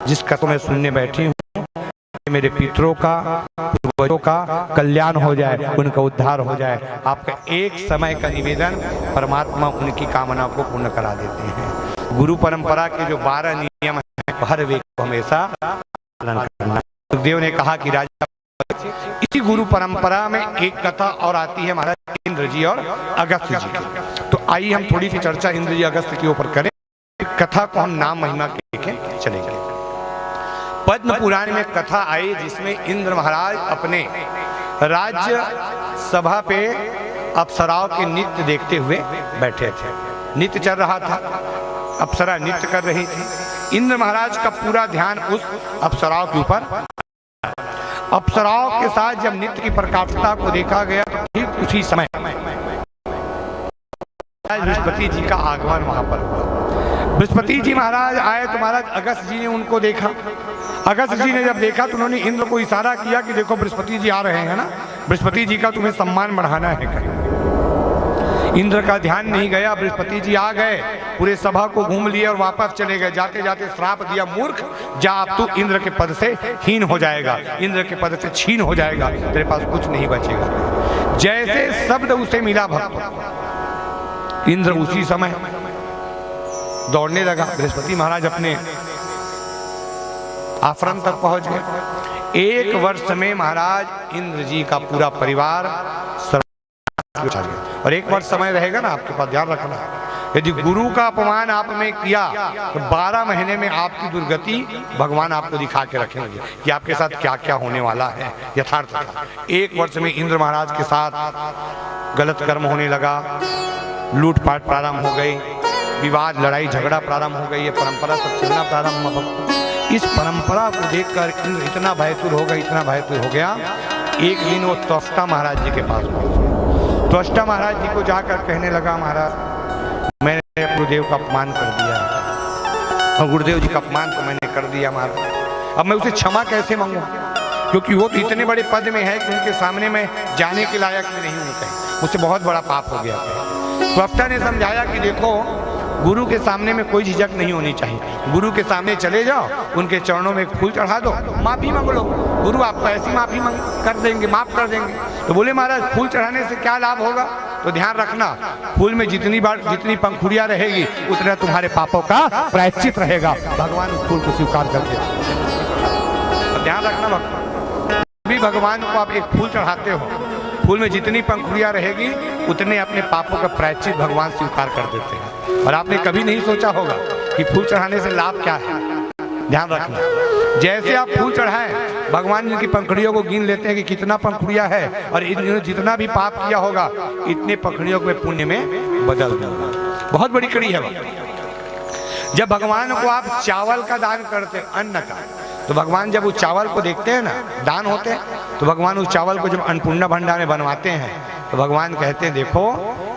जिस कथा में सुनने बैठी हूँ मेरे पितरों का पूर्वजों का कल्याण हो जाए, उनका उद्धार हो जाए। आपका एक समय का निवेदन परमात्मा उनकी कामना को पूर्ण करा देते हैं। गुरु परंपरा के जो 12 नियम हैं हर व्यक्ति को हमेशा पालन करना। सुखदेव ने कहा कि राजा इसी गुरु परंपरा में एक कथा और आती है महाराज इंद्र जी और अगस्त जी की। तो आइए हम थोड़ी सी चर्चा इंद्र जी अगस्त के ऊपर करें। कथा को हम नाम महिमा के देखें चलेंगे। पद्म पुराण में कथा आई जिसमें इंद्र महाराज अपने राज्य सभा पे अप्सराओं के नृत्य देखते हुए बैठे थे। नृत्य चल रहा था, अप्सरा नृत्य कर रही थी। इंद्र महाराज का पूरा ध्यान उस अप्सराओं के ऊपर। अप्सराओं के साथ जब नृत्य की प्रकाशता को देखा गया तो ठीक उसी समय बृहस्पति जी का आगमन वहां पर हुआ। बृहस्पति जी महाराज आए तो महाराज अगस्त जी ने उनको देखा। अगस्त जी ने जब देखा तो उन्होंने इंद्र को इशारा किया कि देखो बृहस्पति जी आ रहे हैं ना, बृहस्पति जी का तुम्हें सम्मान बढ़ाना है कहीं। इंद्र का ध्यान नहीं गया, बृहस्पति जी आ गए, पूरे सभा को घूम लिए और वापस चले गए। जाते जाते श्राप दिया, मूर्ख जा अब तू इंद्र के पद से हीन हो जाएगा, इंद्र के पद से छीन हो जाएगा, तेरे पास कुछ नहीं बचेगा। जैसे शब्द उसे मिला भक्त, इंद्र उसी समय दौड़ने लगा। बृहस्पति महाराज अपने आश्रम तक पहुंच गए। 1 वर्ष में महाराज इंद्र जी का पूरा परिवार और 1 वर्ष समय रहेगा ना आपके पास, ध्यान रखना। यदि गुरु का अपमान आप में किया तो 12 महीने में आपकी दुर्गति भगवान आपको दिखा के रखेंगे कि आपके साथ क्या क्या होने वाला है यथार्थ। 1 वर्ष में इंद्र महाराज के साथ गलत कर्म होने लगा, लूटपाट प्रारंभ हो गई, विवाद लड़ाई झगड़ा प्रारंभ हो गई, ये परंपरा सब चलना प्रारंभ हुआ। इस परंपरा को देखकर इंद्र इतना भयतुर हो गया, इतना भयतुर हो गया। एक दिन वो त्वष्टा महाराज जी के पास पहुंचे। त्वष्टा महाराज जी को जाकर कहने लगा, महाराज मैंने गुरुदेव का अपमान कर दिया और गुरुदेव जी का अपमान तो मैंने कर दिया महाराज, अब मैं उसे क्षमा कैसे मांगू, क्योंकि वो तो इतने बड़े पद में है कि उनके सामने मैं जाने के लायक नहीं हूँ, मुझसे बहुत बड़ा पाप हो गया। त्वष्टा ने समझाया कि देखो गुरु के सामने में कोई झिझक नहीं होनी चाहिए, गुरु के सामने चले जाओ, उनके चरणों में एक फूल चढ़ा दो, माफी मांग लो, गुरु आपको ऐसी माफी कर देंगे, माफ कर देंगे। तो बोले महाराज फूल चढ़ाने से क्या लाभ होगा? तो ध्यान रखना, फूल में जितनी पंखुड़ियां रहेगी उतना तुम्हारे पापों का प्रायश्चित रहेगा। भगवान उस फूल को स्वीकार करते हैं। ध्यान रखना भक्त, भी भगवान को आप एक फूल चढ़ाते हो, फूल में जितनी पंखुड़ियां रहेगी उतने अपने पापों का प्रायश्चित भगवान स्वीकार कर देते हैं। और आपने कभी नहीं सोचा होगा कि फूल चढ़ाने से लाभ क्या है। ध्यान रखना, जैसे आप फूल चढ़ाएं भगवान इनकी पंखुड़ियों को गिन लेते हैं कि कितना पंखुड़ियां है, और इन्होंने जितना भी पाप किया होगा इतने पंखुड़ियों को पुण्य में बदल देगा। बहुत बड़ी कड़ी है वो। जब भगवान को आप चावल का दान करते, अन्न का, तो भगवान जब उस चावल को देखते हैं ना, दान होते हैं, तो भगवान उस चावल को जब अन्नपूर्णा भंडार में बनवाते हैं तो भगवान कहते हैं देखो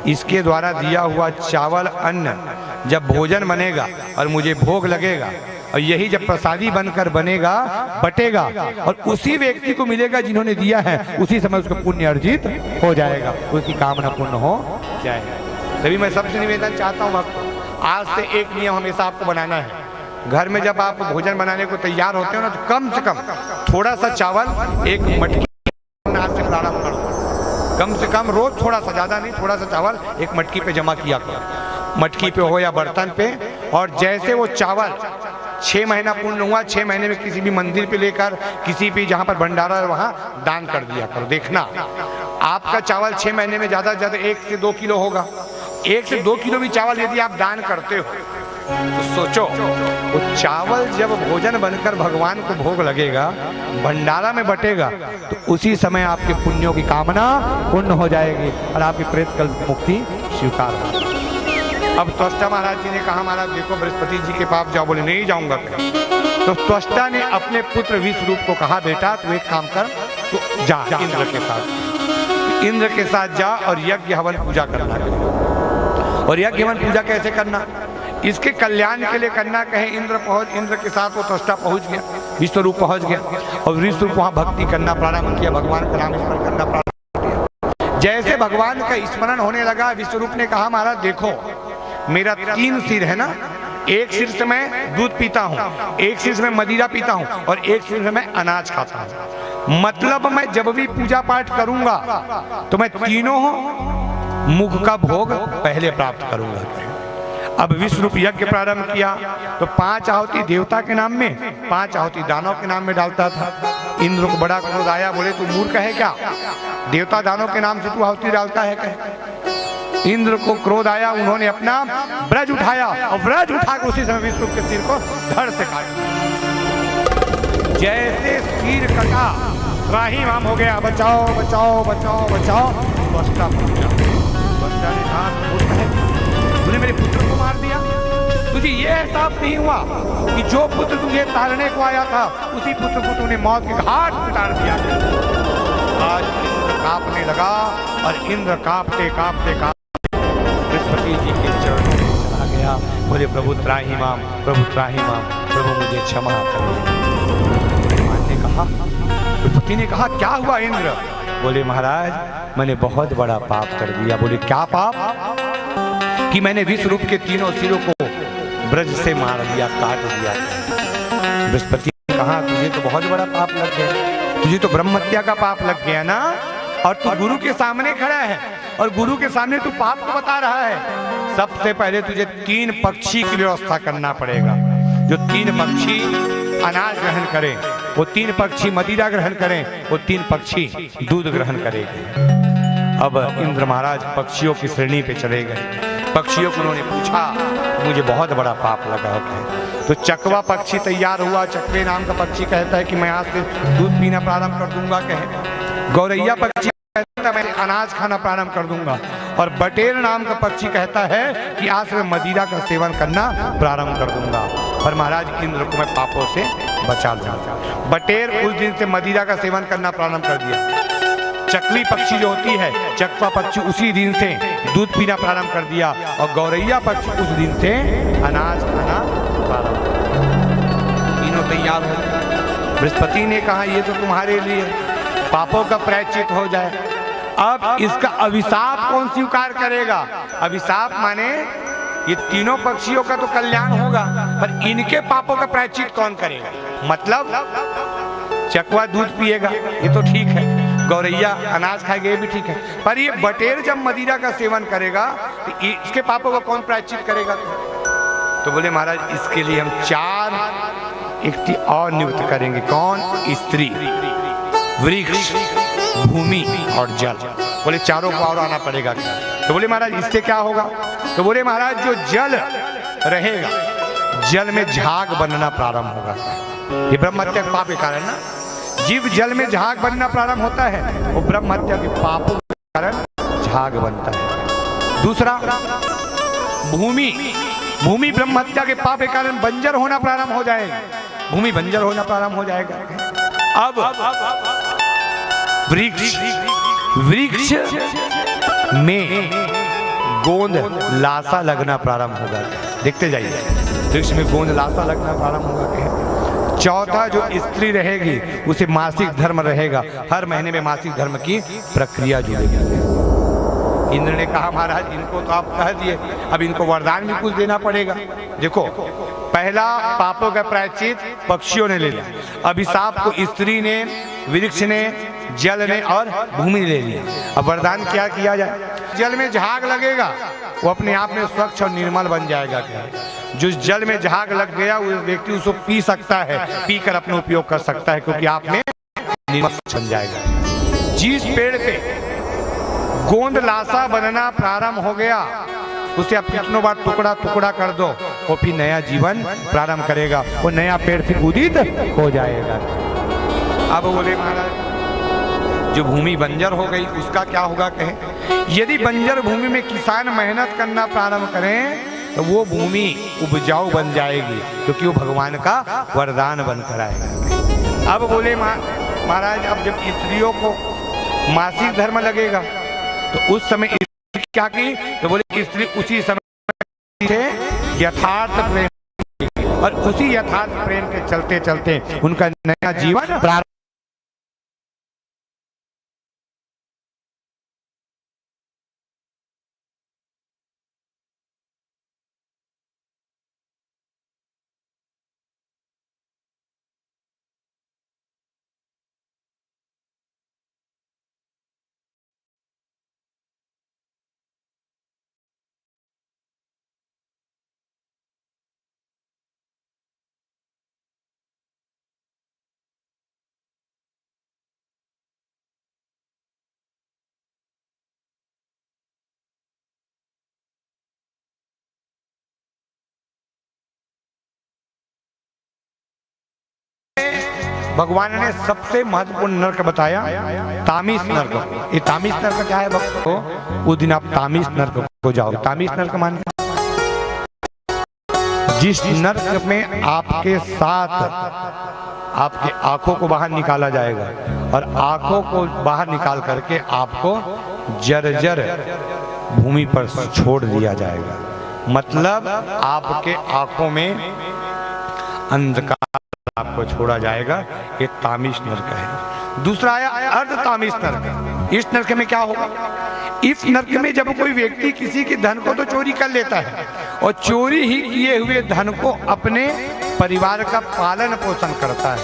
इसके द्वारा दिया हुआ चावल अन्न जब भोजन बनेगा और मुझे भोग लगेगा, और यही जब प्रसादी बनकर बनेगा बटेगा और उसी व्यक्ति को मिलेगा जिन्होंने दिया है, उसी समय उसका पुण्य अर्जित हो जाएगा, उसकी कामना पूर्ण हो जाएगा। तभी मैं सबसे निवेदन चाहता हूँ आपको, आज से एक नियम हमेशा आपको बनाना है। घर में जब आप भोजन बनाने को तैयार होते हो ना, तो कम से कम थोड़ा सा चावल एक मटकी से प्रारंभ करो। कम से कम रोज थोड़ा सा, ज्यादा नहीं, थोड़ा सा चावल एक मटकी पे जमा किया करो, मटकी पे हो या बर्तन पे। और जैसे वो चावल 6 महीना पूर्ण हुआ, 6 महीने में किसी भी मंदिर पे लेकर, किसी भी जहाँ पर भंडारा है वहाँ दान कर दिया करो। देखना आपका चावल 6 महीने में ज्यादा से ज्यादा 1 से 2 किलो होगा। 1 से 2 किलो भी चावल यदि आप दान करते हो तो सोचो वो चावल जब भोजन बनकर भगवान को भोग लगेगा, भंडारा में बटेगा, तो उसी समय आपके पुण्यों की कामना पूर्ण हो जाएगी और आपकी प्रेत कल्प मुक्ति स्वीकार होगी। अब त्वष्टा महाराज जी ने कहा महाराज देखो बृहस्पति जी के पास जाओ, बोले नहीं जाऊंगा। तो त्वष्टा ने अपने पुत्र विश्वरूप को कहा बेटा तू एक काम कर, तो जा इंद्र के साथ, इंद्र के साथ जा और यज्ञ हवन पूजा करना। और यज्ञ हवन पूजा कैसे करना, इसके कल्याण के लिए करना। कहे इंद्र के साथ वो त्वष्टा पहुंच गया, विश्वरूप पहुंच गया और विश्वरूप वहां भक्ति करना प्रारंभ किया, भगवान का नाम स्मरण करना प्रारंभ किया। जैसे भगवान का स्मरण होने लगा, विश्वरूप ने कहा महाराज देखो मेरा 3 सिर है ना, एक सिर से मैं दूध पीता हूँ, एक सिर से मैं मदिरा पीता हूँ और एक सिर से मैं अनाज खाता हूँ। मतलब मैं जब भी पूजा पाठ करूंगा तो मैं तीनों मुख का भोग पहले प्राप्त करूंगा। अब विश्वरूप यज्ञ प्रारंभ किया तो 5 आहुति देवता के नाम में, 5 आहुति दानव के नाम में डालता था। इंद्र को बड़ा क्रोध आया, बोले तू मूर्ख है क्या, देवता दानव के नाम से तू आहुति डालता है क्या। इंद्र को क्रोध आया, उन्होंने अपना ब्रज उठाया और ब्रज उठाकर उसी समय विश्वरूप के सिर को धड़ से काट दिया। जैसे सिर कटा राही माम हो गया, बचाओ बचाओ बचाओ बचाओ। त्वष्टा ने कहा तूने मेरे पुत्र को मार दिया, तुझे ये एहसास नहीं हुआ कि जो पुत्र तुझे तारने को आया था उसी पुत्र को तूने मौत के घाट उतार दिया। आज इंद्र कांपने लगा और इंद्र कांपते कांपते बृहस्पति जी के चरणों में चला गया, बोले प्रभु त्राहि माम, प्रभु त्राहि माम, प्रभु मुझे क्षमा करिए। भगवान ने कहा, बृहस्पति ने कहा क्या हुआ इंद्र, बोले महाराज मैंने बहुत बड़ा पाप कर दिया। बोले क्या पाप, कि मैंने विश्वरूप के 3 सिरों को ब्रज से मार दिया, काट दिया। बृहस्पति ने कहा तुझे तो बहुत बड़ा पाप लग गया, तुझे तो ब्रह्म हत्या का पाप लग गया ना, और तू गुरु के सामने खड़ा है और गुरु के सामने तू पाप को बता रहा है। सबसे पहले तुझे 3 पक्षी की व्यवस्था करना पड़ेगा, जो 3 पक्षी अनाज ग्रहण करें, वो 3 पक्षी मदिरा ग्रहण करें, वो 3 पक्षी दूध ग्रहण करेंगे। अब इंद्र महाराज पक्षियों की श्रेणी पे चले गए। पक्षियों को उन्होंने पूछा मुझे बहुत बड़ा पाप लगा है। तो चकवा पक्षी तैयार हुआ, चकवे नाम का पक्षी कहता है कि मैं आज से दूध पीना प्रारंभ कर दूंगा। कहे गौरैया पक्षी कहता है मैं अनाज खाना प्रारंभ कर दूंगा। और बटेर नाम का पक्षी कहता है कि आज से मैं मदिरा का सेवन करना प्रारंभ कर दूंगा। पर महाराज इंद्र को मैं पापों से बचा लूंगा। बटेर उस दिन से मदिरा का सेवन करना प्रारंभ कर दिया। चकली पक्षी जो होती है, चकवा पक्षी उसी दिन से दूध पीना प्रारंभ कर दिया और गौरैया पक्षी उस दिन से अनाज खाना प्रारंभ कर दिया। तीनों तैयार हो। बृहस्पति ने कहा ये तो तुम्हारे लिए पापों का प्रायश्चित हो जाए। अब इसका अभिशाप कौन स्वीकार करेगा। अभिशाप माने ये तीनों पक्षियों का तो कल्याण होगा, पर इनके पापों का प्रायश्चित कौन करेगा। मतलब चकवा दूध पिएगा ये तो ठीक है, गौरैया अनाज खाएगी ये भी ठीक है, पर ये बटेर जब मदिरा का सेवन करेगा तो इसके पापों को कौन प्रायश्चित करेगा? तो बोले महाराज इसके लिए हम 4 युक्ति और नियुक्त करेंगे। कौन? स्त्री, वृक्ष, भूमि और जल। बोले चारों को और आना पड़ेगा। तो बोले महाराज इससे क्या होगा? तो बोले महाराज जो जल रहेगा, जल में झाग बनना प्रारंभ होगा। ये ब्रह्म हत्या के पाप के कारण ना, जीव जल में झाग बनना प्रारंभ होता है, वो ब्रह्म हत्या के पापों के कारण झाग बनता है। दूसरा भूमि, भूमि ब्रह्म हत्या के पाप के कारण बंजर होना प्रारंभ हो जाएगा, भूमि बंजर होना प्रारंभ हो जाएगा। अब वृक्ष, वृक्ष में गोंद लासा लगना प्रारंभ होगा। देखते जाइए, वृक्ष में गोंद लासा लगना प्रारंभ होगा। चौथा जो स्त्री रहेगी उसे मासिक धर्म रहेगा, हर महीने में मासिक धर्म की प्रक्रिया जुड़ेगी। इंद्र ने कहा महाराज इनको तो आप कह दिए, अब इनको वरदान भी कुछ देना पड़ेगा। देखो पहला पापों का प्रायश्चित पक्षियों ने ले लिया, अभिशाप को स्त्री ने, वृक्ष ने, जल ने और भूमि ने ले लिया। अब वरदान क्या किया जाए? जल में झाग लगेगा वो अपने आप में स्वच्छ और निर्मल बन जाएगा। क्या जो जल में झाग लग गया वो व्यक्ति उसको पी सकता है, पीकर अपना उपयोग कर सकता है, क्योंकि आप में निर्मल बन जाएगा। जिस पेड़ पे गोंद लासा बनना प्रारंभ हो गया उसे आप कितनों बार टुकड़ा टुकड़ा कर दो, वो फिर नया जीवन प्रारंभ करेगा, वो नया पेड़ फिर उदित हो जाएगा। अब बोले महाराज जो भूमि बंजर हो गई उसका क्या होगा? कहें यदि बंजर भूमि में किसान मेहनत करना प्रारंभ करें तो वो भूमि उपजाऊ बन जाएगी, क्योंकि वो भगवान का वरदान बनकर आएगा। अब बोले महाराज अब जब स्त्रियों को मासिक धर्म लगेगा तो उस समय क्या की? तो बोले स्त्री उसी समय थे यथार्थ प्रेम, और उसी यथार्थ प्रेम के चलते चलते उनका नया जीवन प्रारंभ। भगवान ने सबसे महत्वपूर्ण नरक बताया तामिस नरक। ये तामिस नरक क्या है भक्तों? उस दिन आप तामिस नरक को जाओ। तामिस नरक माने जिस नरक में आपके साथ आपके आंखों को बाहर निकाला जाएगा और आंखों को बाहर निकाल करके आपको जर्जर भूमि पर छोड़ दिया जाएगा। मतलब आपके आंखों में अंधकार आपको छोड़ा जाएगा। ये तामिस नरक है। दूसरा आया अर्ध तामिस नरक। इस नरक में क्या होगा? इस नरक में जब कोई व्यक्ति किसी के धन को तो चोरी कर लेता है और चोरी ही किए हुए धन को अपने परिवार का पालन पोषण करता है,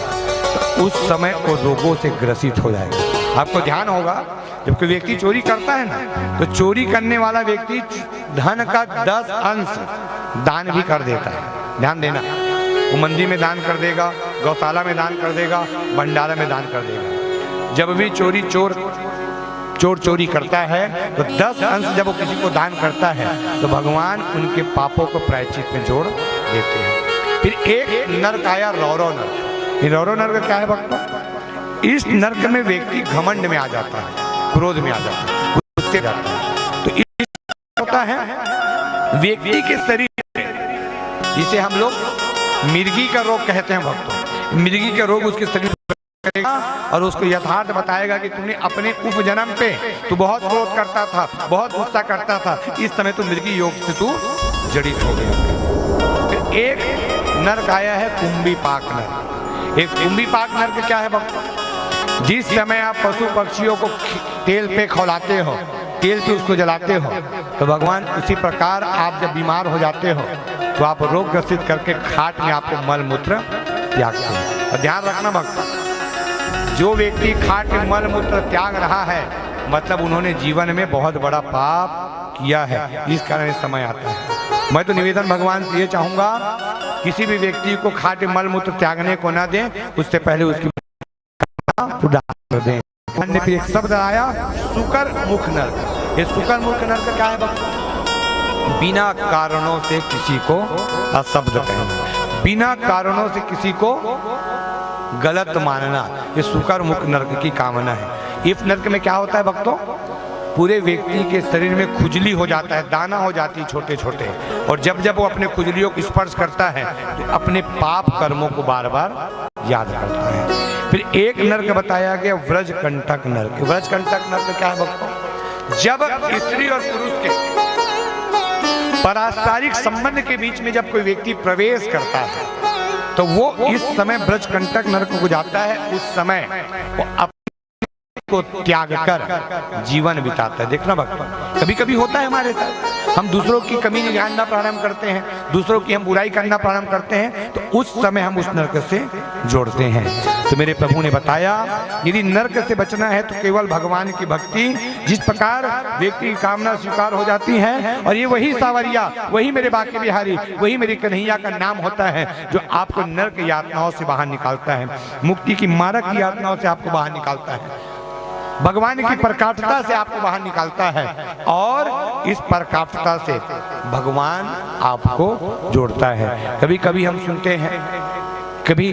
तो उस समय वो रोगों से ग्रसित हो जाएगा। आपको ध्यान होगा जब कोई व्यक्ति चोरी करता है ना, तो चोरी करने वाला व्यक्ति धन का 10 अंश दान भी कर देता है। ध्यान देना, वो मंदिर में दान कर देगा, गौशाला में दान कर देगा, भंडारा में दान कर देगा। जब भी चोर चोरी करता है तो 10 अंश जब वो किसी को दान करता है तो भगवान उनके पापों को प्रायश्चित में जोड़ देते हैं। फिर एक नरक आया रौरव नरक। ये रौरव नरक क्या है भक्तों? इस नरक में व्यक्ति घमंड में आ जाता है, क्रोध में आ जाता है, गुस्से जाता है। तो इस होता है व्यक्ति के शरीर, जिसे हम लोग मिर्गी का रोग कहते हैं भक्तों। मिर्गी का रोग उसके शरीर करेगा और उसको यथार्थ बताएगा कि तुमने अपने उपजन्म पे तू बहुत क्रोध करता था, बहुत गुस्सा करता था, इस समय तू मिर्गी योग से तू जड़ित हो गया। फिर एक नरक आया है कुंभी पाक नरक। एक कुंभी पाक नरक क्या है भक्तों? जिस समय आप पशु पक्षियों को तेल पे खौलाते हो, तेल पे उसको जलाते हो, तो भगवान उसी प्रकार आप जब बीमार हो जाते हो तो आप रोग ग्रसित करके खाट में आपको मल मूत्र त्यागते हैं। और ध्यान रखना भक्त, जो व्यक्ति खाट मल मूत्र त्याग रहा है मतलब उन्होंने जीवन में बहुत बड़ा पाप किया है, इस कारण समय आता है। मैं तो निवेदन भगवान से ये चाहूंगा, किसी भी व्यक्ति को खाट मल मूत्र त्यागने को ना दें, उससे पहले उसकी उदाहरण दें। अन्य फिर एक शब्द आया सुकर मुख नरक। ये सुकर मुख नरक क्या है भक्त? बिना कारणों से किसी को अशब्द कहना, बिना कारणों से किसी को गलत मानना, ये सुकर मुख नरक की कामना है। इस नरक में क्या होता है भक्तों? पूरे व्यक्ति के शरीर में खुजली हो जाता है, दाना हो जाती है छोटे छोटे, और जब जब वो अपने खुजलियों को स्पर्श करता है तो अपने पाप कर्मों को बार बार याद करता है। फिर एक नरक बताया गया व्रज कंटक नरक। व्रज कंटक नरक क्या है भक्तों? जब स्त्री और पुरुष के पारस्परिक संबंध के बीच में जब कोई व्यक्ति प्रवेश करता है तो वो इस समय ब्रज कंटक नरक को जाता है। उस समय वो अपने को त्याग कर जीवन बिताता है। देखना भक्त, कभी कभी होता है हमारे साथ, हम दूसरों की कमी निकालना प्रारंभ करते हैं, दूसरों की हम बुराई करना प्रारंभ करते हैं, तो उस समय हम उस नरक से जोड़ते हैं। तो मेरे प्रभु ने बताया यदि नरक से बचना है तो केवल भगवान की भक्ति, जिस प्रकार व्यक्ति की कामना स्वीकार हो जाती है, और ये वही सावरिया, वही मेरे बाके बिहारी, वही मेरी कन्हैया का नाम होता है जो आपको नरक यातनाओं से बाहर निकालता है, मुक्ति की मारक यातनाओं से आपको बाहर निकालता है, भगवान की प्रकाशता से आपको बाहर निकालता है, और इस प्रकाशता से भगवान आपको जोड़ता है। कभी कभी हम सुनते हैं, कभी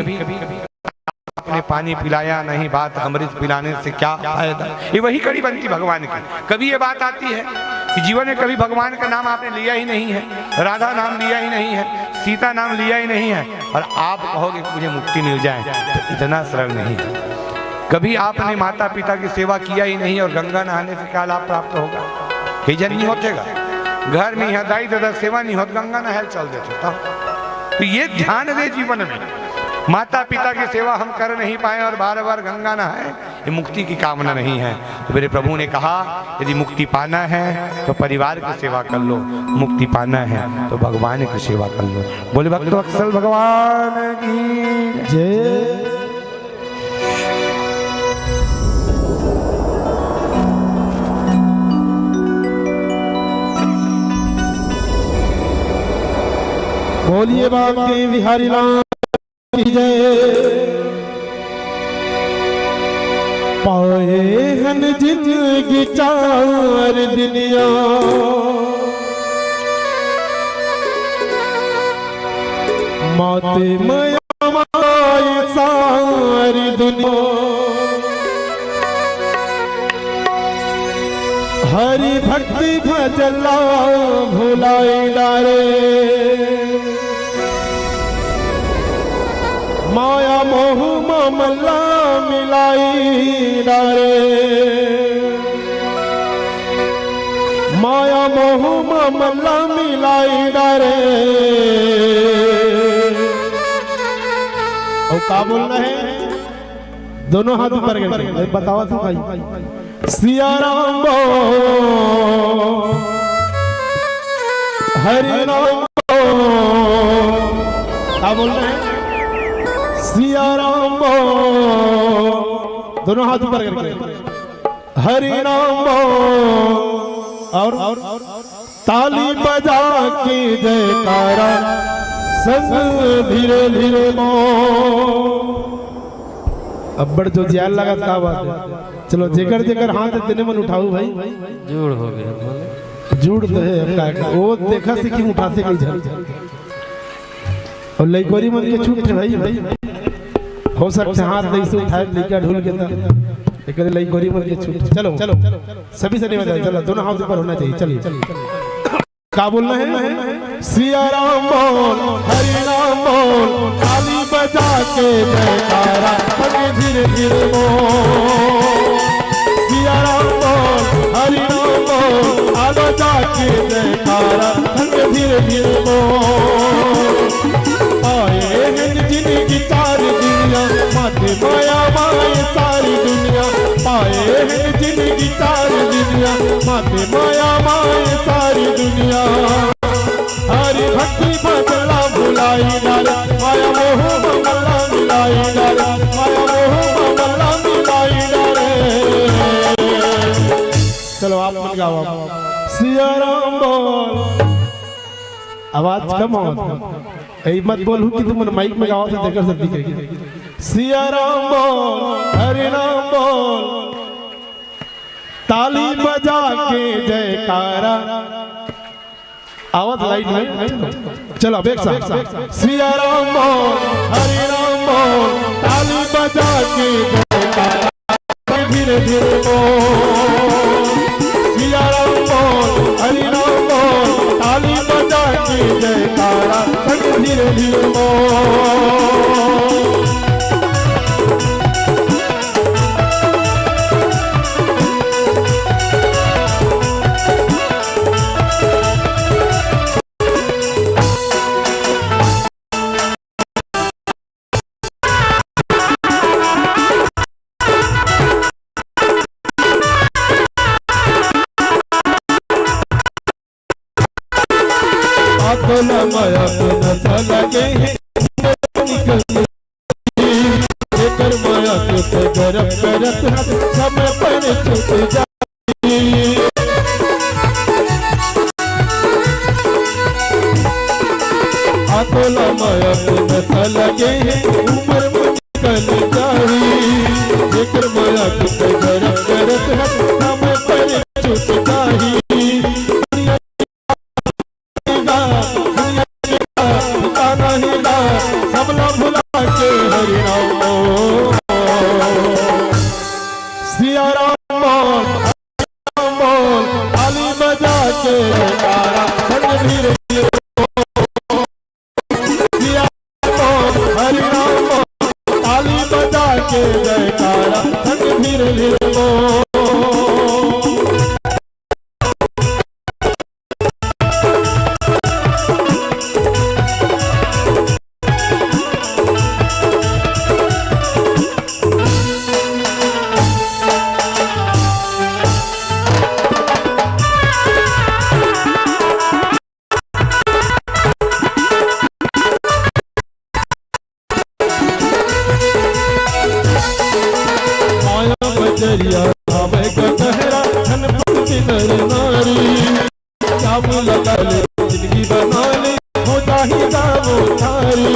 आपने पानी पिलाया नहीं, बात अमृत पिलाने से क्या फायदा। ये वही कड़ी बनती भगवान की। कभी ये बात आती है कि जीवन में कभी भगवान का नाम आपने लिया ही नहीं है, राधा नाम लिया ही नहीं है, सीता नाम लिया ही नहीं है, और आप कहोगे कि मुझे मुक्ति मिल जाए, तो इतना सरल नहीं है। कभी आपने माता पिता की सेवा किया ही नहीं और गंगा नहाने से क्या लाभ प्राप्त होगा? कई जन नहीं होतेगा, घर में यहाँ दाई दादा सेवा नहीं होती, गंगा नहाए चल देते। तो ये ध्यान दे, जीवन में माता पिता की सेवा हम कर नहीं पाए और बार बार गंगा नहाए, ये मुक्ति की कामना नहीं है। तो मेरे प्रभु ने कहा यदि मुक्ति पाना है तो परिवार की सेवा कर लो, मुक्ति पाना है तो भगवान की सेवा कर लो। बोले भक्त वत्सल भगवान की जय। बोलिए बांके बिहारी लाल की जय। पाए हन जिंदगी चार दुनिया, माते माया माए सारी दुनिया, हरि भक्ति भजला भुलाई डारे, माया मोह ममला मिलाई डारे, माया मोह ममला मिलाई डारे। और क्या बोलना है? दोनों हाथ ऊपर करके बताओ था भाई। सिया राम बोल, हरि राम बोल। क्या बोलना है? सिया राम बोल, दोनों हाथ ऊपर करके, हरि राम बोल। और ताली बजा के जयकारा संग धीरे धीरे बोल। अब बड़ जो ज्यादा लगा था बात है। चलो जेकर जेकर हाथ देने मन उठाओ भाई, जुड़ हो गया। जुड़ तो है, वो देखा से क्यों उठाते कहीं झल, और लइकोरी मन के छूट भाई हो सकते हाथ नहीं से उठाए लेकर ढूल के था एक लइकोरी मन के छूट। चलो चलो सभी से निवेदन, चलो दोनों हाथ ऊपर होना चाहिए। चलिए क्या बोलना है? सिया राम बोल, हरि राम बोल, ताली बजा के जयकारा संग धीरे धीरे बोल। सिया राम बोल, हरि राम बोल, ताली बजा के जयकारा संग धीरे धीरे बोल। आए हैं जिनकी चार दुनिया, माते माया माए सारी दुनिया, पाए हैं जिनकी चार दुनिया, माते माया माए सारी दुनिया, हरि भक्ति भजला भुलाई डाल, माया मोह ममला मिलाई डाल, माया मोह ममला चलो आप मन गाओ आप। सिया राम बोल, आवाज कम आवत है, मत बोलू कि तुम माइक में गाओ तो देखकर सब दिखेगी। सिया राम बोल, हरि राम बोल, ताली बजा के जयकारा। आवाज लाइट में चलो अब एक साथ। सिया राम बोल, हरि राम बोल, ताली बजा के जयकारा। धीरे धीरे बोल, सिया राम बोल, हरि राम बोल, ताली बजा के जयकारा। धीरे धीरे बोल। माया को नशा लगे लेकर माया के गरम करत समय पर छूट जाए। आतोला माया को नशा लगे उम्र में निकल जाए लेकर माया के गरम करत समय पर छूट जाए। सबला भुला के हरि राम बोल, सिया राम बोल, राम बोल, ताली बजा के जयकारा। धीरे धीरे बोल, सिया राम बोल, हरि राम बोल, ताली बजा के जयकारा। धीरे धीरे बोल। बजरिया हमें गहरा धन भक्ति नर नारी काम लगा ले जिंदगी बना ले हो जाही गावो थारी।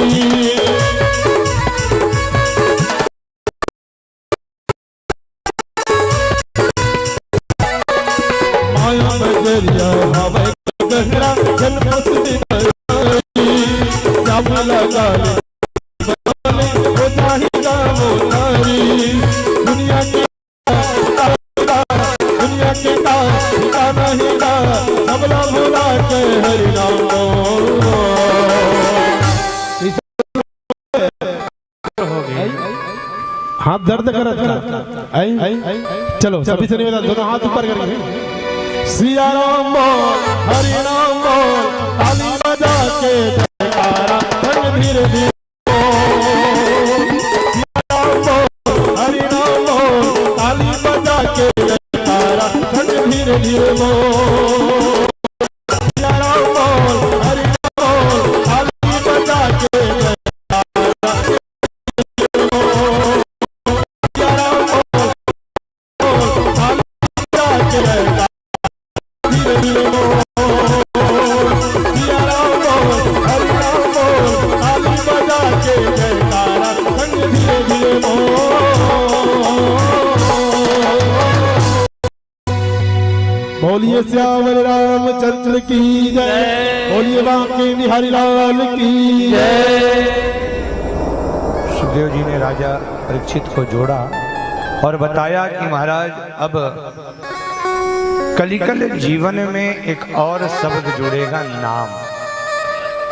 माया बजरिया हमें गहरा धन भक्ति नर नारी काम लगा ले बना ले हो जाही गावो थारी। दुनिया के सबला भुला के हरि राम बोल। हाथ दर्द करत आई चलो सभी से निवेदन दोनों हाथ ऊपर करके। सिया राम बोल, हरि राम बोल, ताली बजा के जयकारा। धीरे धीरे बोल, सिया राम बोल, हरि राम बोल, ताली बजा के जयकारा। धीरे धीरे बोल, सिया राम बोल, हरि राम बोल, ताली बजा के जयकारा। सिया राम बोल, ताली बजा के जयकारा। धीरे धीरे बोल, सिया राम बोल, हरि राम बोल, ताली बजा के जयकारा। धीरे धीरे बोल। बोलिए श्यामल रामचंद्र की जय, बोलिए बांके बिहारी लाल की जय। सुखदेव जी ने राजा परीक्षित को जोड़ा और बताया कि महाराज अब कलिकल जीवन में एक और शब्द जुड़ेगा, नाम।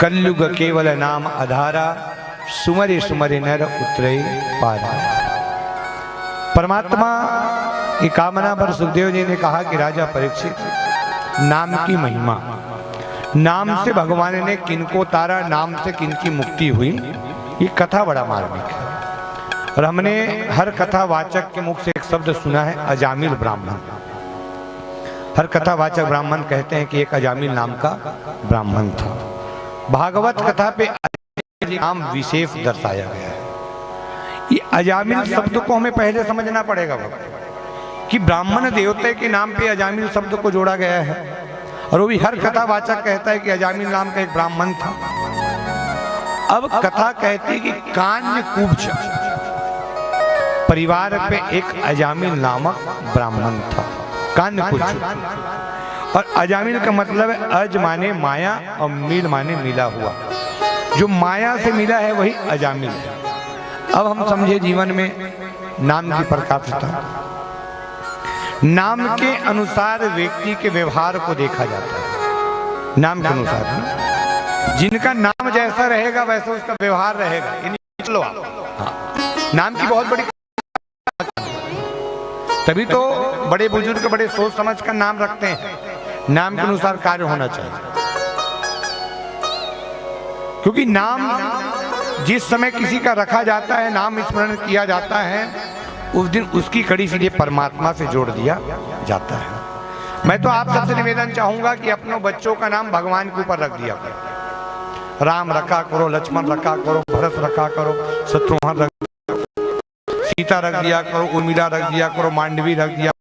कलयुग केवल नाम आधारा, सुमरि सुमरि नर उतरे पारा। परमात्मा की कामना पर सुखदेव जी ने कहा कि राजा परीक्षित, नाम की महिमा, नाम से भगवान ने किनको तारा, नाम से किनकी मुक्ति हुई, ये कथा बड़ा मार्मिक है। और हमने हर कथा वाचक के मुख से एक शब्द सुना है, अजामिल ब्राह्मण। हर कथा वाचक ब्राह्मण कहते हैं कि एक अजामिल नाम का ब्राह्मण था। भागवत कथा पे नाम विशेष दर्शाया गया है। ये अजामिल शब्द को हमें पहले समझना पड़ेगा। कि ब्राह्मण देवता के नाम पे अजामिल शब्द को जोड़ा गया है, और वो भी हर कथावाचक कहता है कि अजामिल नाम का एक ब्राह्मण था। अब कथा कहती है कि कान्यकुब्ज परिवार पे एक अजामिल नामक ब्राह्मण था, कान्यकुब्ज। और अजामिल का मतलब है अज माने माया और मिल माने मिला हुआ, जो माया से मिला है वही अजामिल है। अब हम समझे जीवन में नाम की प्रकाशता, नाम के अनुसार व्यक्ति के व्यवहार को देखा जाता है। नाम के अनुसार जिनका नाम जैसा रहेगा वैसा उसका व्यवहार रहेगा। हाँ। नाम की बहुत बड़ी, तभी तो बड़े बुजुर्ग बड़े सोच समझ कर नाम रखते हैं। नाम के अनुसार कार्य होना चाहिए, क्योंकि नाम जिस समय किसी का रखा जाता है, नाम स्मरण किया जाता है, उस दिन उसकी कड़ी सीधे परमात्मा से जोड़ दिया जाता है। मैं तो आप सबसे निवेदन चाहूंगा कि अपनों बच्चों का नाम भगवान के ऊपर रख दिया करो। राम रखा करो, लक्ष्मण रखा करो, भरत रखा करो, शत्रुघ्न रख, सीता रख दिया करो, उर्मिला रख दिया करो, मांडवी रख दिया,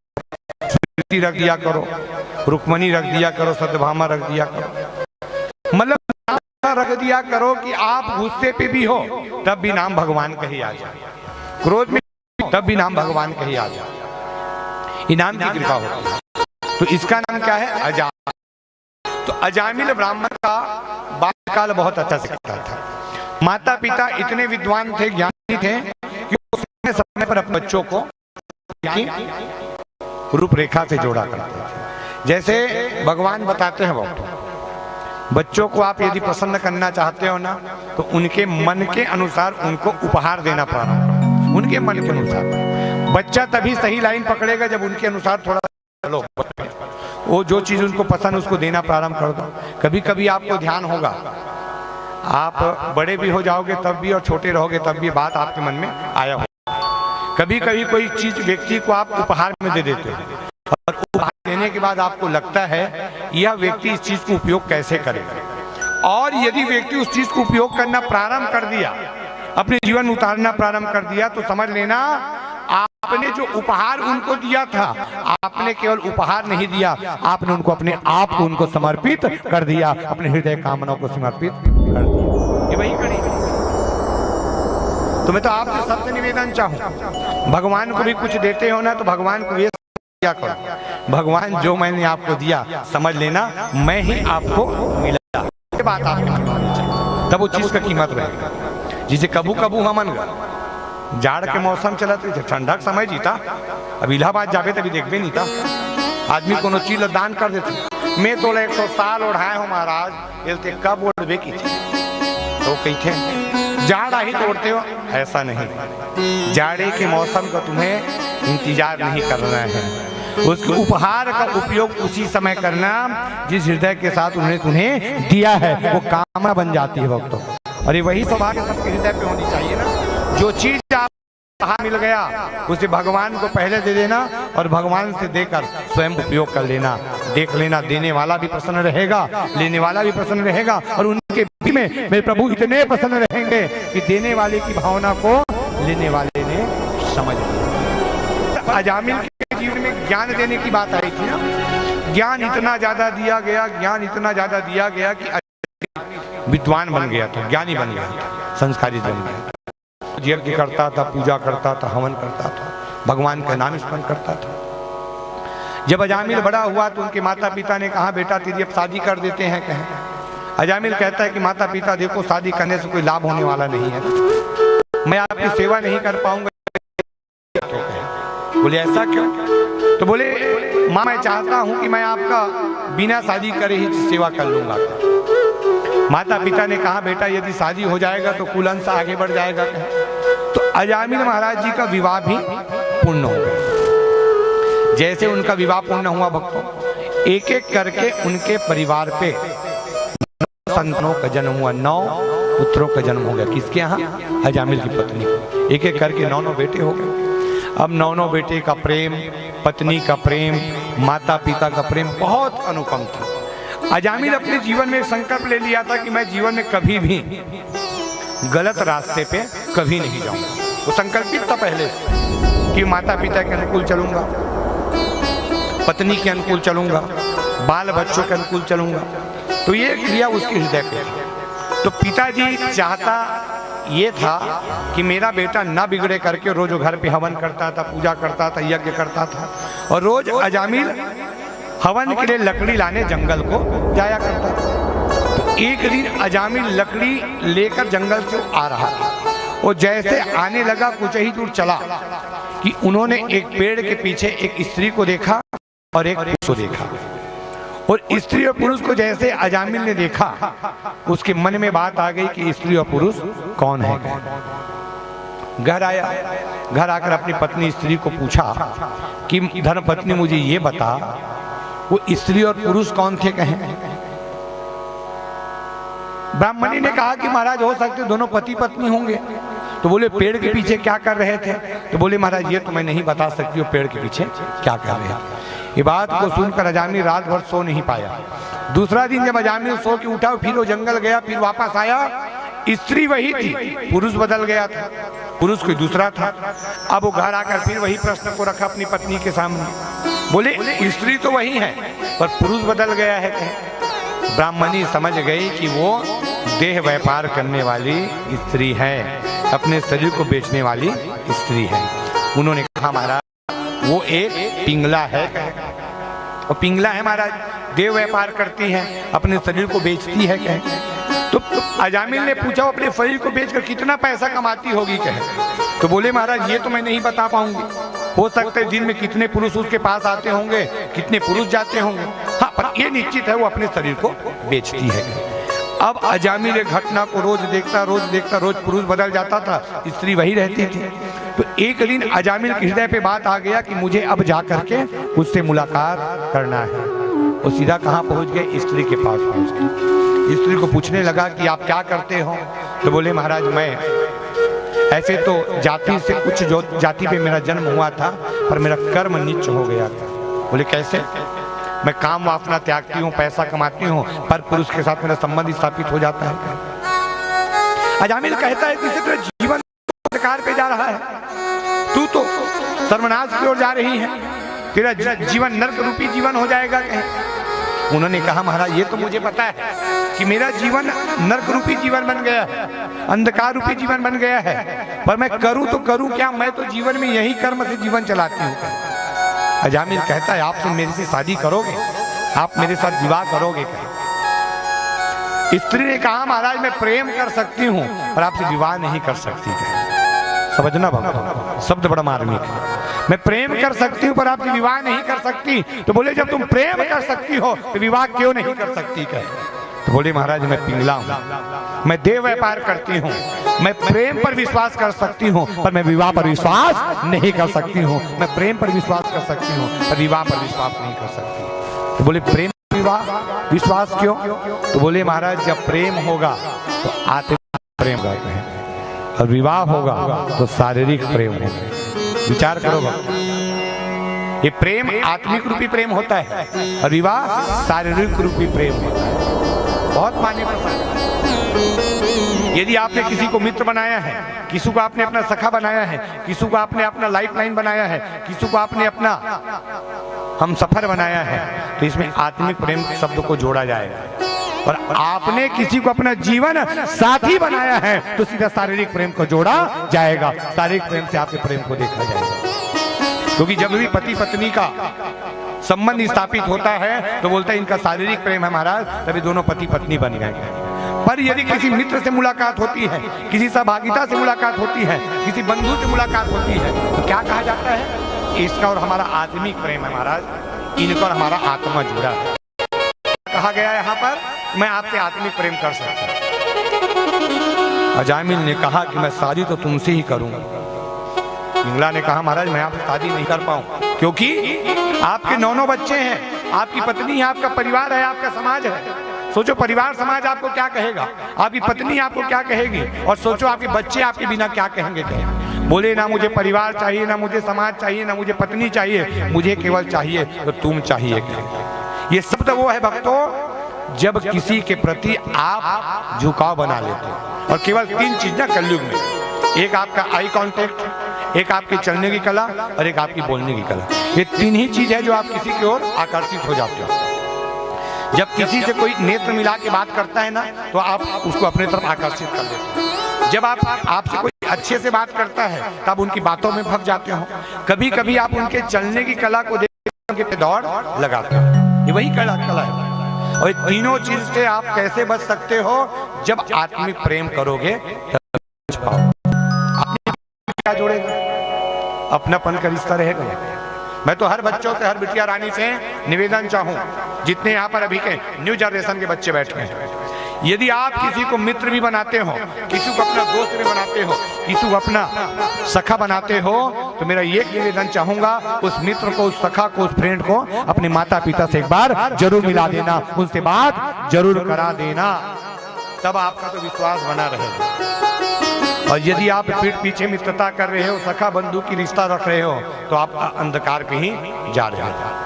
स्मृति रख दिया करो, रुक्मणी रख दिया करो, सत्यभामा रख दिया करो। मतलब रख दिया करो कि आप गुस्से पे भी हो तब भी नाम भगवान कहीं आ जाए, क्रोध में तब भी नाम भगवान कहीं आ जाए। इनाम की कृपा होती है। तो इसका नाम क्या है? अजामिल। तो अजामिल ब्राह्मण का बाल्यकाल बहुत अच्छा से कटता था। माता पिता इतने विद्वान थे, ज्ञानी थे कि समय पर अपने बच्चों को रूपरेखा से जोड़ा करते थे। जैसे भगवान बताते हैं, वो बच्चों को आप यदि प्रसन्न करना चाहते हो ना, तो उनके मन के अनुसार उनको उपहार देना प्रारंभ करो। उनके मन के अनुसार बच्चा तभी सही लाइन पकड़ेगा जब उनके अनुसार थोड़ा चलो, वो जो चीज उनको पसंद उसको देना प्रारंभ कर दो। कभी कभी आपको ध्यान होगा, आप बड़े भी हो जाओगे तब भी और छोटे रहोगे तब भी बात आपके मन में आया हो। कभी कभी कोई चीज व्यक्ति को आप उपहार में दे देते हो, और उपहार देने के बाद आपको लगता है यह व्यक्ति इस चीज को उपयोग कैसे करेगा, और यदि व्यक्ति उस चीज को उपयोग करना प्रारंभ कर दिया, अपने जीवन में उतारना प्रारंभ कर दिया, तो समझ लेना आपने जो उपहार उनको दिया था, आपने केवल उपहार नहीं दिया, आपने उनको अपने आप को उनको समर्पित कर दिया, अपने हृदय कामनाओं को समर्पित कर दिया। ये वही कड़ी। तो मैं तो आपसे सबसे निवेदन चाहूं, भगवान को भी कुछ देते हो ना तो भगवान को ये क्या करो, भगवान जो मैंने आपको दिया समझ लेना मैं ही आपको मिला। ये बात आपको तब वो चीज का कीमत रहेगी। जिसे कबू कबू हमन गए, जाड़ के मौसम चला थे, ठंडा समय जीता, अब इलाहाबाद जाबे तभी देखबे नहीं था, आदमी कोनो चीज दान कर देते। मैं तो 100 साल ओढ़ाए हो महाराज, बोलते कब ओढ़बे की थी, तो कही थे जाड़ा ही तोड़ते हो, ऐसा नहीं। जाड़े के मौसम का तुम्हें इंतजार नहीं करना है, उसके उपहार का उपयोग उसी समय करना जिस हृदय के साथ उन्होंने तुम्हें दिया है, वो कामना बन जाती है भक्तों। और ये वही सौभाग्य सबके हृदय पे होनी चाहिए ना। जो चीज आप उपहार मिल गया उसे भगवान को पहले दे देना, और भगवान से देकर स्वयं उपयोग कर लेना। देख लेना देने वाला भी प्रसन्न रहेगा, लेने वाला भी प्रसन्न रहेगा, और उनके बीच में मेरे प्रभु इतने प्रसन्न रहेंगे कि देने वाले की भावना को लेने वाले ने समझ लिया। अजामिल के जीवन में ज्ञान देने की बात आई थी ना, ज्ञान इतना ज्यादा दिया गया, ज्ञान इतना ज्यादा दिया गया कि विद्वान बन गया था, ज्ञानी बन गया था, संस्कारित बन गया, यज्ञ करता था, पूजा करता था, हवन करता था, भगवान का नाम स्मरण करता था। जब अजामिल बड़ा हुआ तो उनके माता पिता ने कहा बेटा तेरी अब शादी कर देते हैं। कहें अजामिल कहता है कि माता पिता देखो शादी करने से कोई लाभ होने वाला नहीं है, मैं आपकी सेवा नहीं कर पाऊंगा। बोले ऐसा क्यों? तो बोले माँ मैं चाहता हूं कि मैं आपका बिना शादी करे ही सेवा कर लूंगा। माता पिता ने कहा बेटा यदि शादी हो जाएगा तो कुलंश आगे बढ़ जाएगा। तो अजामिल महाराज जी का विवाह भी पूर्ण हो गया। जैसे उनका विवाह पूर्ण हुआ भक्तों, एक एक करके उनके परिवार पे 9 संतानों का जन्म हुआ, 9 पुत्रों का जन्म हो गया। किसके यहाँ? अजामिल की पत्नी को। एक एक करके 9 बेटे हो गए। अब 9 बेटे का प्रेम, पत्नी का प्रेम, माता पिता का प्रेम बहुत अनुपम था। अजामिल अपने जीवन में एक संकल्प ले लिया था कि मैं जीवन में कभी भी गलत रास्ते पे कभी नहीं जाऊंगा। वो संकल्पित था पहले कि माता पिता के अनुकूल चलूंगा, पत्नी के अनुकूल चलूंगा, बाल बच्चों के अनुकूल चलूंगा। तो ये क्रिया उसके हृदय पे थी। तो पिताजी चाहता ये था कि मेरा बेटा ना बिगड़े करके रोज घर पे हवन करता था, पूजा करता था, यज्ञ करता था, और रोज अजामिल हवन के लिए लकड़ी लाने जंगल को जाया करता था। तो एक दिन अजामिल लकड़ी लेकर जंगल से आ रहा था, और जैसे आने लगा कुछ ही दूर चला कि उन्होंने एक पेड़ के पीछे एक स्त्री को देखा और एक पुरुष को देखा। और स्त्री और पुरुष को जैसे अजामिल ने देखा, उसके मन में बात आ गई कि स्त्री और पुरुष कौन है। घर आया, घर आकर अपनी पत्नी स्त्री को पूछा कि धर्मपत्नी मुझे ये बता, वो स्त्री और पुरुष कौन थे कहें। ब्राह्मणी ने कहा कि महाराज हो सकते दोनों पति पत्नी होंगे। तो बोले पेड़ के पीछे क्या कर रहे थे। तो बोले महाराज ये तो मैं नहीं बता सकती हूँ पेड़ के पीछे क्या कर रहे थे। ये बात को सुनकर अजामिल रात भर सो नहीं पाया। दूसरा दिन जब अजामिल सो के उठा, फिर वो जंगल गया, फिर वापस आया, स्त्री वही थी, पुरुष बदल गया था, पुरुष कोई दूसरा था। अब वो घर आकर फिर वही प्रश्न को रखा अपनी पत्नी के सामने। बोले स्त्री तो वही है पर पुरुष बदल गया है। ब्राह्मणी समझ गई कि वो देह व्यापार करने वाली स्त्री है, अपने शरीर को बेचने वाली स्त्री है। उन्होंने कहा महाराज वो एक पिंगला है, और पिंगला है महाराज, देह व्यापार करती है, अपने शरीर को बेचती है कहे। तो अजामिल ने पूछा अपने शरीर को बेचकर कितना पैसा कमाती होगी कहे। तो बोले महाराज ये तो मैं नहीं बता पाऊंगी, हो सकता है दिन में कितने पुरुष उसके पास आते होंगे, कितने पुरुष जाते होंगे, हाँ पर ये निश्चित है वो अपने शरीर को बेचती है। अब अजामिल घटना को रोज देखता, रोज पुरुष बदल जाता था, स्त्री वही रहती थी। तो एक दिन अजामिल के हृदय पे बात आ गया कि मुझे अब जा करके उससे मुलाकात करना है। वो सीधा कहाँ पहुंच गए, स्त्री के पास पहुंच गए। स्त्री को पूछने लगा कि आप क्या करते हो। तो बोले महाराज मैं ऐसे तो जाति से उच्च जाति पे मेरा जन्म हुआ था, पर मेरा कर्म नीच हो गया था। बोले कैसे। मैं काम वासना त्यागती हूँ, पैसा कमाती हूँ, पर पुरुष के साथ मेरा संबंध स्थापित हो जाता है। अजामिल कहता है कि तेरा जीवन अंधकार पे जा रहा है, तू तो सर्वनाश की ओर जा रही है, तेरा जीवन नरक रूपी जीवन हो जाएगा कहीं। उन्होंने कहा महाराज ये तो मुझे पता है कि मेरा जीवन नरक रूपी जीवन बन गया है, अंधकार रूपी जीवन बन गया है, पर मैं करूं तो करूं क्या, मैं तो जीवन में यही कर्म से जीवन चलाती हूँ। अजामिल कहता है आपसे मेरे से शादी करोगे, आप मेरे साथ विवाह करोगे क्या। स्त्री ने कहा महाराज मैं प्रेम कर सकती हूँ पर आपसे विवाह नहीं कर सकती। समझना भक्त, शब्द बड़ा मार्मिक है। मैं प्रेम कर सकती हूँ पर आपसे विवाह नहीं कर सकती। तो बोले जब तुम प्रेम कर सकती हो तो विवाह क्यों नहीं कर सकती कहे। तो बोले महाराज मैं पिंगला हूँ, मैं देह व्यापार करती हूँ, मैं प्रेम पर विश्वास कर सकती हूँ पर मैं विवाह पर विश्वास नहीं कर सकती हूँ। मैं प्रेम पर विश्वास कर सकती हूँ पर विवाह पर विश्वास नहीं कर सकती। तो बोले प्रेम विवाह विश्वास क्यों। तो बोले महाराज जब प्रेम होगा तो आत्मिक प्रेम करते हैं, और विवाह होगा तो शारीरिक प्रेम होगा। विचार करो भक्त, ये प्रेम आत्मिक रूपी प्रेम होता है और विवाह शारीरिक रूपी प्रेम होता है। बहुत मान्य प्रसंग। यदि आपने किसी को मित्र बनाया है, किसी को आपने अपना सखा बनाया है, किसी को आपने अपना लाइफ लाइन बनाया है, किसी को आपने अपना हम सफर बनाया है, तो इसमें आत्मिक प्रेम शब्द को जोड़ा जाएगा। और आपने किसी को अपना जीवन साथी बनाया है तो सीधा शारीरिक प्रेम को जोड़ा जाएगा। शारीरिक प्रेम से आपके प्रेम को देखा जाएगा, क्योंकि जब भी पति पत्नी का संबंध स्थापित होता है तो बोलता है इनका शारीरिक प्रेम है महाराज, तभी दोनों पति पत्नी बन गए। पर यदि किसी मित्र से मुलाकात होती है, किसी सहभागिता से मुलाकात होती है, किसी बंधु से मुलाकात होती है, तो क्या कहा जाता है, इसका और हमारा आत्मिक प्रेम है महाराज, इनका और हमारा आत्मा जुड़ा है। कहा गया है यहाँ पर मैं आपसे आत्मिक प्रेम कर सकता हूँ। अजामिल ने कहा कि मैं शादी तो तुमसे ही करूंगा। पिंगला ने कहा महाराज मैं आपसे शादी नहीं कर पाऊं, क्योंकि आपके 9 बच्चे हैं, आपकी पत्नी है, आपका परिवार है, आपका समाज है। सोचो परिवार समाज आपको क्या कहेगा, आपकी पत्नी आपको क्या कहेगी, और सोचो आपके बच्चे आपके बिना क्या कहेंगे। बोले ना मुझे परिवार चाहिए, ना मुझे समाज चाहिए, ना मुझे पत्नी चाहिए, मुझे केवल चाहिए तो तुम चाहिए। ये शब्द वो है भक्तों जब किसी के प्रति आप झुकाव बना लेते हो। और केवल 3 चीज ना कलयुग में, एक आपका आई कांटेक्ट, एक आपकी चलने की कला और एक आपकी बोलने की कला। ये तीन ही चीज है जो आप किसी की ओर आकर्षित हो जाते हो। जब किसी से कोई नेत्र मिला के बात करता है ना, तो आप उसको अपने तरफ आकर्षित कर देते हो। जब आपसे कोई अच्छे से बात करता है तब उनकी बातों में फंस जाते हो। कभी कभी आप उनके चलने की कला को देख के दौड़ लगाते हो। ये वही कला है। और तीनों चीज से आप कैसे बच सकते हो? जब आत्मिक प्रेम करोगे तब बच पाओ। क्या जोड़ेगा? अपनापन का रिश्ता रहेगा। मैं तो हर बच्चों से, हर बिटिया रानी से निवेदन चाहूं, जितने यहाँ पर अभी के न्यू जनरेशन के बच्चे बैठे हैं, यदि आप किसी को मित्र भी बनाते हो, किसी को अपना दोस्त भी बनाते हो, किसी को अपना सखा बनाते हो, तो मेरा ये निवेदन चाहूंगा, उस मित्र को, उस सखा को, उस फ्रेंड को अपने माता पिता से एक बार जरूर मिला देना, उनसे बात जरूर करा देना, तब आपका तो विश्वास बना रहेगा। और यदि आप पीठ पीछे मित्रता कर रहे हो, सखा बंधु की रिश्ता रख रहे हो, तो आप अंधकार पे ही जा रहे हो।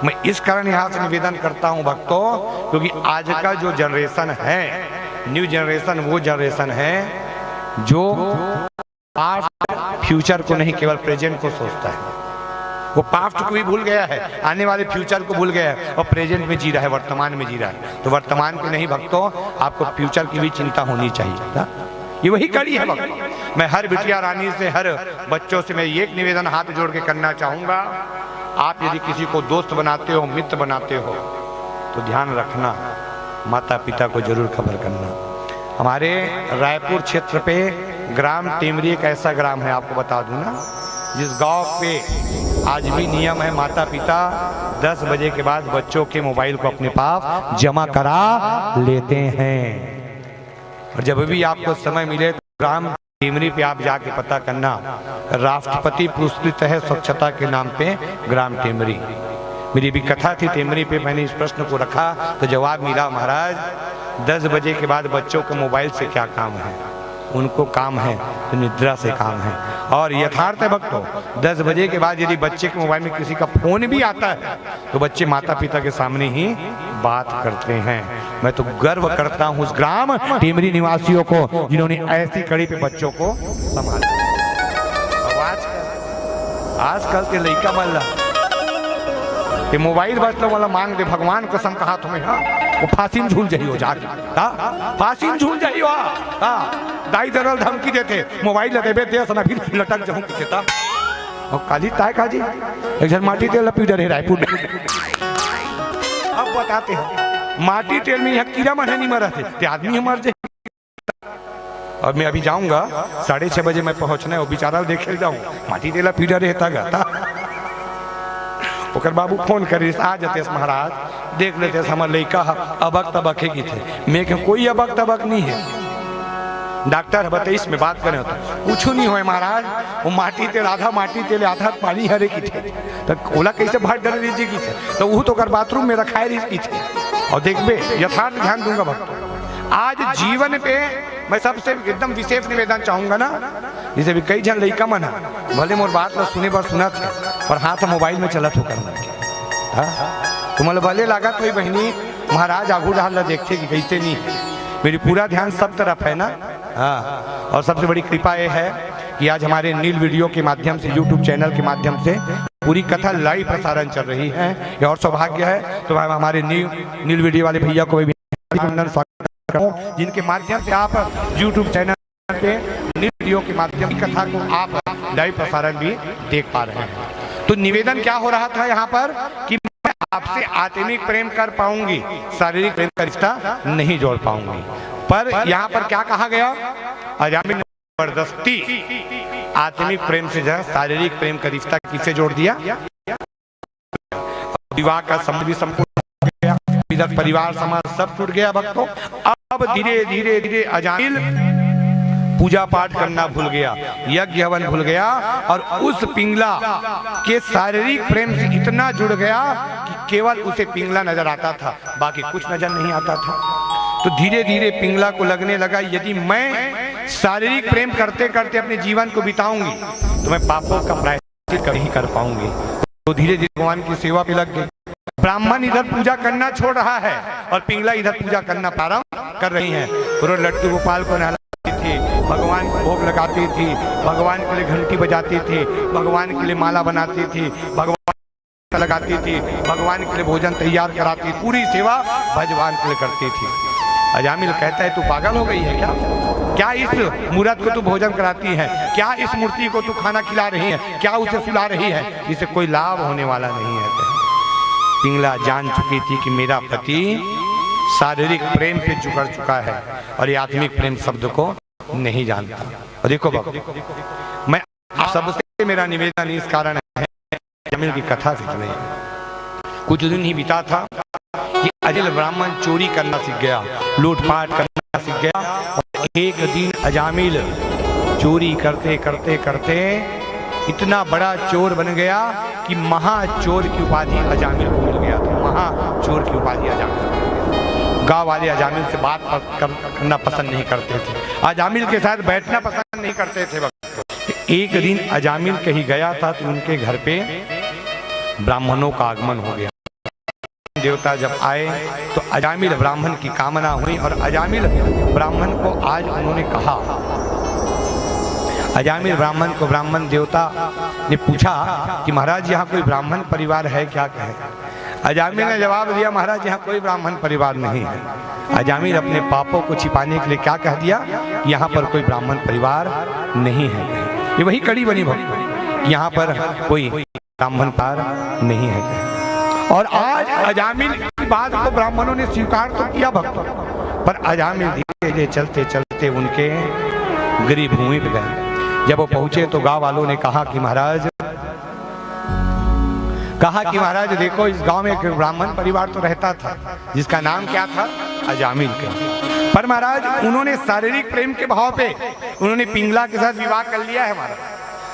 मैं इस कारण यहाँ से निवेदन करता हूँ भक्तों, क्योंकि आज का जो जनरेशन है, न्यू जनरेशन, वो जनरेशन है जो आज फ्यूचर को नहीं, केवल प्रेजेंट को सोचता है। वो पास्ट को भी भूल गया है, आने वाले फ्यूचर को भूल गया है, और प्रेजेंट में जी रहा है, वर्तमान में जी रहा है। तो वर्तमान की नहीं भक्तों, आपको फ्यूचर की भी चिंता होनी चाहिए। ये वही कड़ी है भक्तों। मैं हर बिटिया रानी से, हर बच्चों से मैं एक निवेदन हाथ जोड़ के करना चाहूंगा, आप यदि किसी को दोस्त बनाते हो, मित्र बनाते हो, तो ध्यान रखना, माता पिता को जरूर खबर करना। हमारे रायपुर क्षेत्र पे ग्राम टेमरी एक ऐसा ग्राम है, आपको बता दूं ना, जिस गांव पे आज भी नियम है, माता पिता 10 बजे के बाद बच्चों के मोबाइल को अपने पास जमा करा लेते हैं। और जब भी आपको समय मिले तो ग्राम टेमरी पे आप जाके पता करना, राष्ट्रपति पुरस्कृत है स्वच्छता के नाम पे ग्राम टेमरी। मेरी भी कथा थी टेमरी पे, मैंने इस प्रश्न को रखा तो जवाब मिला, महाराज 10 बजे के बाद बच्चों को मोबाइल से क्या काम है? उनको काम है तो निद्रा से काम है। और यथार्थ है भक्तों, 10 बजे के बाद यदि बच्चे के मोबाइल में किसी का फोन भी आता है, तो बच्चे माता पिता के सामने ही बात करते हैं। मैं तो गर्व करता हूँ उस ग्राम टेमरी निवासियों को, जिन्होंने ऐसी कड़ी पे बच्चों को संभाला। आजकल के लड़का मल्ला ये मोबाइल बचलो वाला मांग दे, भगवान कसम कहा तुम्हें, हाँ वो फांसी में झूल जाइयो जाके, हाँ फांसी में झूल जाइयो, हाँ दाई दरल धमकी देते, मोबाइल लगे दे सना फिर लटक जाऊं किसे ता। और काली ताय काजी एक जन माटी तेल लपीडर है रायपुर में। अब बताते हैं माटी तेल में यहाँ कीड़ा मरने नहीं मरा थे, आदमी मर जाए। और मैं अभी जाऊंगा 6:30 बजे मैं पहुंचना है, वो बेचारा देखे जाऊँ माटी तेल पीडर रहता गाता। ओकर बाबू फोन करी आ जाते महाराज, देख लेते हमारे लड़का अबक तबक है की थे, मैं के कोई अबक तबक नहीं है, डॉक्टर बताइए में बात करें तो कुछ नहीं हो महाराज, वो माटी तेल आधा माटी तेल आधा पानी हरे की थे, तो ओला कैसे भाट डर दीजिए की थे, तो वो तो कर बाथरूम में रखाए रही की थे। और देखबे यथार्थ ध्यान दूंगा भक्तों, आज जीवन पे मैं सबसे एकदम विशेष निवेदन चाहूंगा ना, जैसे भी कई जन लड़का मन भले मोर बात ला सुने पर सुना थे, पर हाथ मोबाइल में चलत होकर तुम्हारे भले लगा कोई बहनी महाराज आगू डाल देखते कि कैसे नहीं है। मेरी पूरा ध्यान सब तरफ है ना, हाँ। और सबसे बड़ी कृपा ये है कि आज हमारे नील वीडियो के माध्यम से, यूट्यूब चैनल के माध्यम से पूरी कथा लाइव प्रसारण चल रही है। ये और सौभाग्य है तो हमारे नील वीडियो वाले भैया को भी स्वागत करता हूं, जिनके माध्यम से आप यूट्यूब चैनल पे नील वीडियो के माध्यम की कथा को आप लाइव प्रसारण भी देख पा रहे हैं। तो निवेदन क्या हो रहा था यहाँ पर कि मैं आपसे आत्मिक प्रेम कर पाऊंगी, शारीरिक प्रेम का रिश्ता नहीं जोड़ पाऊंगी। पर यहाँ पर क्या कहा गया, अजामिल ने जबरदस्ती आत्मिक प्रेम से जो शारीरिक प्रेम का रिश्ता किसे जोड़ दिया, विवाह का संबंध भी संपूर्ण हो गया, इधर परिवार समाज सब टूट गया भक्तों। अब धीरे धीरे धीरे अजामिल पूजा पाठ करना भूल गया, यज्ञ हवन भूल गया, और उस पिंगला के शारीरिक प्रेम से इतना जुड़ गया कि केवल उसे पिंगला नजर आता था, बाकी कुछ नजर नहीं आता था। तो धीरे धीरे पिंगला को लगने लगा यदि मैं शारीरिक प्रेम करते करते अपने जीवन को बिताऊंगी तो मैं पापों का प्रायश्चित कभी कर पाऊंगी। तो धीरे धीरे भगवान की सेवा पे लग गए। ब्राह्मण इधर पूजा करना छोड़ रहा है और पिंगला इधर पूजा करना प्रारंभ कर रही है। लट्टू गोपाल को नहलाती थी, भगवान को भोग लगाती थी, भगवान के लिए घंटी बजाती थी, भगवान के लिए माला बनाती थी, भगवान लगाती थी, भगवान के लिए भोजन तैयार कराती, पूरी सेवा भगवान के लिए करती थी। अजामिल कहता है तू पागल हो गई है क्या? क्या इस मूर्त को तू भोजन कराती है? क्या इस मूर्ति को तू खाना खिला रही है? क्या उसे सुला रही है? इसे कोई लाभ होने वाला नहीं है। पिंगला जान चुकी थी कि मेरा पति शारीरिक प्रेम पे जुड़ चुका है और ये आत्मिक प्रेम शब्द को नहीं जानता। और देखो बाबू, मैं आप सबसे मेरा निवेदन इस कारण है अजामिल की कथा सीख नहीं। कुछ दिन ही बीता था कि अजामिल ब्राह्मण चोरी करना सीख गया, लूटपाट करना सीख गया। और एक दिन अजामिल चोरी करते करते करते इतना बड़ा चोर बन गया कि महाचोर की उपाधि अजामिल को मिल गया था। महाचोर की उपाधि अजामिल। गांव वाले अजामिल से बात करना पसंद नहीं करते थे, अजामिल के साथ बैठना पसंद नहीं करते थे। एक दिन अजामिल कहीं गया था तो उनके घर पे ब्राह्मणों का आगमन हो गया। देवता जब आए तो अजामिल ब्राह्मण की कामना हुई और अजामिल ब्राह्मण को आज उन्होंने कहा, अजामिल ब्राह्मण को ब्राह्मण देवता ने पूछा कि महाराज यहाँ कोई ब्राह्मण परिवार है क्या? कहे अजामिल ने जवाब दिया, महाराज यहाँ कोई ब्राह्मण परिवार नहीं है। अजामिल अपने पापों को छिपाने के लिए क्या कह दिया? यहाँ पर कोई ब्राह्मण परिवार नहीं है। ये वही कड़ी बनी भक्त, यहाँ पर कोई ब्राह्मण परिवार नहीं है। और आज अजामिल की बात को ब्राह्मणों ने स्वीकार तो किया भक्त, पर अजामिल धीरे धीरे चलते चलते उनके गरीब भूमि पे गए। जब वो पहुंचे तो गांव वालों ने कहा कि महाराज देखो इस गांव में एक ब्राह्मण परिवार तो रहता था जिसका नाम क्या था? अजामिल का। पर महाराज उन्होंने शारीरिक प्रेम के भाव पे उन्होंने पिंगला के साथ विवाह कर लिया है महाराज,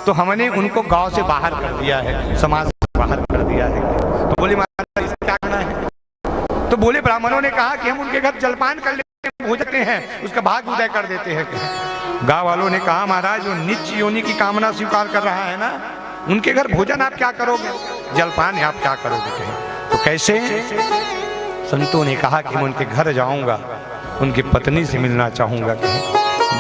तो हमने उनको गांव से बाहर कर दिया है, समाज से बाहर कर दिया है। तो बोले महाराज इसका क्या करना है? तो बोले ब्राह्मणों ने कहा कि हम उनके घर जलपान कर लेते हैं, भोजन हैं, उसका भाग उदय कर देते हैं। गांव वालों ने कहा महाराज वो नीच योनि की कामना स्वीकार कर रहा है ना, उनके घर भोजन आप क्या करोगे, जलपान आप क्या करोगे? कहे तो कैसे? संतों ने कहा कि मैं उनके घर जाऊंगा, उनकी पत्नी से मिलना चाहूंगा।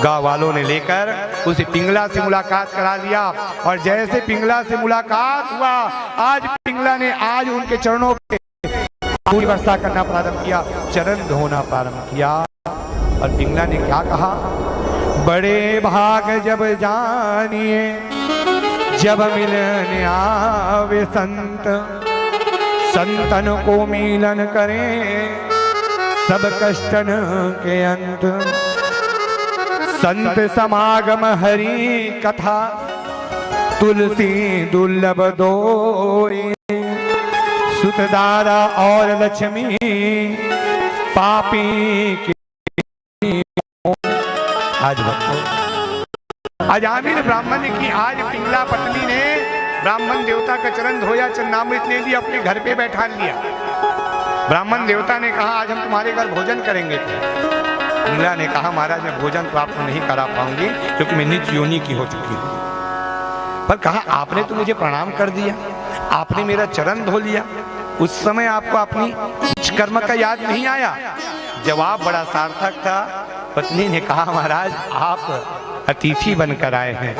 गांव वालों ने लेकर उसे पिंगला से मुलाकात करा दिया और जैसे पिंगला से मुलाकात हुआ, आज पिंगला ने आज उनके चरणों पे वर्षा करना प्रारंभ किया, चरण धोना प्रारंभ किया। और पिंगला ने क्या कहा? बड़े भाग जब जानिए जब मिलने आवे संत, संतन को मिलन करें सब कष्टन के अंत। संत समागम हरि कथा तुलसी दुर्लभ दोई, सुतदारा और लक्ष्मी पापी के। आज अजामिल ब्राह्मण की आज पिंगला पत्नी ने ब्राह्मण देवता का चरण धोया, चरणामृत ले लिया, अपने घर पे बैठा लिया। ब्राह्मण देवता ने कहा आज हम तुम्हारे घर भोजन करेंगे। पिंगला ने कहा महाराज मैं भोजन तो आपको नहीं करा पाऊंगी क्योंकि मैं नीच योनि की हो चुकी हूँ। पर कहा आपने तो मुझे प्रणाम कर दिया, आपने मेरा चरण धो लिया, उस समय आपको अपनी कर्म का याद नहीं आया? जवाब बड़ा सार्थक था। पत्नी ने कहा महाराज आप अतिथि बनकर आए हैं,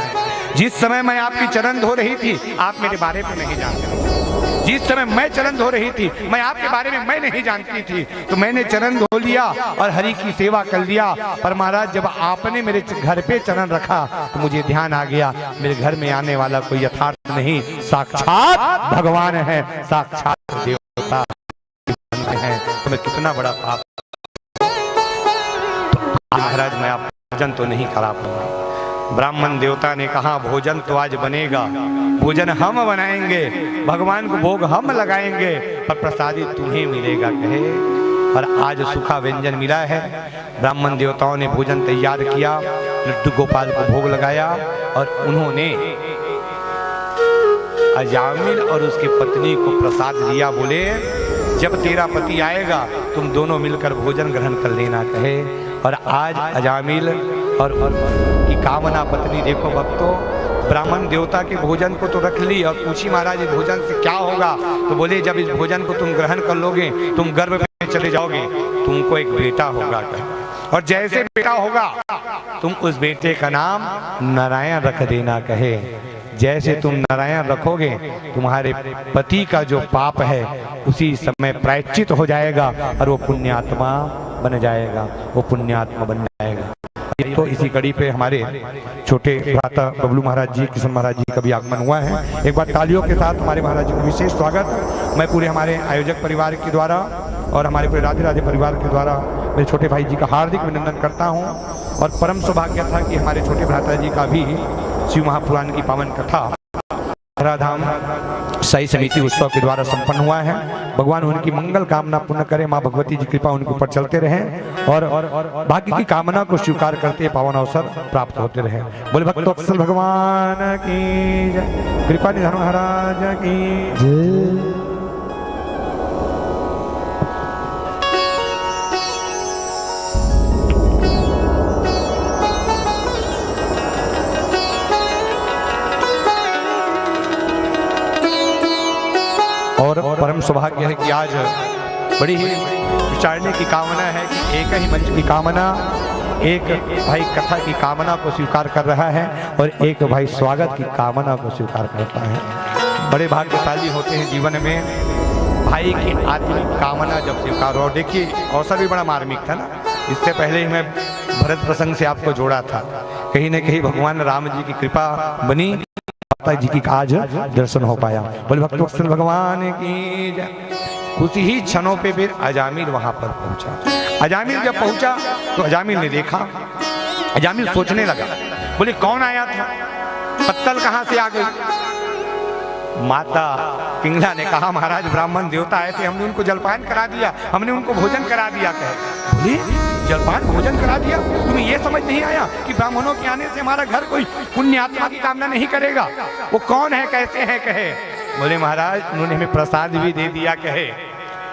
जिस समय मैं आपकी चरण धो रही थी आप मेरे बारे में नहीं जानते, जिस समय मैं चरण धो रही थी मैं आपके बारे में मैं नहीं जानती थी, तो मैंने चरण धो लिया और हरि की सेवा कर लिया। पर महाराज जब आपने मेरे घर पे चरण रखा तो मुझे ध्यान आ गया मेरे घर में आने वाला कोई यथार्थ नहीं, साक्षात भगवान है, साक्षात देवता है। तो मैं कितना बड़ा पाप, महाराज मैं आप भोजन तो नहीं करा पाऊंगा। ब्राह्मण देवता ने कहा भोजन तो आज बनेगा, भोजन हम बनाएंगे, भगवान को भोग हम लगाएंगे, पर प्रसादी तुम्हें मिलेगा। कहे और आज सूखा व्यंजन मिला है। ब्राह्मण देवताओं ने भोजन तैयार किया, लड्डू गोपाल को भोग लगाया और उन्होंने अजामिल और उसकी पत्नी को प्रसाद दिया। बोले जब तेरा पति आएगा तुम दोनों मिलकर भोजन ग्रहण कर लेना। कहे और आज अजामिल और की कामना पत्नी, देखो भक्तों, ब्राह्मण देवता के भोजन को तो रख ली और पूछी महाराज इस भोजन से क्या होगा? तो बोले जब इस भोजन को तुम ग्रहण कर लोगे तुम गर्भ में चले जाओगे, तुमको एक बेटा होगा। और जैसे बेटा होगा तुम उस बेटे का नाम नारायण रख देना कहे। जैसे तुम नारायण रखोगे तुम्हारे पति का जो पाप है उसी समय प्रायश्चित हो जाएगा और वो पुण्यात्मा बन जाएगा, वो पुण्यात्मा बन जाएगा। तो इसी कड़ी पे हमारे छोटे भ्राता बबलू महाराज जी, किशन महाराज जी का भी आगमन हुआ है। एक बार तालियों के साथ हमारे महाराज जी को विशेष स्वागत मैं पूरे हमारे आयोजक परिवार के द्वारा और हमारे पूरे राधे राधे परिवार के द्वारा मेरे छोटे भाई जी का हार्दिक अभिनंदन करता हूं। और परम सौभाग्य था कि हमारे छोटे भ्राता जी का भी शिव महापुराण की पावन कथा धाम साई समिति उत्सव के द्वारा संपन्न हुआ है। भगवान उनकी मंगल कामना पूर्ण करे, माँ भगवती जी कृपा उनके ऊपर चलते रहे और बाकी की कामना को स्वीकार करते पावन अवसर प्राप्त होते रहे। बोले भक्तवत्सल भगवान की जय, कृपा निधान महाराज की जय। और परम सौभाग्य है कि आज बड़ी ही विचारने की कामना है कि एक ही मंच की कामना, एक भाई कथा की कामना को स्वीकार कर रहा है और एक भाई स्वागत की कामना को स्वीकार करता है। बड़े भाग्यशाली होते हैं जीवन में भाई की आत्मिक कामना जब स्वीकार हो। देखिए अवसर भी बड़ा मार्मिक था ना, इससे पहले ही मैं भरत प्रसंग से आपको जोड़ा था। कहीं न कहीं भगवान राम जी की कृपा बनी, माता जी की आज दर्शन हो पाया। बोले भक्तवत्सल भगवान की जय। उसी ही क्षणों पे फिर अजामिल वहां पर पहुंचा। अजामिल जब पहुंचा तो अजामिल ने देखा, अजामिल सोचने लगा, बोले कौन आया था, पत्तल कहां से आ गई। माता पिंगला ने कहा महाराज ब्राह्मण देवता आए थे, हमने उनको जलपान करा दिया, हमने उनको भोजन करा दिया। कहे बोले जलपान भोजन करा दिया, तुम्हें ये समझ नहीं आया कि ब्राह्मणों के आने से हमारा घर कोई पुण्य आत्मा की कामना नहीं करेगा। वो कौन है, कैसे है। कहे बोले महाराज उन्होंने हमें प्रसाद भी दे दिया। कहे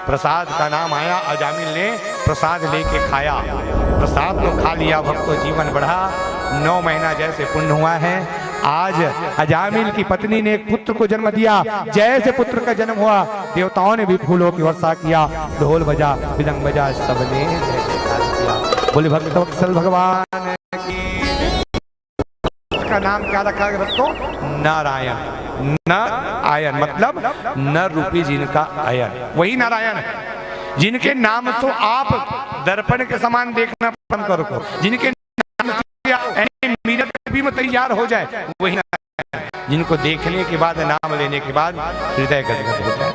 प्रसाद का नाम आया, अजामिल ने प्रसाद लेके खाया, प्रसाद तो खा लिया, भक्तों जीवन बढ़ा, 9 महीना जैसे पुण्य हुआ है। आज अजामिल की पत्नी ने एक पुत्र को जन्म दिया। जैसे पुत्र का जन्म हुआ देवताओं ने भी फूलों की वर्षा किया, ढोल बजा मृदंग बजा, सबने किया। बोले भक्तवत्सल भगवान की। का नाम क्या रखा गया भक्तों, नारायण। न आयन मतलब नर रूपी जिनका आयन, वही नारायण है। जिनके नाम से आप दर्पण के समान देखना पसंद करो, जिनके नाम से मिरर भी में तैयार हो जाए वही नारायण। जिनको देखने के बाद, नाम लेने के बाद हृदय गदगद हो जाए।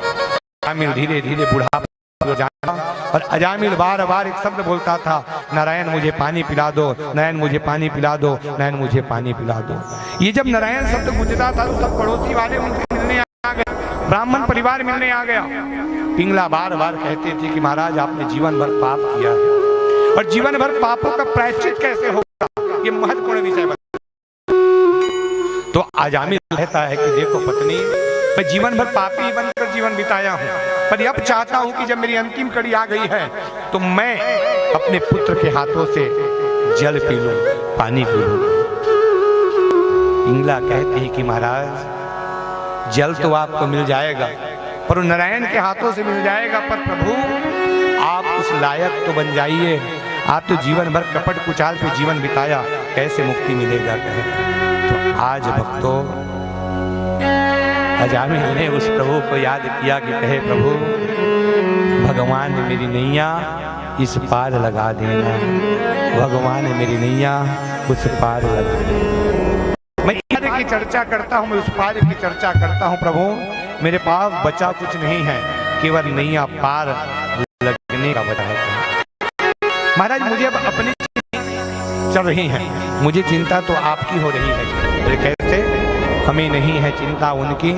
अजामिल धीरे धीरे बुढ़ापा हो जाना और अजामिल बार बार एक शब्द बोलता था, नारायण मुझे पानी पिला दो, नारायण मुझे पानी पिला दो, नारायण मुझे पानी पिला दो। ये जब नारायण शब्द गूंजता था तो सब पड़ोसी वाले उनसे मिलने आ गए, ब्राह्मण परिवार मिलने आ गया। पिंगला बार बार कहते थे कि महाराज आपने जीवन भर पाप किया है और जीवन भर पापों का प्रायश्चित कैसे होगा, ये महत्वपूर्ण विषय बना। तो अजामिल कहता है कि देखो पत्नी, मैं जीवन भर पापी बनकर जीवन बिताया हूँ, पर अब चाहता हूँ कि जब मेरी अंतिम कड़ी आ गई है तो मैं अपने पुत्र के हाथों से जल पी लूं, पानी पी लूं। पिंगला कहते हैं कि महाराज जल तो आपको मिल जाएगा पर नारायण के हाथों से मिल जाएगा, पर प्रभु आप उस लायक तो बन जाइए, आप तो जीवन भर कपट कुचाल पे जीवन बिताया, कैसे मुक्ति मिलेगा। कहे तो आज भक्तों अजामिल ने उस प्रभु को याद किया कि कहे प्रभु भगवान ने मेरी नैया इस पार लगा देना, भगवान ने मेरी नैया उस पार लगा देना। मैं पार की चर्चा करता हूँ, मैं उस पार की चर्चा करता हूँ प्रभु, मेरे पास बचा कुछ नहीं है, केवल नैया पार लगने का बचा है। महाराज मुझे अब अपनी चल रही है, मुझे चिंता तो आपकी हो रही है। कैसे, हमें नहीं है चिंता उनकी,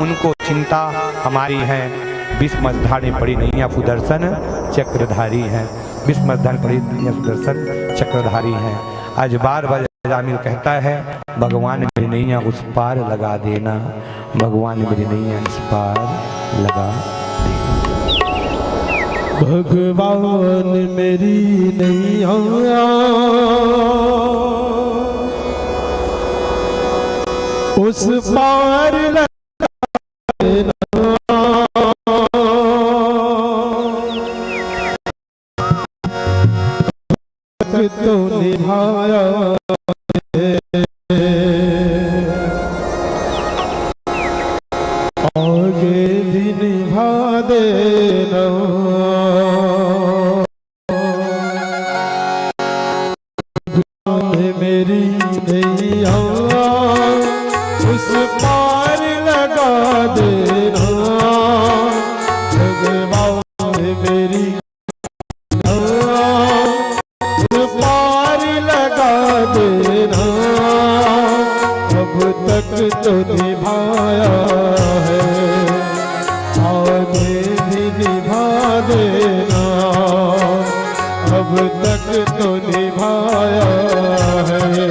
उनको चिंता हमारी है। विस्मधारे पड़ी नैया सुदर्शन चक्रधारी है, विस्मधारे पड़ी नैया सुदर्शन चक्रधारी है। आज बार बार अजामिल कहता है भगवान मेरी नैया उस पार लगा देना, भगवान मेरी नैया इस पार लगा देना। भगवान मेरी नैया उस पार लगा देना, तो निभाया आगे भी निभा देना। मेरी नैया उस पार लगा देना। भगवान मेरी उस पार लगा देना। अब तक तो निभाया है आगे भी निभा देना। अब तक तो निभाया है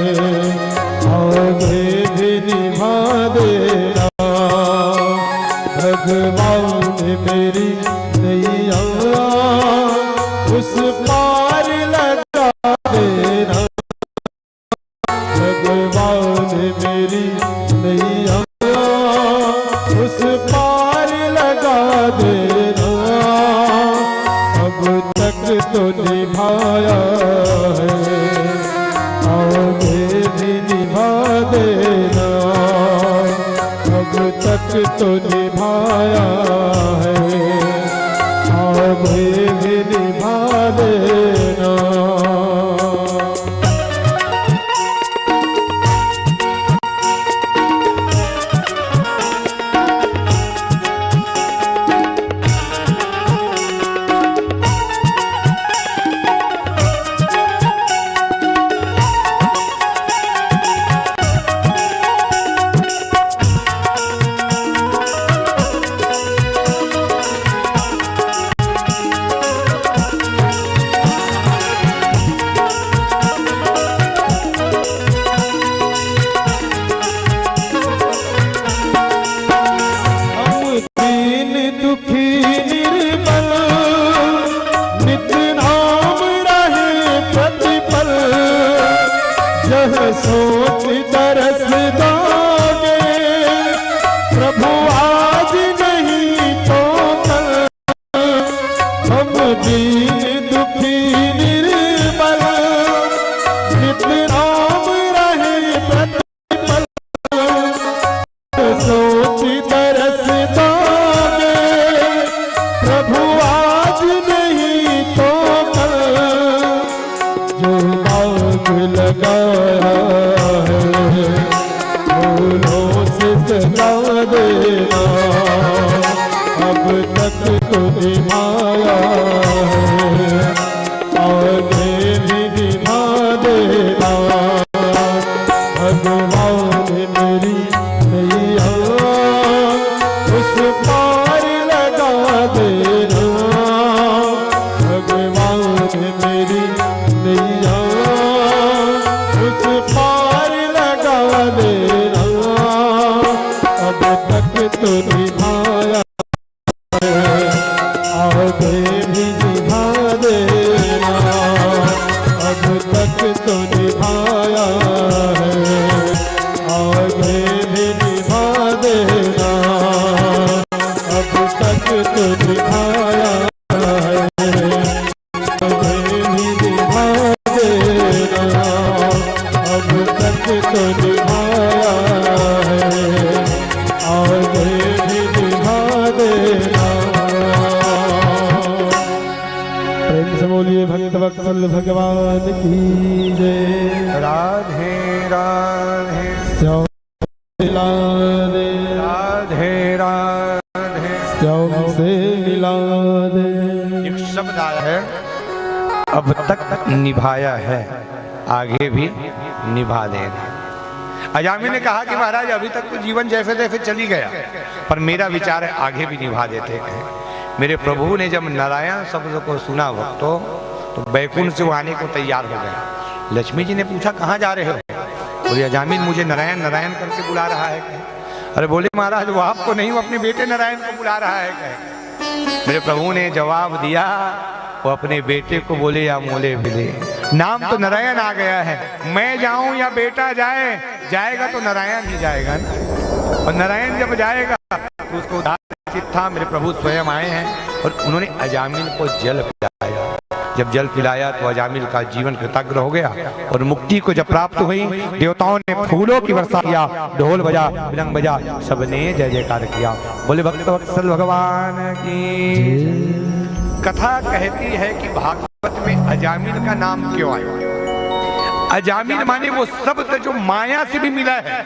आगे भी निभा देना। भगवान मेरी नैया उस पार लगा देना। भगवान मेरी नैया उस पार लगा देना। अब तक तो निभाया है आगे भी निभा देना। अब तक तो निभाया है आगे भी निभा देना। सोच तरस दोगे प्रभु आज नहीं तो कल। हम दीन दुखी निर्बल नित नाम रहे प्रतिपल। सोच तरस दोगे प्रभु आज नहीं तो कल। जो आग लगाया फूलों से सजा देना। अब तक तो निभाया है आगे भी निभा देना। भगवान मेरी नैया उस पार लगा देना। भगवान मेरी नैया उस पार लगा देना। अब तक तो निभाया है आगे भी निभा देना। अब तक तो निभाया है आगे भी निभा देना। अब तक तो निभाया है आगे भी निभा देना। अब तक तो निभाया है आगे भी निभा देना। प्रेम से बोलिए भक्त वत्सल भगवान की जय। राधे राधे श्याम मिला दे राधे राधे। श्याम से मिला दे। एक शब्द आया है अब तक निभाया है आगे भी निभा देना। अजामिल ने कहा कि महाराज अभी तक तो जीवन जैसे जैसे चली गया पर मेरा विचार है आगे भी निभा देते हैं। मेरे प्रभु ने जब नारायण शब्द को सुना भक्तों तो बैकुंठ से वो आने को तैयार हो गया। लक्ष्मी जी ने पूछा कहाँ जा रहे हो? बोले अजामिल मुझे नारायण नारायण करके बुला रहा है। अरे बोले महाराज वो आपको नहीं वो अपने बेटे नारायण को बुला रहा है। मेरे प्रभु ने जवाब दिया वो अपने बेटे को बोले या मोले मिले। नाम तो नारायण आ गया है, मैं जाऊं या बेटा जाए, जाएगा तो नारायण ही जाएगा ना। और नारायण जब जाएगा तो उसको उद्धार चित था। मेरे प्रभु स्वयं आए हैं और उन्होंने अजामिल को जल पिलाया। जब जल पिलाया तो अजामिल का जीवन कृतज्ञ हो गया और मुक्ति को जब प्राप्त हुई, देवताओं ने फूलों की वर्षा किया, ढोल बजा, बिलंग बजा, सबने जय जयकार किया। बोले भक्त वत्सल भगवान की। कथा कहती है कि भागवत में अजामिल का नाम क्यों आया। अजामिल माने वो शब्द जो माया से भी मिला है,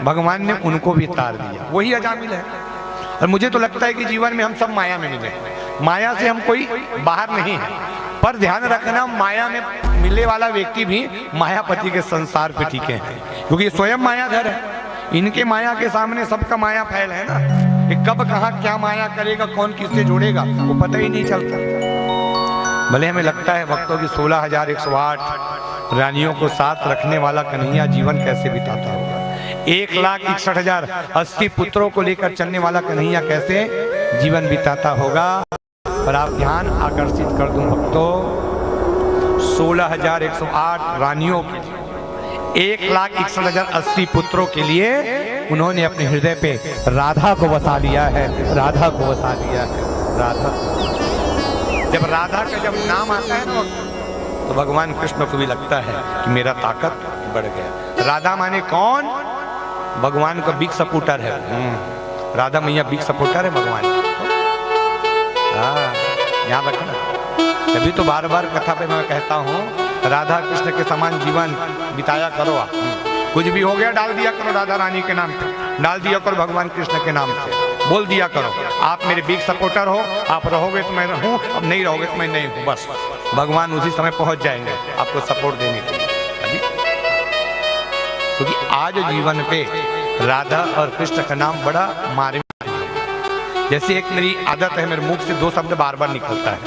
भगवान ने उनको भी तार दिया, वही अजामिल है। और मुझे तो लगता है कि जीवन में हम सब माया में मिले, माया से हम कोई बाहर नहीं है। पर ध्यान रखना, माया में मिलने वाला व्यक्ति भी मायापति के संसार पे टिके हैं, क्योंकि ये स्वयं मायाधर है। इनके माया के सामने सबका माया फैल है ना, कि कब कहाँ क्या माया करेगा, कौन किससे जोड़ेगा, वो पता ही नहीं चलता। भले हमें लगता है भक्तों की 16,108 रानियों को साथ रखने वाला कन्हैया जीवन कैसे बिताता होगा, 1,61,080 पुत्रों को लेकर चलने वाला कन्हैया कैसे जीवन बिताता होगा। पर आप ध्यान आकर्षित कर दूं भक्तों, 16,108 रानियों के लिए, 1,61,080 पुत्रों के लिए उन्होंने अपने हृदय पे राधा को बसा लिया है, राधा को बसा लिया है। राधा, जब राधा का जब नाम आता है ना, तो भगवान कृष्ण को भी लगता है कि मेरा ताकत बढ़ गया। राधा माने कौन? भगवान का बिग सपोर्टर है। राधा मैया बिग सपोर्टर है भगवान। हाँ, यहाँ रखना। तभी तो बार बार कथा पे मैं कहता हूँ, राधा कृष्ण के समान जीवन बिताया करो। कुछ भी हो गया डाल दिया करो राधा रानी के नाम पे, डाल दिया करो भगवान कृष्ण के नाम से, बोल दिया करो आप मेरे बिग सपोर्टर हो, आप रहोगे तो मैं रहूं, अब नहीं रहोगे तो मैं नहीं हूं। बस भगवान उसी समय पहुंच जाएंगे आपको सपोर्ट देने के लिए। क्योंकि आज जीवन पे राधा और कृष्ण का नाम बड़ा मार्मिक है। जैसे एक मेरी आदत है, मेरे मुख से 2 शब्द बार बार निकलता है।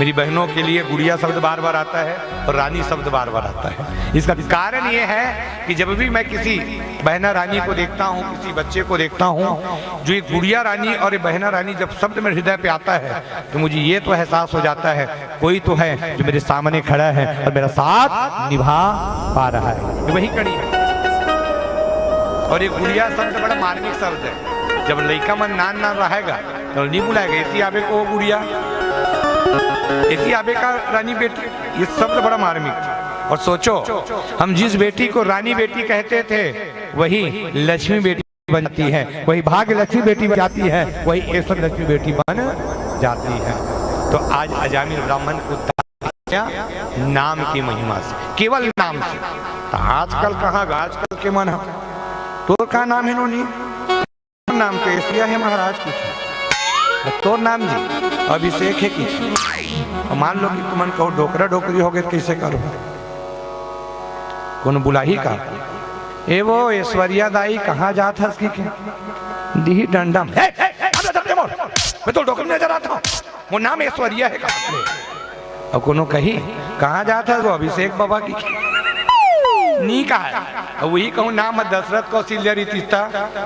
मेरी बहनों के लिए गुड़िया शब्द बार बार आता है और रानी शब्द बार बार आता है। इसका कारण ये है कि जब भी मैं किसी बहना रानी को देखता हूँ, किसी बच्चे को देखता हूँ, जो ये गुड़िया रानी और ये बहना रानी जब शब्द मेरे हृदय पे आता है, तो मुझे ये तो एहसास हो जाता है कोई तो है जो मेरे सामने खड़ा है और मेरा साथ निभा पा रहा है। वही कड़ी है। और ये गुड़िया शब्द बड़ा मार्मिक शब्द है। जब लड़का मन नान नान रहेगा तो नहीं बुलाएगा इति आबे को गुड़िया, इति आबे का रानी बेटी, ये शब्द बड़ा मार्मिक था। और सोचो, हम जिस बेटी को रानी बेटी कहते थे वही लक्ष्मी बेटी बन जाती है, वही भाग्य लक्ष्मी बेटी बन जाती है, वही ऐश्वर्य लक्ष्मी बेटी बन जाती है। तो आज अजामिल ब्राह्मण को नाम की महिमा से, केवल नाम से। तो आजकल कहाँ, आजकल के मन है तो का नाम है नोनी, नाम तो एशिया है महाराज कुछ, तो नाम जी अभिषेक है कि मान लो कि तुमन कहो डोकरा डोकरी हो गए कैसे करो, कौन बुलाही का ए वो ऐश्वर्या दाई कहाँ जात है इसकी दी डंडा मैं तो डोकर नजर आता हूँ, वो नाम ऐश्वर्या है। और कोनो कही कहाँ जाता है, वो अभिषेक बाबा की नी का है। वही कहूँ नाम है दशरथ कौशल्या रीतिस्ता,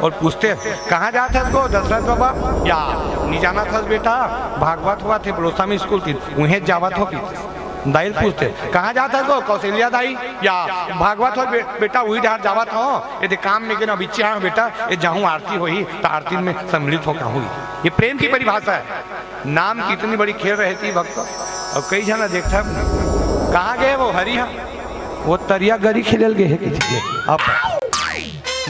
और पूछते कहाँ जाता है, दशरथ बाबा या नहीं जाना था बेटा, भागवत हुआ थे बड़ोसा में स्कूल थी उन्हें जावत हो की दाई पूछते कहाँ जाता है, कौशल्या दाई या भागवत हो बेटा वही ढार जावत हो, यदि काम में गिना बिच्चे हाँ बेटा ये जाऊँ आरती हुई तो आरती में सम्मिलित होकर हुई। ये प्रेम की परिभाषा है। नाम की इतनी बड़ी खेल रहती भक्त। और कई जना देखता कहाँ गए वो हरिया, वो तरिया गरी खिलल गए है अब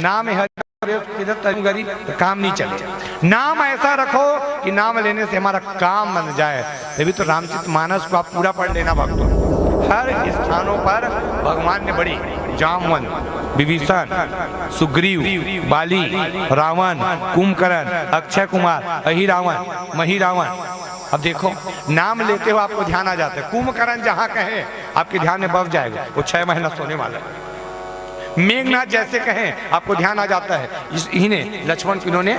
नाम है हरी गरी तो काम नहीं चले। नाम ऐसा रखो कि नाम लेने से हमारा काम बन जाए। तभी तो रामचरितमानस को आप पूरा पढ़ लेना भक्तों। हर स्थानों पर भगवान ने बड़ी जामवंत, विभीषण, सुग्रीव, बाली, रावण, कुंभकर्ण, अक्षय कुमार, अहिरावण, महिरावण। अब देखो नाम लेते हो आपको ध्यान आ जाता है। कुंभकर्ण जहां कहे आपके ध्यान में बस जाएगा, वो 6 महीना सोने वाला है। मेघनाथ जैसे कहें आपको ध्यान आ जाता है। इन्हें लक्ष्मण इन्होंने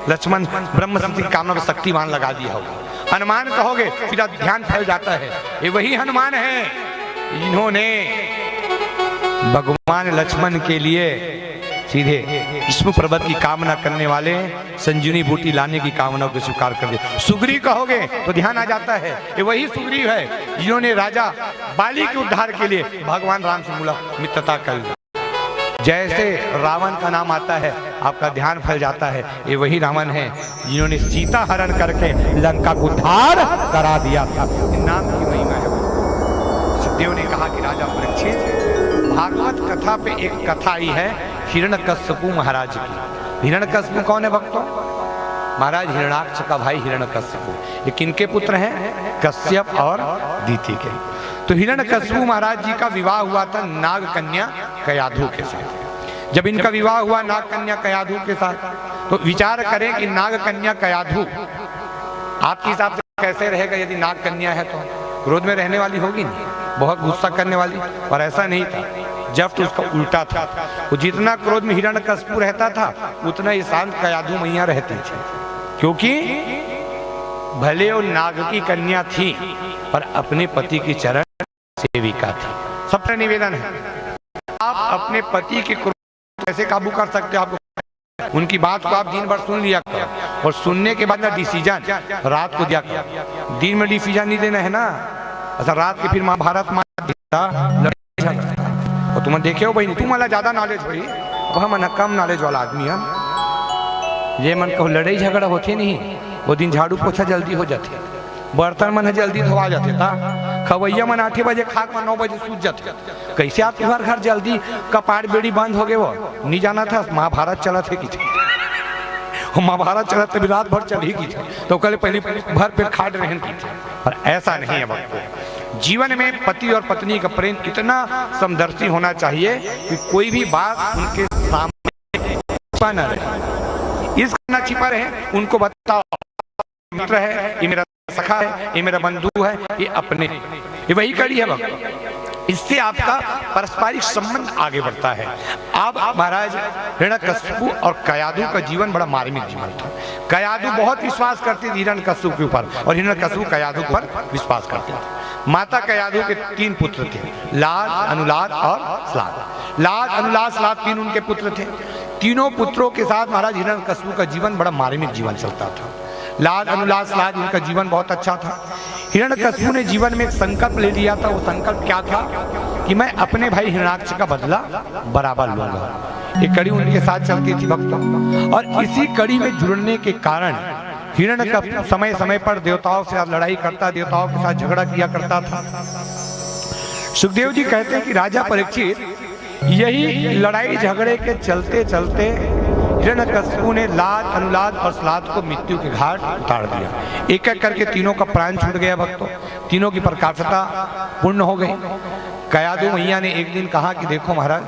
लक्ष्मण ब्रह्म की कामना में शक्तिमान लगा दिया होगा। हनुमान कहोगे फिर ध्यान फैल जाता है, ये वही हनुमान है इन्होंने भगवान लक्ष्मण के लिए सीधे विष्णु पर्वत की कामना करने वाले संजीवनी बूटी लाने की कामना को स्वीकार कर दिया। सुग्रीव कहोगे तो ध्यान आ जाता है, ये वही सुग्रीव है जिन्होंने राजा बाली के उद्धार के लिए भगवान राम से मित्रता कर ली। जैसे रावण का नाम आता है आपका ध्यान फैल जाता है, ये वही रावण है जिन्होंने सीता हरण करके लंका को उद्धार करा दिया था। नाम की महिमा है। सुखदेव ने कहा कि राजा परीक्षित, भागवत कथा पे एक कथा आई है हिरण्यकश्यपु महाराज की। हिरण्यकश्यपु कौन है भक्तों? महाराज हिरण्याक्ष का भाई हिरण्यकश्यपु। ये किनके पुत्र हैं? कश्यप और दीति के। तो हिरण्यकश्यपु महाराज जी का विवाह हुआ था नाग कन्या कयाधु के साथ। जब इनका विवाह हुआ नाग कन्या कयाधु के साथ, तो विचार करें कि नाग कन्या कयाधु आपके हिसाब से कैसे रहेगा? यदि नाग कन्या है तो क्रोध में रहने वाली होगी नहीं, बहुत गुस्सा करने वाली। और ऐसा नहीं था, जब तो उसका उल्टा था। वो जितना क्रोध में हिरण्यकश्यपु रहता था उतना ही शांत कयाधु मैया रहती थी, क्योंकि भले वो नाग की कन्या थी पर अपने पति की चरण सेविका थी। सबसे निवेदन है, आप अपने पति के क्रोध कैसे काबू कर सकते हो? आपको उनकी बात को आप दिन भर सुन लिया करो, और सुनने के बाद ना डिसीजन रात को दिया करो। दिन में डिसीजन नहीं देना है ना। अच्छा, रात के फिर महाभारत और तुम देखे हो भाई, तुम वाला ज्यादा नॉलेज भाई, वह मन कम नॉलेज वाला आदमी है। ये मन कहो लड़ाई झगड़ा होते नहीं, वो दिन झाड़ू पोछा जल्दी हो जाते, बर्तन मन जल्दी धोवा जाते था, खवैया मन 8 बजे खाक मन 9 बजे सूझ जाते। कैसे आप तुम्हारे घर जल्दी कपाट बेड़ी बंद हो गए? वो नहीं जाना था महाभारत चला थे कि महाभारत चला तभी रात भर चल ही की थी, तो कल पहले भर पेट खाट रहन की थी। पर ऐसा नहीं है भक्तों, जीवन में पति और पत्नी का प्रेम इतना समदर्शी होना चाहिए कि कोई भी बात उनके सामने छिपा न रहे। इस ना छिपा रहे, उनको बताओ मित्र है, ये मेरा सखा है, ये मेरा बंधु है, ये अपने, ये वही कड़ी है भक्त। इससे आपका पारस्परिक संबंध आगे बढ़ता है। अब महाराज हिरण्यकश्यपु और कयाधु का जीवन बड़ा मार्मिक जीवन था। कयाधु बहुत विश्वास करती थी हिरण्यकश्यपु के ऊपर, और हिरण्यकश्यपु कयाधु पर विश्वास करते थे। माता कयाधु के 3 पुत्र थे, लाद, अनुलाद और श्लाद। लाद, अनुलाद, श्लाद 3 उनके पुत्र थे। तीनों पुत्रों के साथ महाराज हिरण्यकश्यपु का जीवन बड़ा मार्मिक जीवन चलता था। लाद, अनुलाद, श्लाद इनका जीवन बहुत अच्छा था। हिरण्यकश्यपु ने जीवन में एक संकल्प ले लिया था। वो संकल्प क्या था कि मैं अपने भाई हिरण्याक्ष का बदला बराबर लूंगा। ये कड़ी उनके साथ चलती थी भक्तों, और इसी कड़ी में जुड़ने के कारण हिरण्यकश्यपु समय समय पर देवताओं से लड़ाई करता, देवताओं के साथ झगड़ा किया करता था। सुखदेव जी कहते हैं कि राजा परीक्षित यही लड़ाई झगड़े के चलते चलते हिरण्यकश्यपु ने लाद, अनुलाद और श्लाद को मृत्यु के घाट उतार दिया। एक एक करके तीनों का प्राण छूट गया भक्तों, तीनों की प्रकाशता पूर्ण हो गई। कयाधु मैया ने एक दिन कहा कि देखो महाराज,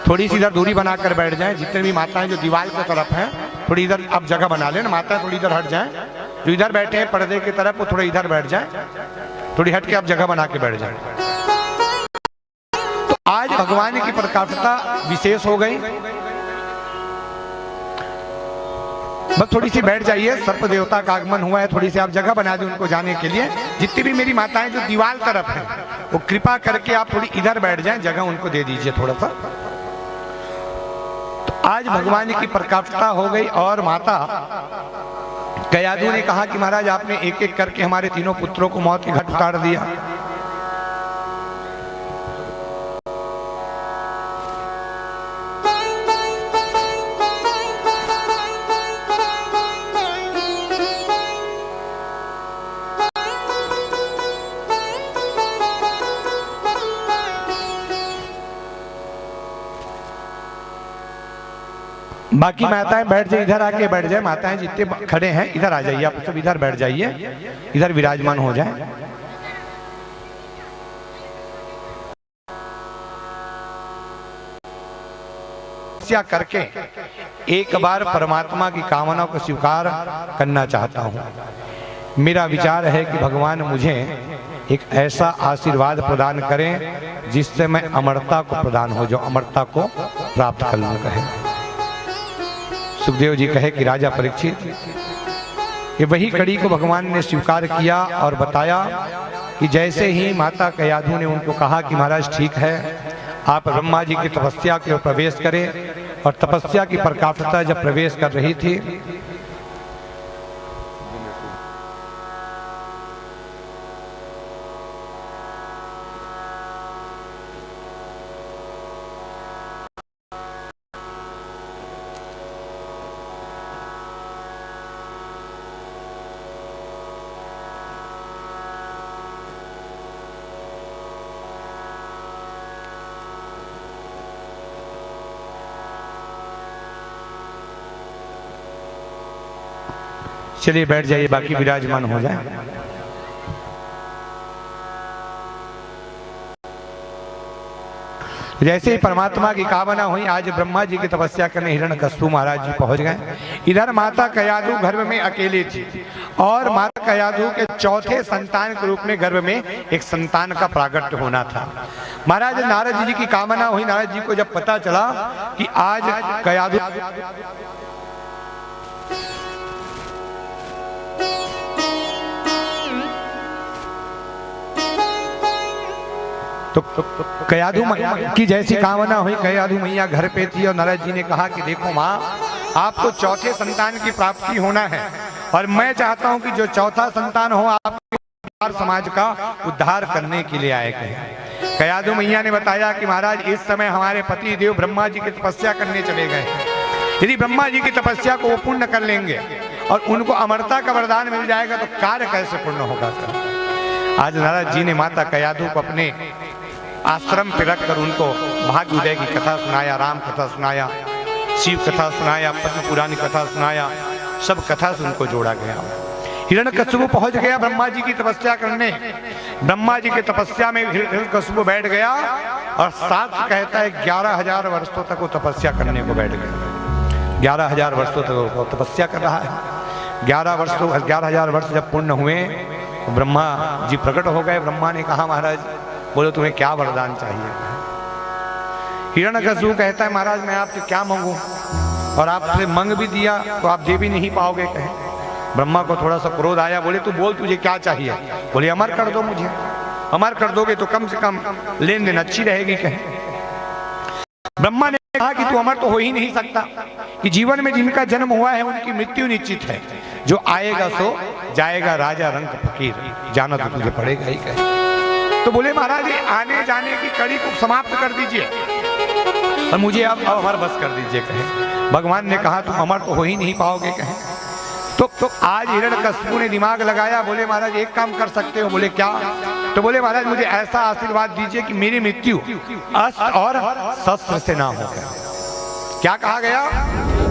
थोड़ी सी इधर दूरी बनाकर बैठ जाएं, जितने भी माताएं जो दीवार की तरफ हैं थोड़ी इधर आप जगह बना लेना, माताएं थोड़ी इधर हट जाएं, जो इधर बैठे हैं पर्दे की तरफ वो थोड़े इधर बैठ जाएं, थोड़ी हट के आप जगह बना के बैठ जाएं। तो आज भगवान की प्रकाशता विशेष हो गई। बस थोड़ी सी बैठ जाइए, सर्प देवता का आगमन हुआ है, थोड़ी सी आप जगह बना दें उनको जाने के लिए। जितनी भी मेरी माताएं जो दीवार तरफ हैं वो कृपा करके आप थोड़ी इधर बैठ जाएं, जगह उनको दे दीजिए थोड़ा सा। तो आज भगवान की प्रकाशता हो गई, और माता कयाधु ने कहा कि महाराज आपने एक एक करके हमारे तीनों पुत्रों को मौत के घाट उतार दिया। बाकी माताएं बैठ जाए, इधर आके बैठ जाए। माताएं जितने खड़े हैं इधर आ जाइए, आप सब इधर बैठ जाइए, इधर विराजमान हो जाए। करके एक बार परमात्मा की कामना को स्वीकार करना चाहता हूं। मेरा विचार है कि भगवान मुझे एक ऐसा आशीर्वाद प्रदान करें जिससे मैं अमरता को प्रदान हो जाऊं, अमरता को प्राप्त कर लूं। कहे सुखदेव जी कहे कि राजा परीक्षित, ये वही कड़ी को भगवान ने स्वीकार किया और बताया कि जैसे ही माता कयाधु ने उनको कहा कि महाराज ठीक है, आप ब्रह्मा जी की तपस्या के प्रवेश करें, और तपस्या की प्रकाशता जब प्रवेश कर रही थी चलिए बैठ जाइए, बाकी विराजमान हो जाए। जैसे ही परमात्मा की कामना हुई, आज ब्रह्मा जी की तपस्या करने हिरण्यकश्यप महाराज जी पहुंच गए। इधर माता कयाधु गर्भ में अकेली थी और माता कयाधु के चौथे संतान के रूप में गर्भ में एक संतान का प्रागट्य होना था। महाराज नारद जी की कामना हुई। नारद जी को जब पता चला कि आज कयाधु तो कयाधु की जैसी कामना हुई, कयाधु मैया घर पे थी और नारद जी ने कहा कि देखो माँ, आपको चौथे संतान की प्राप्ति होना है और मैं चाहता हूं कि जो चौथा संतान हो आप समाज का उद्धार करने के लिए आए हैं। कयाधु मैया ने बताया कि महाराज इस समय हमारे पति देव ब्रह्मा जी की तपस्या करने चले गए हैं। यदि ब्रह्मा जी की तपस्या को वो पूर्ण कर लेंगे और उनको अमरता का वरदान मिल जाएगा तो कार्य कैसे पूर्ण होगा। आज नारद जी ने माता कयाधु को अपने आश्रम पे रखकर उनको भाग्य उदय की कथा सुनाया, राम कथा सुनाया, शिव कथा सुनाया, पद्म पुराण कथा सुनाया, सब कथा से उनको जोड़ा गया। हिरण्यकश्यप पहुंच गया ब्रह्मा जी की तपस्या करने। ब्रह्मा जी की तपस्या में हिरण्यकश्यप बैठ गया और शास्त्र कहता है 11,000 वर्षों तक वो तपस्या करने को बैठ गया। 11,000 वर्षों तक वो तपस्या कर रहा है। 11,000 वर्ष जब पूर्ण हुए ब्रह्मा जी प्रकट हो गए। ब्रह्मा ने कहा महाराज बोलो तुम्हें क्या वरदान चाहिए। हिरण्यकश्यप कहता है महाराज मैं आपसे क्या मांगू, और आपसे मांग भी दिया तो आप दे भी नहीं पाओगे। कहे ब्रह्मा को थोड़ा सा क्रोध आया, बोले तू बोल तुझे क्या चाहिए। बोले अमर कर दो मुझे, अमर कर दोगे तो कम से कम लेन देन अच्छी रहेगी। कहे ब्रह्मा ने कहा कि तू अमर तो हो ही नहीं सकता, कि जीवन में जिनका जन्म हुआ है उनकी मृत्यु निश्चित है, जो आएगा सो जाएगा, राजा रंग फकीर, जाना तो तुझे पड़ेगा ही। कहे तो बोले महाराज आने जाने की कड़ी को समाप्त कर दीजिए और मुझे अब अमर बस कर दीजिए। कहे भगवान ने कहा तुम अमर तो हो ही नहीं पाओगे। कहे तो आज हिरण्यकश्यप ने दिमाग लगाया, बोले महाराज एक काम कर सकते हो। बोले क्या। तो बोले महाराज मुझे ऐसा आशीर्वाद दीजिए कि मेरी मृत्यु अस्त्र और शस्त्र से ना हो। क्या कहा गया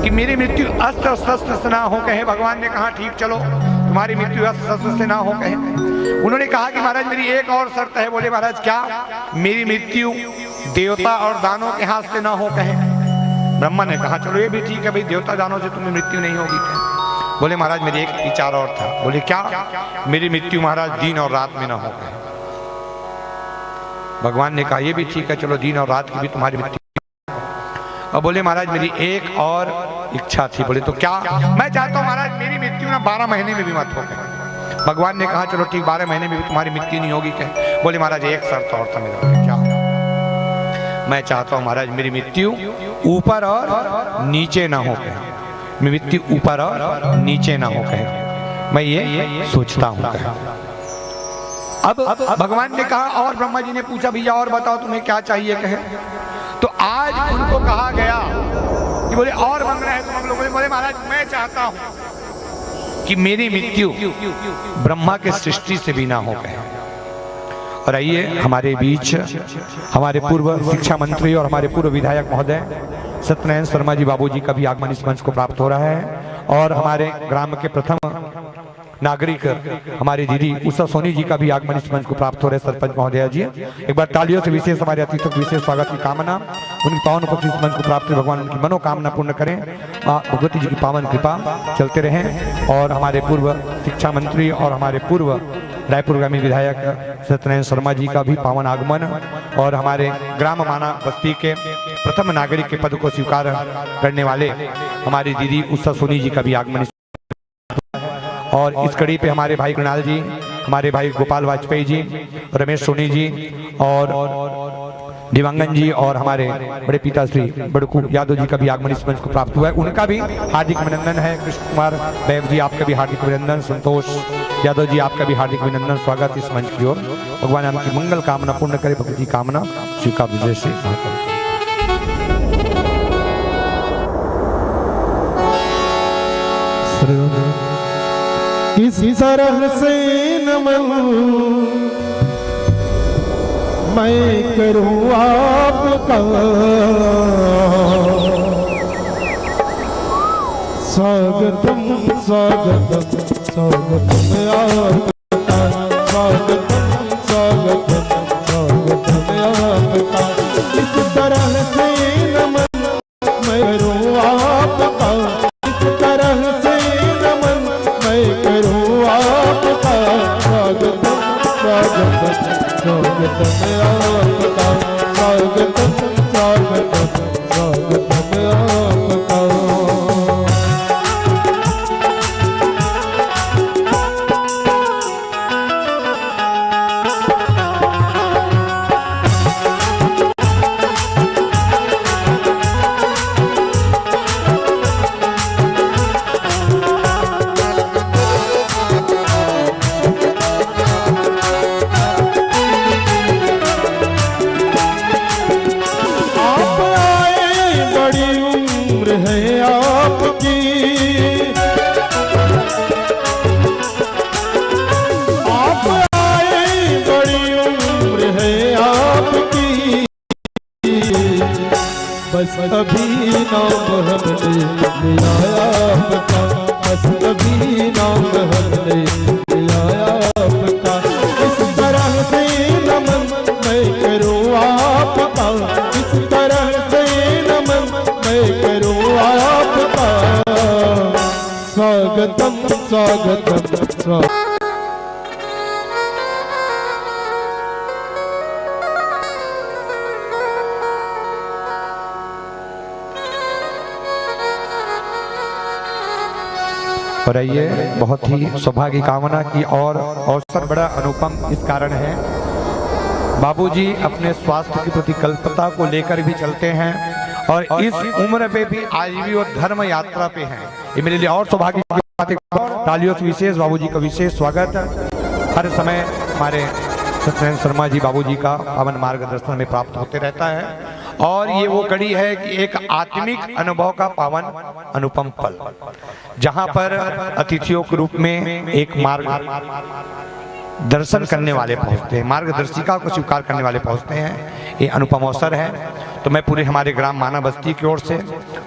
कि मेरी मृत्यु अस्त्र और शस्त्र से ना हो। कहे भगवान ने कहा ठीक चलो तुम्हारी मृत्यु अस्त्र शस्त्र से ना हो। कहे उन्होंने कहा कि महाराज मेरी एक और शर्त है। बोले महाराज क्या। मेरी मृत्यु देवता और दानों के हाथ से ना हो। कहे ब्रह्मा ने कहा चलो ये भी ठीक है भाई, देवता दानों से तुम्हें मृत्यु नहीं होगी। कहे बोले महाराज मेरी एक विचार और था। बोले क्या। मेरी मृत्यु महाराज दिन और रात में ना हो। कहे भगवान ने कहा ये भी ठीक है, चलो दिन और रात की भी तुम्हारी मृत्यु। और बोले महाराज मेरी एक और इच्छा थी। बोले तो क्या। मैं चाहता हूँ महाराज मेरी मृत्यु ना 12 महीने में भी मत हो। कहे भगवान ने कहा चलो ठीक 12 महीने में भी तुम्हारी मृत्यु नहीं होगी। कहे बोले महाराज एक शर्त और था मेरा। क्या। मैं चाहता हूँ महाराज मेरी मृत्यु ऊपर और नीचे ना हो। कहे मृत्यु ऊपर और नीचे ना हो। कहे मैं ये सोचता हूँ। अब भगवान ने कहा और ब्रह्मा जी ने पूछा भैया और बताओ तुम्हें क्या चाहिए। कहे तो आज उनको कहा गया कि बोले और मांगना है तो हम लोग। बोले महाराज मैं चाहता हूं कि मेरी मृत्यु ब्रह्मा के सृष्टि से भी ना हो। गए और आइए हमारे बीच हमारे पूर्व शिक्षा मंत्री और हमारे पूर्व विधायक महोदय सत्यनारायण शर्मा जी बाबूजी का भी आगमन इस मंच को प्राप्त हो रहा है और हमारे ग्राम के प्रथम नागरिक हमारी दीदी उषा सोनी जी का भी आगमन इस मंच को प्राप्त हो रहे सरपंच महोदय जी। एक बार तालियों से विशेष हमारे अतिथियों को विशेष स्वागत की कामना। उनकी पावन उपस्थिति इस मंच को प्राप्त भगवान उनकी मनोकामना पूर्ण करें। भगवती जी की पावन कृपा चलते रहें। और हमारे पूर्व शिक्षा मंत्री और हमारे पूर्व रायपुरगामी विधायक सत्यनारायण शर्मा जी का भी पावन आगमन और हमारे ग्राम माना बस्ती के प्रथम नागरिक के पद को स्वीकार करने वाले हमारी दीदी उषा सोनी जी का भी आगमन। और इस कड़ी पे हमारे भाई कृणाल जी, हमारे भाई गोपाल वाजपेयी जी, रमेश सोनी जी और दिवांगन जी और हमारे बड़े पिता श्री बड़कू यादव जी का भी आगमन इस मंच को प्राप्त हुआ है। उनका भी हार्दिक अभिनंदन है। कृष्ण कुमार बैग जी आपका भी हार्दिक अभिनंदन। संतोष यादव जी आपका भी हार्दिक अभिनंदन। स्वागत इस मंच की ओर। भगवान आपकी मंगल कामना पूर्ण करे। भगवती कामना स्वीकार विजय से किसी सरल से नमन मैं करूं आपका स्वागतम स्वागतम। स्वागतम आपका, स्वागतम स्वागतम स्वागतम आपका। इस तरह से नमन मैं करूं आपका, इस तरह से नमन मैं करूं आपका। स्वागतम स्वागतम स्वागतम आपका, स्वागतम स्वागतम स्वागतम आपका। बस अभी नाम हमने लिया आपका, बस अभी नाम हमने लिया आपका। इस तरह से नमन मैं करूं आपका, इस तरह से नमन मैं करूं आपका। स्वागतम स्वागतम स्वागतम। और ये बहुत ही सौभाग्य कामना की और अवसर बड़ा अनुपम इस कारण है, बाबूजी अपने स्वास्थ्य की प्रतिकल्पता को लेकर भी चलते हैं और इस उम्र पे भी आज भी वो धर्म यात्रा पे हैं। ये मेरे लिए और सौभाग्य की बात है। तालियों से विशेष बाबूजी का विशेष स्वागत। हर समय हमारे सत्यनारायण शर्मा जी बाबूजी का पावन मार्गदर्शन में प्राप्त होते रहता है और ये वो कड़ी है कि एक आत्मिक अनुभव का पावन अनुपम पल, जहां पर अतिथियों के रूप में एक मार्ग दर्शन करने वाले पहुंचते हैं, मार्गदर्शिका को स्वीकार करने वाले पहुंचते हैं। ये अनुपम अवसर है। तो मैं पूरे हमारे ग्राम माना बस्ती की ओर से,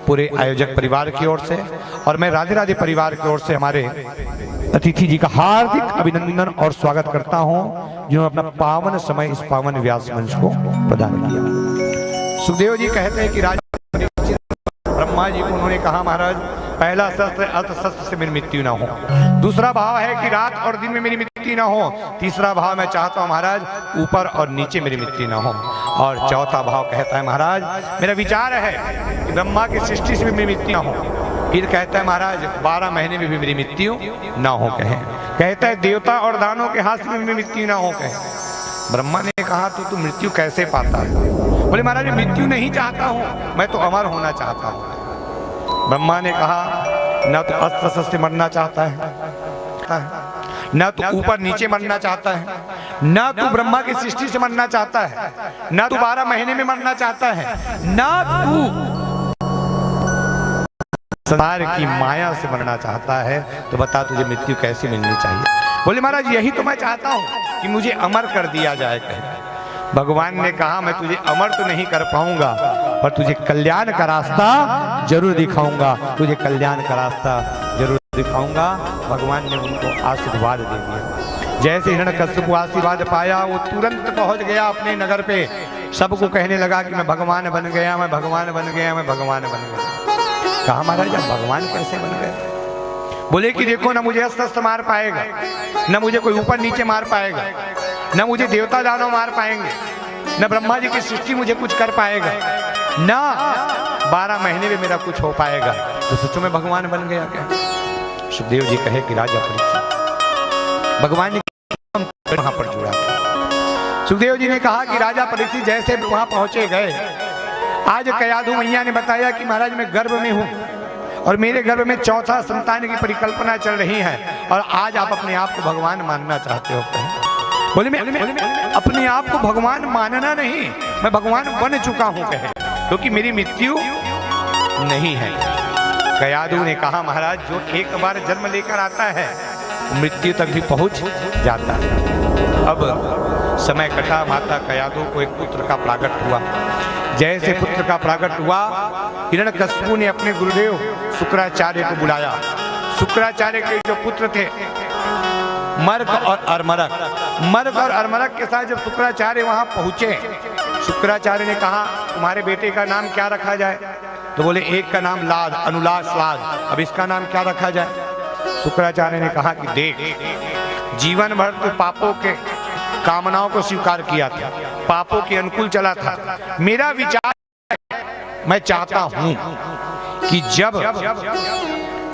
पूरे आयोजक परिवार की ओर से और मैं राधे राधे परिवार की ओर से हमारे अतिथि जी का हार्दिक अभिनंदन और स्वागत करता हूं, जिन्होंने अपना पावन समय इस पावन व्यास मंच को प्रदान किया। सुखदेव जी कहते हैं कि राजा ब्रह्मा जी को उन्होंने कहा, महाराज पहला शस्त्र अर्थ शस्त्र से मेरी मृत्यु ना हो, दूसरा भाव है कि रात और दिन में मेरी मृत्यु ना हो, तीसरा भाव मैं चाहता हूँ महाराज ऊपर और नीचे मेरी मृत्यु ना हो, और चौथा भाव कहता है महाराज मेरा विचार है कि ब्रह्मा की सृष्टि से भी मेरी मृत्यु ना हो। फिर कहता है महाराज 12 महीने में भी मेरी मृत्यु ना हो। कहता है देवता और दानों के हाथ में भी मृत्यु ना हो। ब्रह्मा ने कहा तो मृत्यु कैसे पाता है? बोले महाराज मैं मृत्यु नहीं चाहता हूँ, मैं तो अमर होना चाहता हूँ। ब्रह्मा ने कहा न तो अस्त्र शस्त्र से मरना चाहता है, न तो ऊपर नीचे मरना चाहता है, न तो ब्रह्मा की सृष्टि से मरना चाहता है, न तो 12 महीने में मरना चाहता है, न तू संसार की माया से मरना चाहता है। तो बता तुझे मृत्यु कैसे मिलनी चाहिए? बोले महाराज यही तो मैं चाहता हूँ कि मुझे अमर कर दिया जाए। भगवान ने कहा मैं तुझे अमर तो नहीं कर पाऊंगा, पर तुझे कल्याण का रास्ता जरूर दिखाऊंगा, तुझे कल्याण का रास्ता जरूर दिखाऊंगा। भगवान ने उनको आशीर्वाद दे दिया। जैसे हिरण्यकश्यप को आशीर्वाद पाया वो तुरंत पहुंच गया अपने नगर पे, सबको कहने लगा कि मैं भगवान बन गया, मैं भगवान बन गया, मैं भगवान बन गया। कहा महाराज आप भगवान कैसे बन गए? बोले कि देखो ना मुझे अस्त्र मार पाएगा, न मुझे कोई ऊपर नीचे मार पाएगा, न मुझे देवता दानव मार पाएंगे, न ब्रह्मा जी की सृष्टि मुझे कुछ कर पाएगा, न 12 महीने में मेरा कुछ हो पाएगा। तो सच में भगवान बन गया क्या? सुखदेव जी कहे कि राजा परीक्षित भगवान ने वहां पर जुड़ा था। सुखदेव जी ने कहा कि राजा परीक्षित जैसे वहां पहुंचे गए, आज कयाधु मैया ने बताया कि महाराज मैं गर्भ में हूं और मेरे गर्भ में चौथा संतान की परिकल्पना चल रही है, और आज आप अपने आप को भगवान मानना चाहते हो। बोले मैं अपने आप को भगवान मानना नहीं, मैं भगवान बन चुका हूं कहे, क्योंकि मेरी मृत्यु नहीं है। कयाधु ने कहा महाराज जो एक बार जन्म लेकर आता है मृत्यु तक भी पहुंच जाता है। अब समय कटा, माता कयाधु को एक पुत्र का प्राकट हुआ। जैसे पुत्र का प्राकट हुआ, हिरण्यकश्यप ने अपने गुरुदेव शुक्राचार्य को बुलाया। शुक्राचार्य के जो पुत्र थे मर्क और अर्मरक, मर्क और अर्मरक के साथ जब शुक्राचार्य वहां पहुंचे, शुक्राचार्य ने कहा तुम्हारे बेटे का नाम क्या रखा जाए? तो बोले एक का नाम लाद, अनुलास लाद, अब इसका नाम क्या रखा जाए? शुक्राचार्य ने कहा कि देख, जीवन भर तो पापों के कामनाओं को स्वीकार किया था, पापों के अनुकूल चला था। मेरा विचार, मैं चाहता हूं कि जब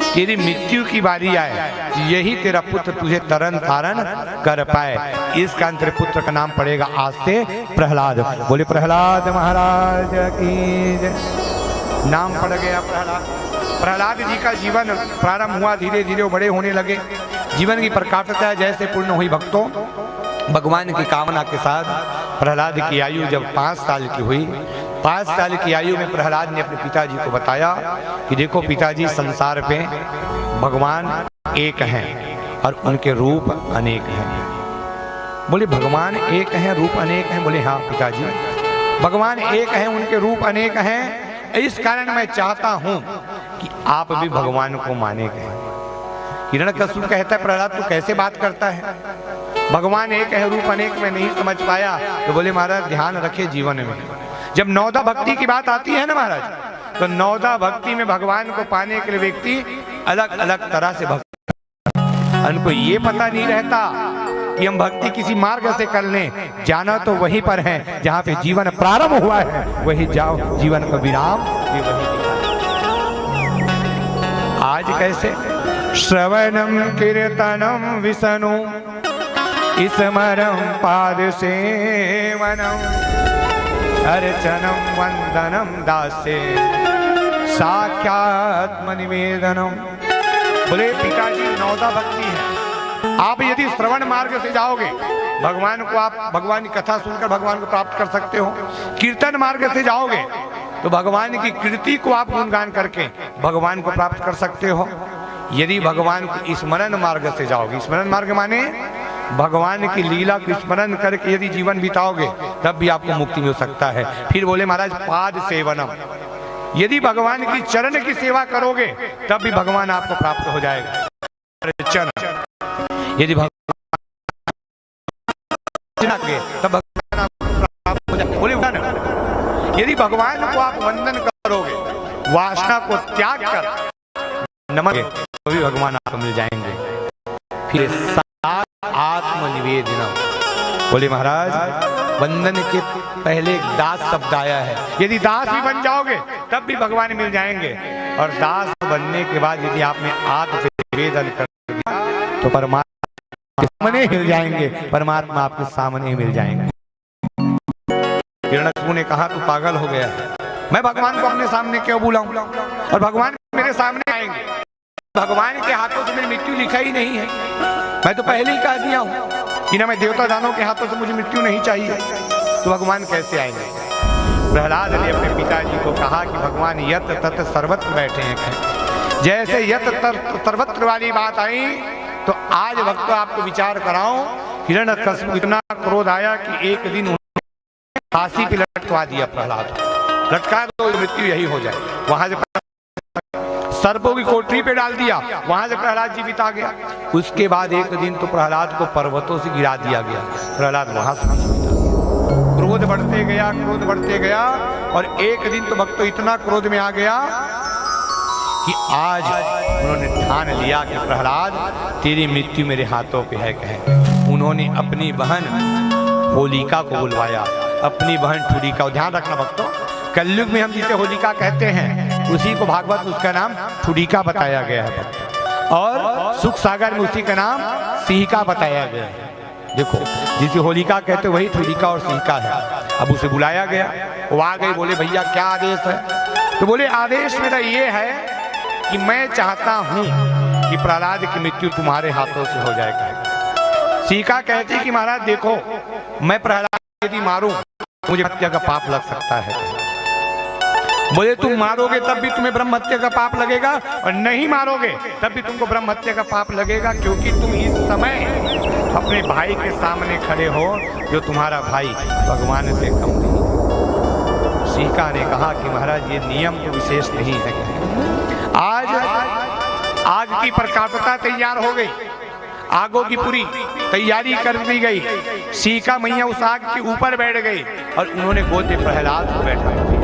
तेरी मृत्यु की बारी आए, यही तेरा पुत्र तुझे तरन तारण कर पाए। इस कारण तेरे पुत्र का नाम पड़ेगा आज से प्रहलाद। बोले प्रहलाद महाराज की जय। नाम पड़ गया प्रहलाद। प्रहलाद जी का जीवन प्रारंभ हुआ, धीरे धीरे वो बड़े होने लगे। जीवन की प्रकाशता जैसे पूर्ण हुई भक्तों, भगवान की कामना के साथ प्रहलाद की आयु जब 5 साल की हुई, 5 साल की आयु में प्रहलाद ने अपने पिताजी को बताया कि देखो पिताजी, संसार पे भगवान एक हैं और उनके रूप अनेक हैं। बोले भगवान एक हैं, रूप अनेक हैं? बोले हाँ पिताजी, भगवान एक हैं, उनके रूप अनेक हैं। इस कारण मैं चाहता हूं कि आप भी भगवान को माने गए। हिरण्यकश्यप कहता है प्रहलाद तू कैसे बात करता है, भगवान एक है रूप अनेक, में नहीं समझ पाया। तो बोले महाराज ध्यान रखे जीवन में, जब नौदा भक्ति की बात आती है ना महाराज, तो नौदा भक्ति में भगवान को पाने के लिए व्यक्ति अलग अलग तरह से भक्ति, उनको ये पता नहीं रहता कि हम भक्ति किसी मार्ग से कर लें। जाना तो वहीं पर है जहाँ पे जीवन प्रारंभ हुआ है, वही जाओ, जीवन का विराम भी वही दिखा। आज कैसे श्रवणम कीर्तनम विष्णु स्मरम पाद सेवनम अर्चनम वंदनम दासे साक्षात्म निवेदनम। बोले पिताजी नौदा भक्ति है, आप यदि श्रवण मार्ग से जाओगे भगवान को, आप भगवान की कथा सुनकर भगवान को प्राप्त कर सकते हो। कीर्तन मार्ग से जाओगे तो भगवान की कीर्ति को आप गुणगान करके भगवान को प्राप्त कर सकते हो। यदि भगवान को स्मरण मार्ग से जाओगे, स्मरण मार्ग माने भगवान की लीला को स्मरण करके यदि जीवन बिताओगे तब भी आपको मुक्ति मिल सकता है। फिर बोले महाराज पाद सेवनम, यदि भगवान की चरण की सेवा करोगे तब भी भगवान आपको प्राप्त हो जाएगा। यदि भगवान तब भगवान आपको प्राप्त हो जाएगा। बोले यदि भगवान को आप वंदन करोगे, वासना को त्याग कर नमन, तो भी भगवान आपको मिल जाएंगे। फिर आत्मनिवेदन। बोले महाराज वंदन के पहले एक दास शब्द आया है, यदि दास भी बन जाओगे तब भी भगवान मिल जाएंगे। और दास बनने के बाद यदि आपने आत्मनिवेदन कर दिया तो परमात्मा सामने मिल जाएंगे, परमात्मा आपके सामने मिल जाएंगे। हिरण्यकश्यप ने कहा तू पागल हो गया, मैं भगवान को अपने सामने क्यों बुलाऊं, और भगवान मेरे सामने आएंगे, भगवान के हाथों से मेरी मृत्यु लिखा ही नहीं है। मैं तो पहले ही कह दिया हूं कि ना मैं देवता दानों के हाथों से मुझे मृत्यु नहीं चाहिए, तो भगवान कैसे आएंगे। प्रहलाद ने अपने पिताजी को कहा कि भगवान यत तत सर्वत्र बैठे हैं। जैसे यत तत सर्वत्र वाली बात आई तो आज वक्त आपको विचार कराऊं, हिरण्यकश्यप को इतना क्रोध आया कि एक दिन उन्होंने फांसी पे लटकवा दिया प्रहलाद, लटका दो मृत्यु यही हो जाए। वहां से सर्पों की कोठरी पे डाल दिया, वहां से प्रहलाद जीवित आ गया। उसके बाद एक दिन तो प्रहलाद को पर्वतों से गिरा दिया गया, प्रहलाद वहां से क्रोध बढ़ते गया, क्रोध बढ़ते गया, और एक दिन तो भक्त इतना क्रोध में आ गया कि आज उन्होंने ठान लिया कि प्रहलाद तेरी मृत्यु मेरे हाथों पे है। कहे उन्होंने अपनी बहन होलिका को बुलवाया, अपनी बहन ठुडिका। ध्यान रखना भक्तों, कलयुग में हम जिसे होलिका कहते हैं उसी को भागवत उसका नाम ठुडिका बताया गया है, और सुख सागर में उसी का नाम सिहिका बताया गया है। देखो जिसे होलिका कहते वही ठुडिका और सिहिका है। अब उसे बुलाया गया, वो आ गई, बोले भैया क्या आदेश है। तो बोले आदेश मेरा ये है कि मैं चाहता हूं कि प्रहलाद की मृत्यु तुम्हारे हाथों से हो जाएगा। सिहिका कहती कि महाराज देखो मैं प्रहलाद यदि मारूं मुझे हत्या का पाप लग सकता है। बोले तुम मारोगे तब भी तुम्हें ब्रह्म हत्या का पाप लगेगा, और नहीं मारोगे तब भी तुमको ब्रह्म हत्या का पाप लगेगा, क्योंकि तुम इस समय अपने भाई के सामने खड़े हो जो तुम्हारा भाई भगवान से कम नहीं। सिहिका ने कहा कि महाराज ये नियम तो विशेष नहीं है। आग की प्रकाशता तैयार हो गई, आगों की पूरी तैयारी कर दी गई। सीका मैया उस आग के ऊपर बैठ गई और उन्होंने गोद में प्रहलाद को बैठा दिया।